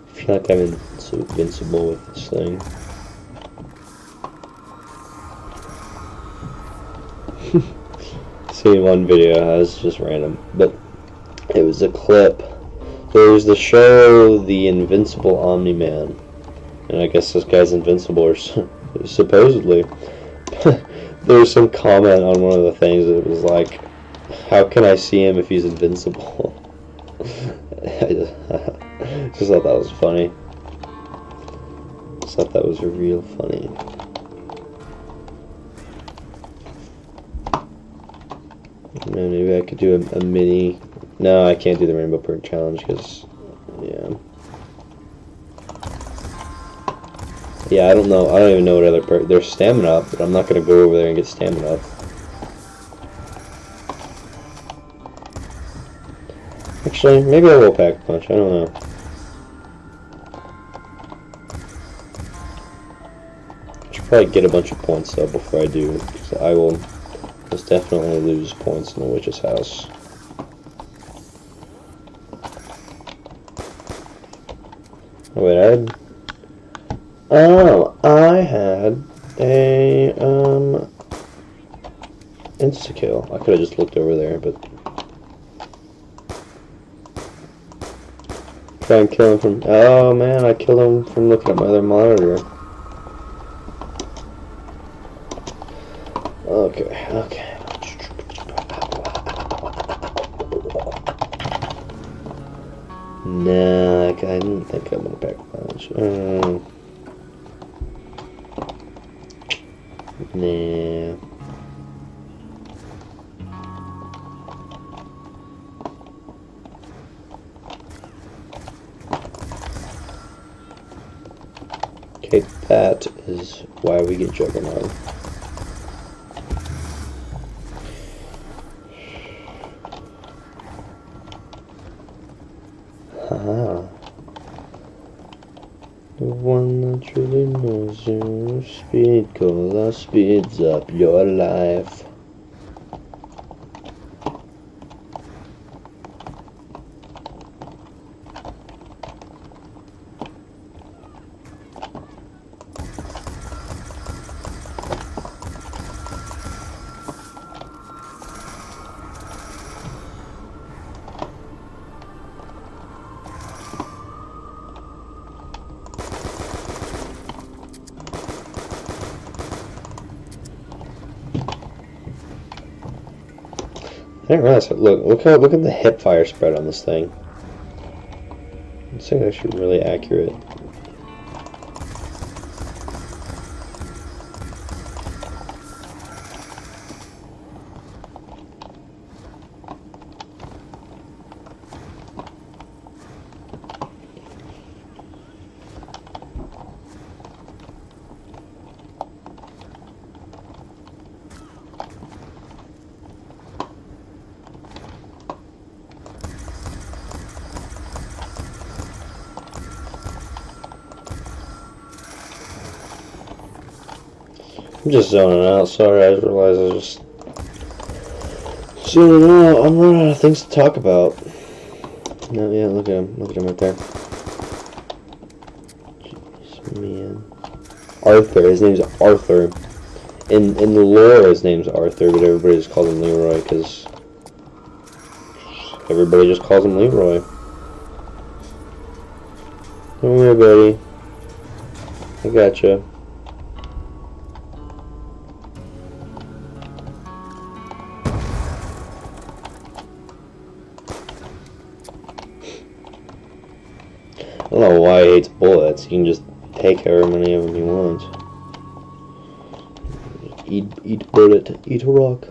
I feel like I'm invincible with this thing. See, one video has just random, but it was a clip. There was the show The Invincible Omni-Man, and I guess this guy's invincible, or supposedly. There was some comment on one of the things that was like, how can I see him if he's invincible? I just thought that was funny. Just thought that was real funny. Maybe I could do a mini... No, I can't do the Rainbow Perk Challenge because... Yeah, I don't know. I don't even know what other perk... There's Stamina Up, but I'm not going to go over there and get Stamina Up. Actually, maybe I will pack a punch. I don't know. I should probably get a bunch of points though before I do, because I will most definitely lose points in the witch's house. Oh, wait, I had a insta-kill. I could have just looked over there, but try and kill him from... Oh man, I killed him from looking at my other monitor. Okay. Nah, I didn't think I'm gonna pack a punch. Nah. Okay, that is why we get Juggernaut. Haha. The one that truly knows your speed cola speeds up your life. I didn't realize. Look at the hip fire spread on this thing. This thing's actually really accurate. I'm just zoning out. Sorry, I realized I was just zoning out. I'm running out of things to talk about. No, yeah, look at him. Look at him right there. Jeez, man. Arthur. His name's Arthur. In the lore, his name's Arthur, but everybody just calls him Leroy because everybody just calls him Leroy. Don't worry, buddy. I gotcha. I don't know why he hates bullets. You can just take however many of them you want. Eat a bullet. Eat a rock.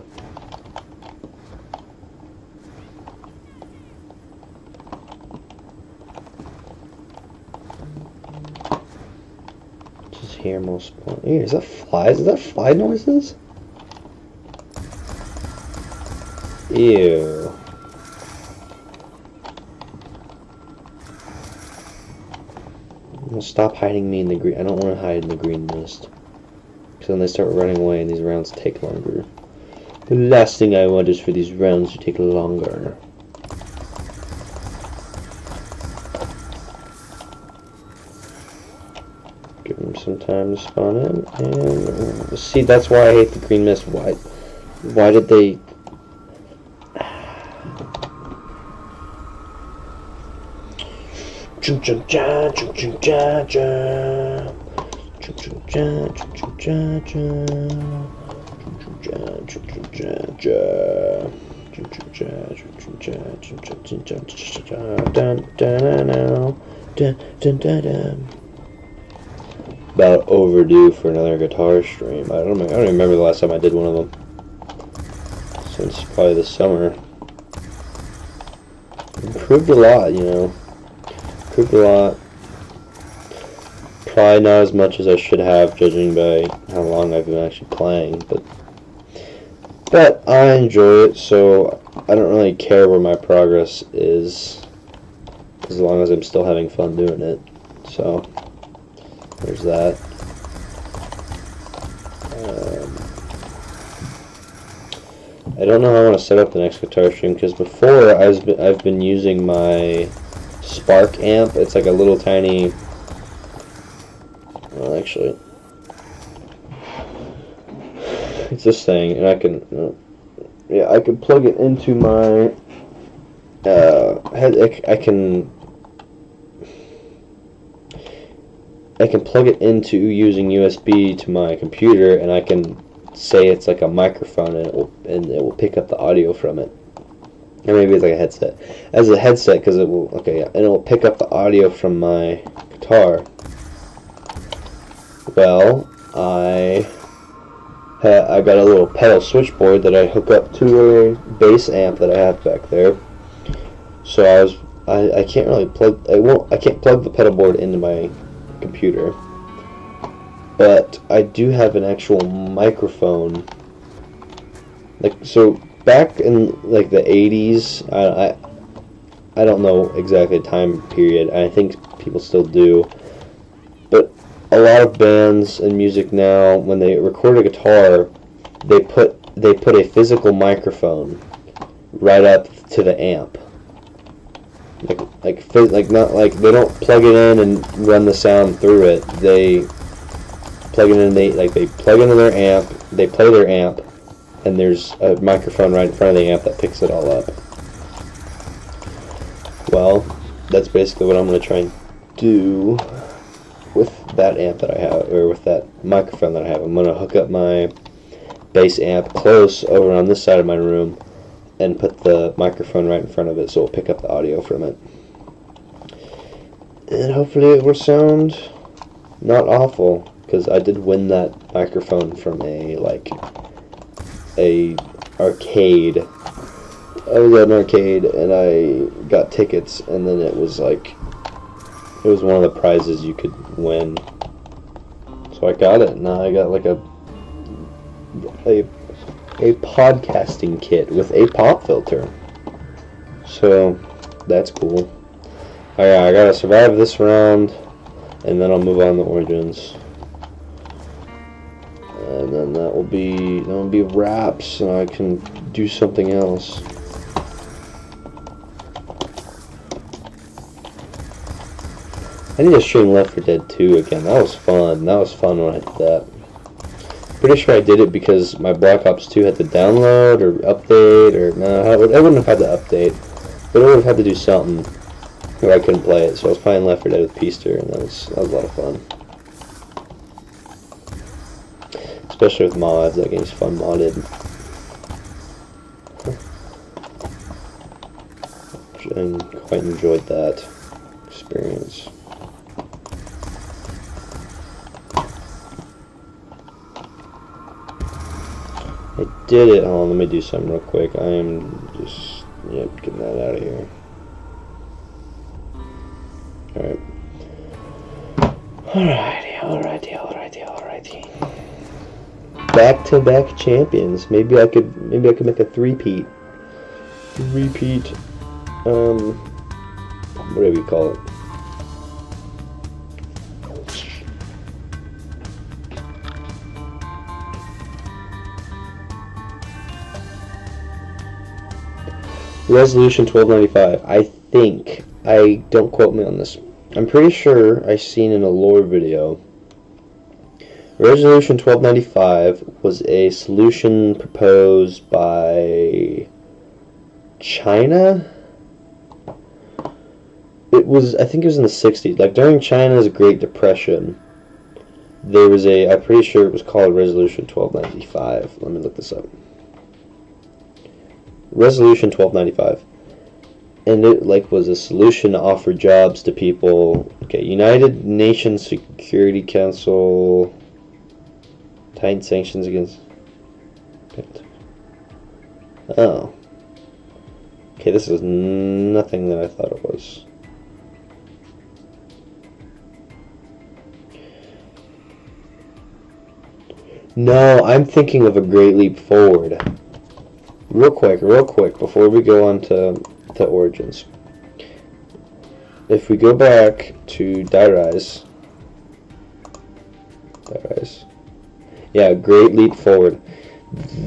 Just hear most. Hey, is that flies? Is that fly noises? Ew. Stop hiding me in the green. I don't want to hide in the green mist. Because then they start running away and these rounds take longer. The last thing I want is for these rounds to take longer. Give them some time to spawn in. And see, that's why I hate the green mist. Why did they... Chum chum cha, chum chum cha cha, chum chum cha, chum chum cha cha, chum chum cha, chum chum cha cha, chum chum cha, chum chum cha, chum chum cha cha cha, dun dun dun dun dun dun dun. About overdue for another guitar stream. I don't even remember the last time I did one of them. Since probably this summer. Improved a lot, you know. Improved a lot. Probably not as much as I should have, judging by how long I've been actually playing, but I enjoy it, so I don't really care where my progress is, as long as I'm still having fun doing it. So there's that. I don't know how I want to set up the next guitar stream, because before I've been using my Spark amp. It's like a little tiny, well, actually it's this thing, and I can yeah, I can plug it into my head. I can plug it into using USB to my computer, and I can say it's like a microphone, and it will pick up the audio from it. Or maybe it's like a headset. As a headset, because it will, okay, yeah, and it will pick up the audio from my guitar. Well, I I got a little pedal switchboard that I hook up to a bass amp that I have back there. So I can't really I can't plug the pedal board into my computer, but I do have an actual microphone. Like, so back in like the 80s, I don't know exactly the time period. I think people still do, but a lot of bands and music now, when they record a guitar, they put a physical microphone right up to the amp. Like not like they don't plug it in and run the sound through it. They plug it in. They plug into their amp. They play their amp, and there's a microphone right in front of the amp that picks it all up. Well, that's basically what I'm going to try and do with that amp that I have, or with that microphone that I have. I'm going to hook up my bass amp close over on this side of my room and put the microphone right in front of it so it'll pick up the audio from it. And hopefully it will sound not awful, because I did win that microphone from a arcade. I was at an arcade and I got tickets, and then it was one of the prizes you could win. So I got it, and now I got like a podcasting kit with a pop filter. So that's cool. Alright, I gotta survive this round, and then I'll move on to Origins. And then that will be wraps, and I can do something else. I need to stream Left 4 Dead 2 again. That was fun. That was fun when I did that. Pretty sure I did it because my Black Ops 2 had to download or update, or no, I wouldn't have had to update, but I would have had to do something, or I couldn't play it. So I was playing Left 4 Dead with Peaster, and that was a lot of fun. Especially with mods, that game's fun modded. And quite enjoyed that experience. I did it. Hold on, let me do something real quick. I am just, getting that out of here. Alrighty. Back-to-back champions. Maybe I could make a three-peat. Whatever you call it. Resolution 1295. I think, don't quote me on this, I'm pretty sure I seen in a lore video, Resolution 1295 was a solution proposed by China? I think it was in the 60s, like during China's Great Depression, there was I'm pretty sure it was called Resolution 1295. Let me look this up. Resolution 1295, and it was a solution to offer jobs to people. Okay, United Nations Security Council, tighten sanctions against. Oh, okay, this is nothing that I thought it was. No, I'm thinking of a Great Leap Forward. Real quick, before we go on to Origins. If we go back to Die Rise. Yeah, Great Leap Forward.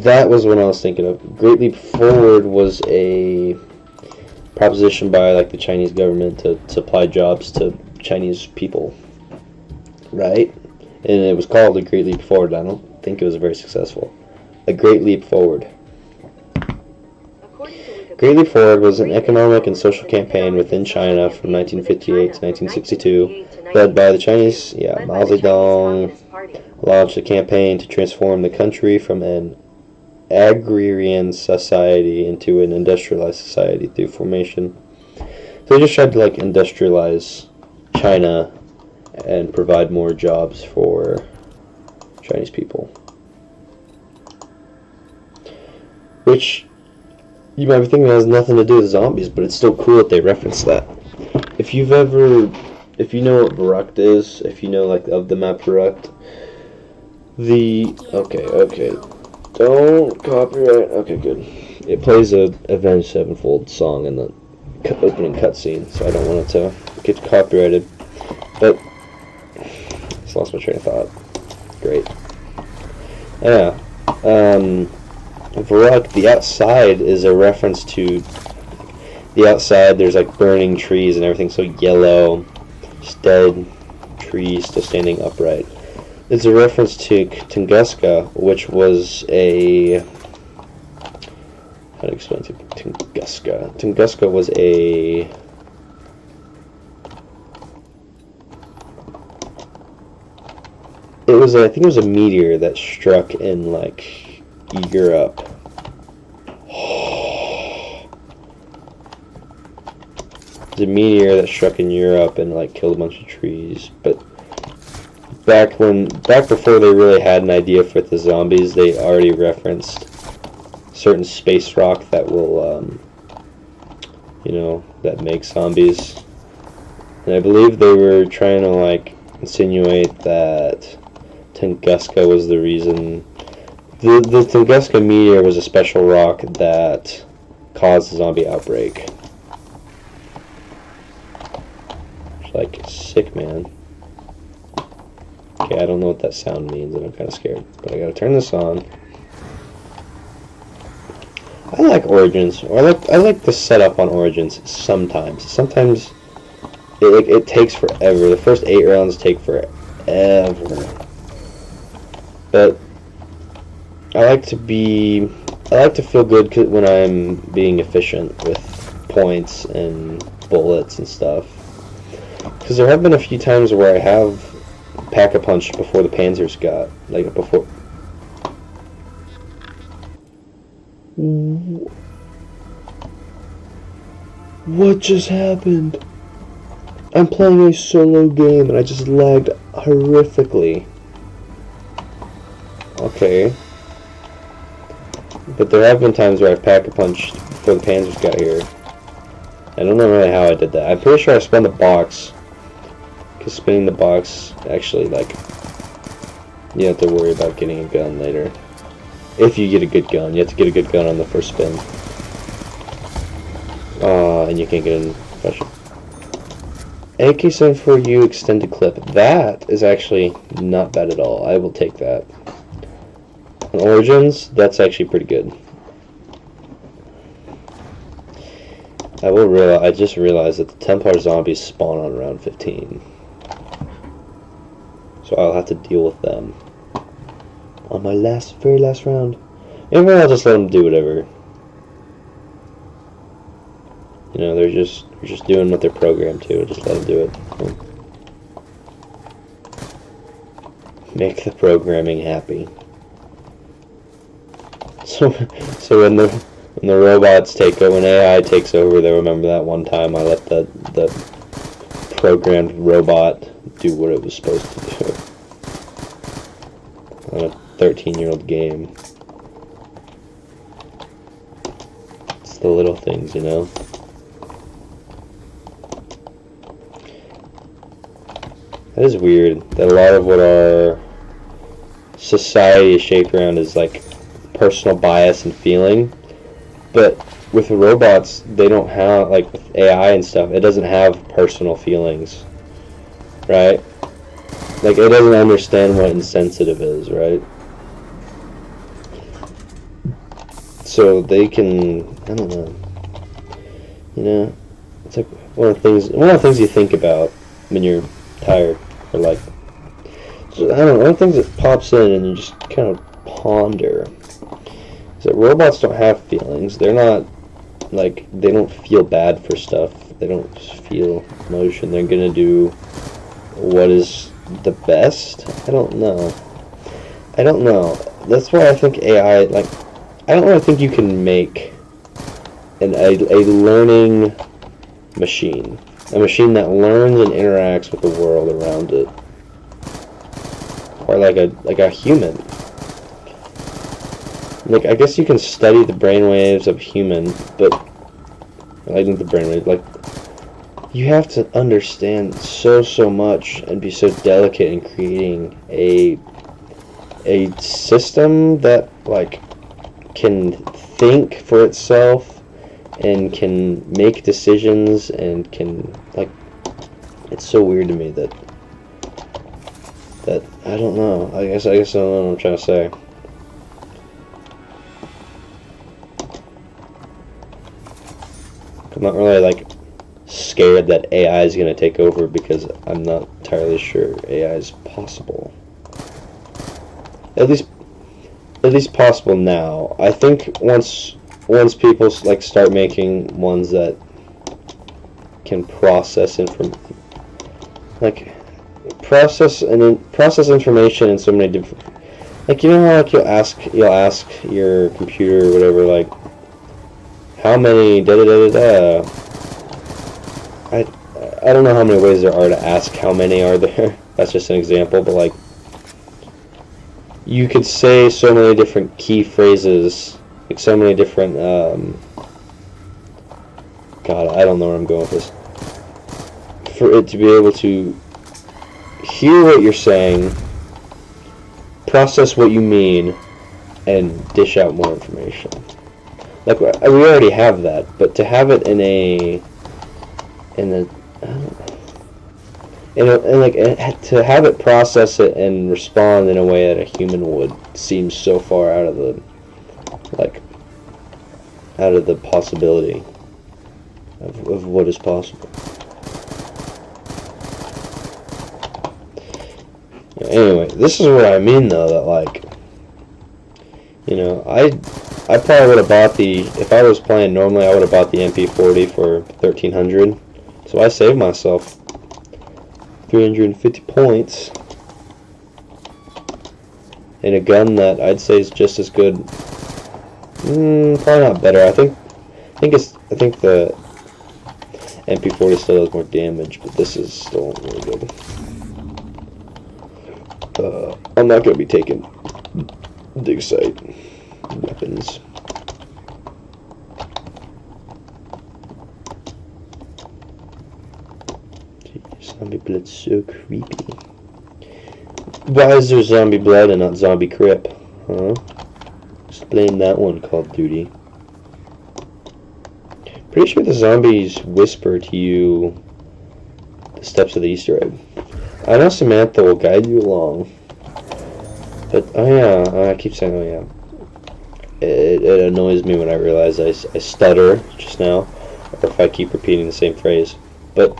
That was what I was thinking of. Great Leap Forward was a proposition by the Chinese government to supply jobs to Chinese people. Right? And it was called a Great Leap Forward. I don't think it was very successful. A Great Leap Forward. Great Leap Forward was an economic and social campaign within China from 1958 to 1962, led by the Chinese, Mao Zedong launched a campaign to transform the country from an agrarian society into an industrialized society through formation. So they just tried to industrialize China and provide more jobs for Chinese people. which you might be thinking has nothing to do with zombies, but it's still cool that they reference that. If you know what Verruct is, if you know like of the map Verruct, okay, don't copyright. Okay, good. It plays a Avenged Sevenfold song in the opening cutscene, so I don't want it to get copyrighted. But just lost my train of thought. Great. Yeah. Verruct, the outside is a reference to the outside. There's like burning trees and everything, so yellow, just dead trees still standing upright. It's a reference to Tunguska, which was a... How to explain Tunguska? Tunguska was a... I think it was a meteor that struck in, like, Europe. It's a meteor that struck in Europe and, like, killed a bunch of trees, but... Back before they really had an idea for the zombies, they already referenced certain space rock that will, that makes zombies. And I believe they were trying to, like, insinuate that Tunguska was the reason. The Tunguska meteor was a special rock that caused the zombie outbreak. It's like, sick, man. Okay, I don't know what that sound means, and I'm kind of scared. But I gotta turn this on. I like Origins, or I like the setup on Origins sometimes. Sometimes it takes forever. The first 8 rounds take forever. But I like to feel good when I'm being efficient with points and bullets and stuff. Because there have been a few times where I have Pack-a-Punch before the Panzers got, like, before... What just happened? I'm playing a solo game and I just lagged horrifically. Okay. But there have been times where I've Pack-a-Punched before the Panzers got here. I don't know really how I did that. I'm pretty sure I spun the box. Because spinning the box, actually, like, you have to worry about getting a gun later. If you get a good gun. You have to get a good gun on the first spin. And you can't get in professional. AK-74U extended clip. That is actually not bad at all. I will take that. On Origins, that's actually pretty good. I just realized that the Templar zombies spawn on round 15. So I'll have to deal with them on my very last round. Maybe I'll just let them do whatever. You know, they're just doing what they're programmed to. Just let them do it. Make the programming happy. So when the robots take over, when AI takes over, they'll remember that one time I let the programmed robot do what it was supposed to do on a 13-year-old game. It's the little things, you know. That is weird that a lot of what our society is shaped around is like personal bias and feeling, but with robots, they don't have, like with AI and stuff, it doesn't have personal feelings, right? Like, it doesn't understand what insensitive is, right? So they can, I don't know, you know, it's like one of the things you think about when you're tired, or like, I don't know, one of the things that pops in and you just kind of ponder is that robots don't have feelings. They're not, like, they don't feel bad for stuff. They don't feel emotion. They're gonna do what is the best? I don't know. That's why I think AI, like, I don't really think you can make a learning machine. A machine that learns and interacts with the world around it. Or like a human. like, I guess you can study the brainwaves of human, but I think the brainwave, like, you have to understand so much and be so delicate in creating a system that, like, can think for itself and can make decisions and can, like, it's so weird to me that I don't know. I guess I don't know what I'm trying to say. I'm not really, like, scared that AI is going to take over, because I'm not entirely sure AI is possible. At least possible now. I think once people, like, start making ones that can process process information in so many different, like, you know how, like, you'll ask your computer or whatever, like, how many da da da da da. I don't know how many ways there are to ask how many are there. That's just an example, but, like, you could say so many different key phrases, like so many different, God, I don't know where I'm going with this. For it to be able to hear what you're saying, process what you mean, and dish out more information. Like, we already have that, but to have it in a to have it process it and respond in a way that a human would seems so far out of the possibility of what is possible. Anyway, this is what I mean, though, that, like, you know, I probably would have bought if I was playing normally, I would have bought the MP40 for $1,300. So I saved myself 350 points in a gun that I'd say is just as good. Probably not better. I think the MP40 still does more damage, but this is still really good. I'm not going to be taking dig site weapons. Zombie blood's so creepy. Why is there zombie blood and not zombie crip? Huh? Explain that one, Call of Duty. Pretty sure the zombies whisper to you the steps of the Easter egg. I know Samantha will guide you along. But, oh yeah, I keep saying oh yeah. It annoys me when I realize I stutter just now, or if I keep repeating the same phrase. But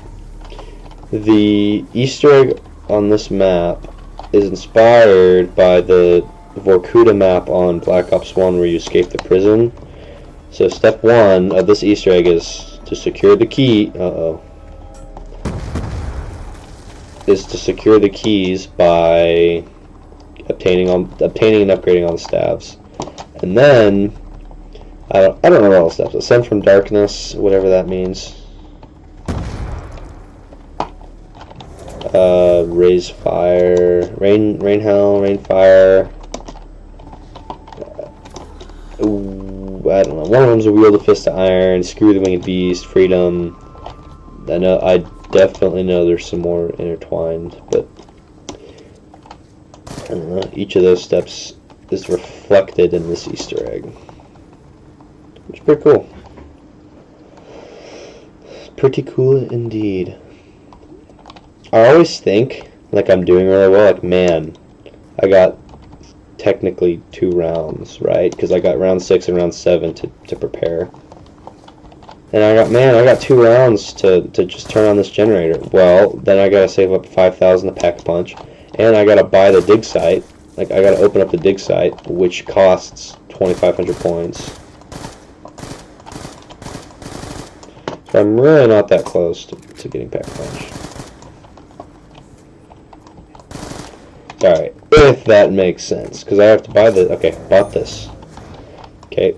the Easter egg on this map is inspired by the Vorkuta map on Black Ops 1 where you escape the prison. So step 1 of this Easter egg is to secure the key. Is to secure the keys by obtaining and upgrading all the staves. And then I don't know all the steps. Ascend from darkness, whatever that means. Raise fire, rain hell, rain fire. I don't know. One of them's a wield of fist of iron, screw the winged beast, freedom. I definitely know there's some more intertwined, but I don't know. Each of those steps is reflected in this Easter egg, which is pretty cool. Pretty cool indeed. I always think like I'm doing really well. Like, man, I got technically 2 rounds, right? Because I got round 6 and round 7 to prepare. And I got 2 rounds to just turn on this generator. Well, then I gotta save up 5,000 to pack a punch, and I gotta buy the dig site. Like, I gotta open up the dig site, which costs 2,500 points. So I'm really not that close to getting pack a punch. Alright, if that makes sense, because I have to buy the, okay, bought this. Okay,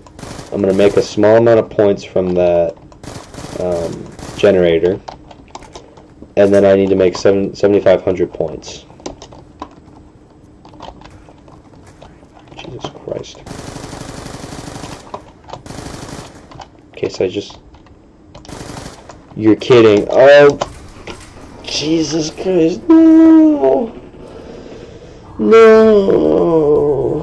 I'm going to make a small amount of points from that generator, and then I need to make 7,500 points. Jesus Christ. case I just... You're kidding. Oh, Jesus Christ. No. No.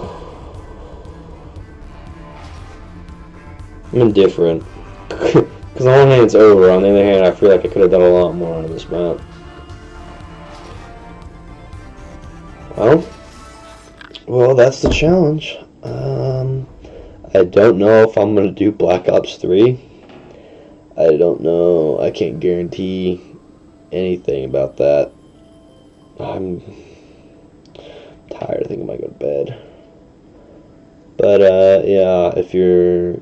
I'm indifferent. Because on one hand it's over, on the other hand I feel like I could have done a lot more on this map. Well, that's the challenge. I don't know if I'm going to do Black Ops 3. I don't know. I can't guarantee anything about that. I'm tired. I think I might go to bed. But, yeah, if you're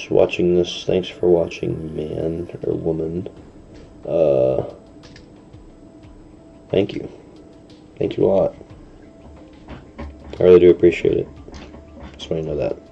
watching this, thanks for watching, man or woman. Thank you. Thank you a lot. I really do appreciate it. Just want you to know that.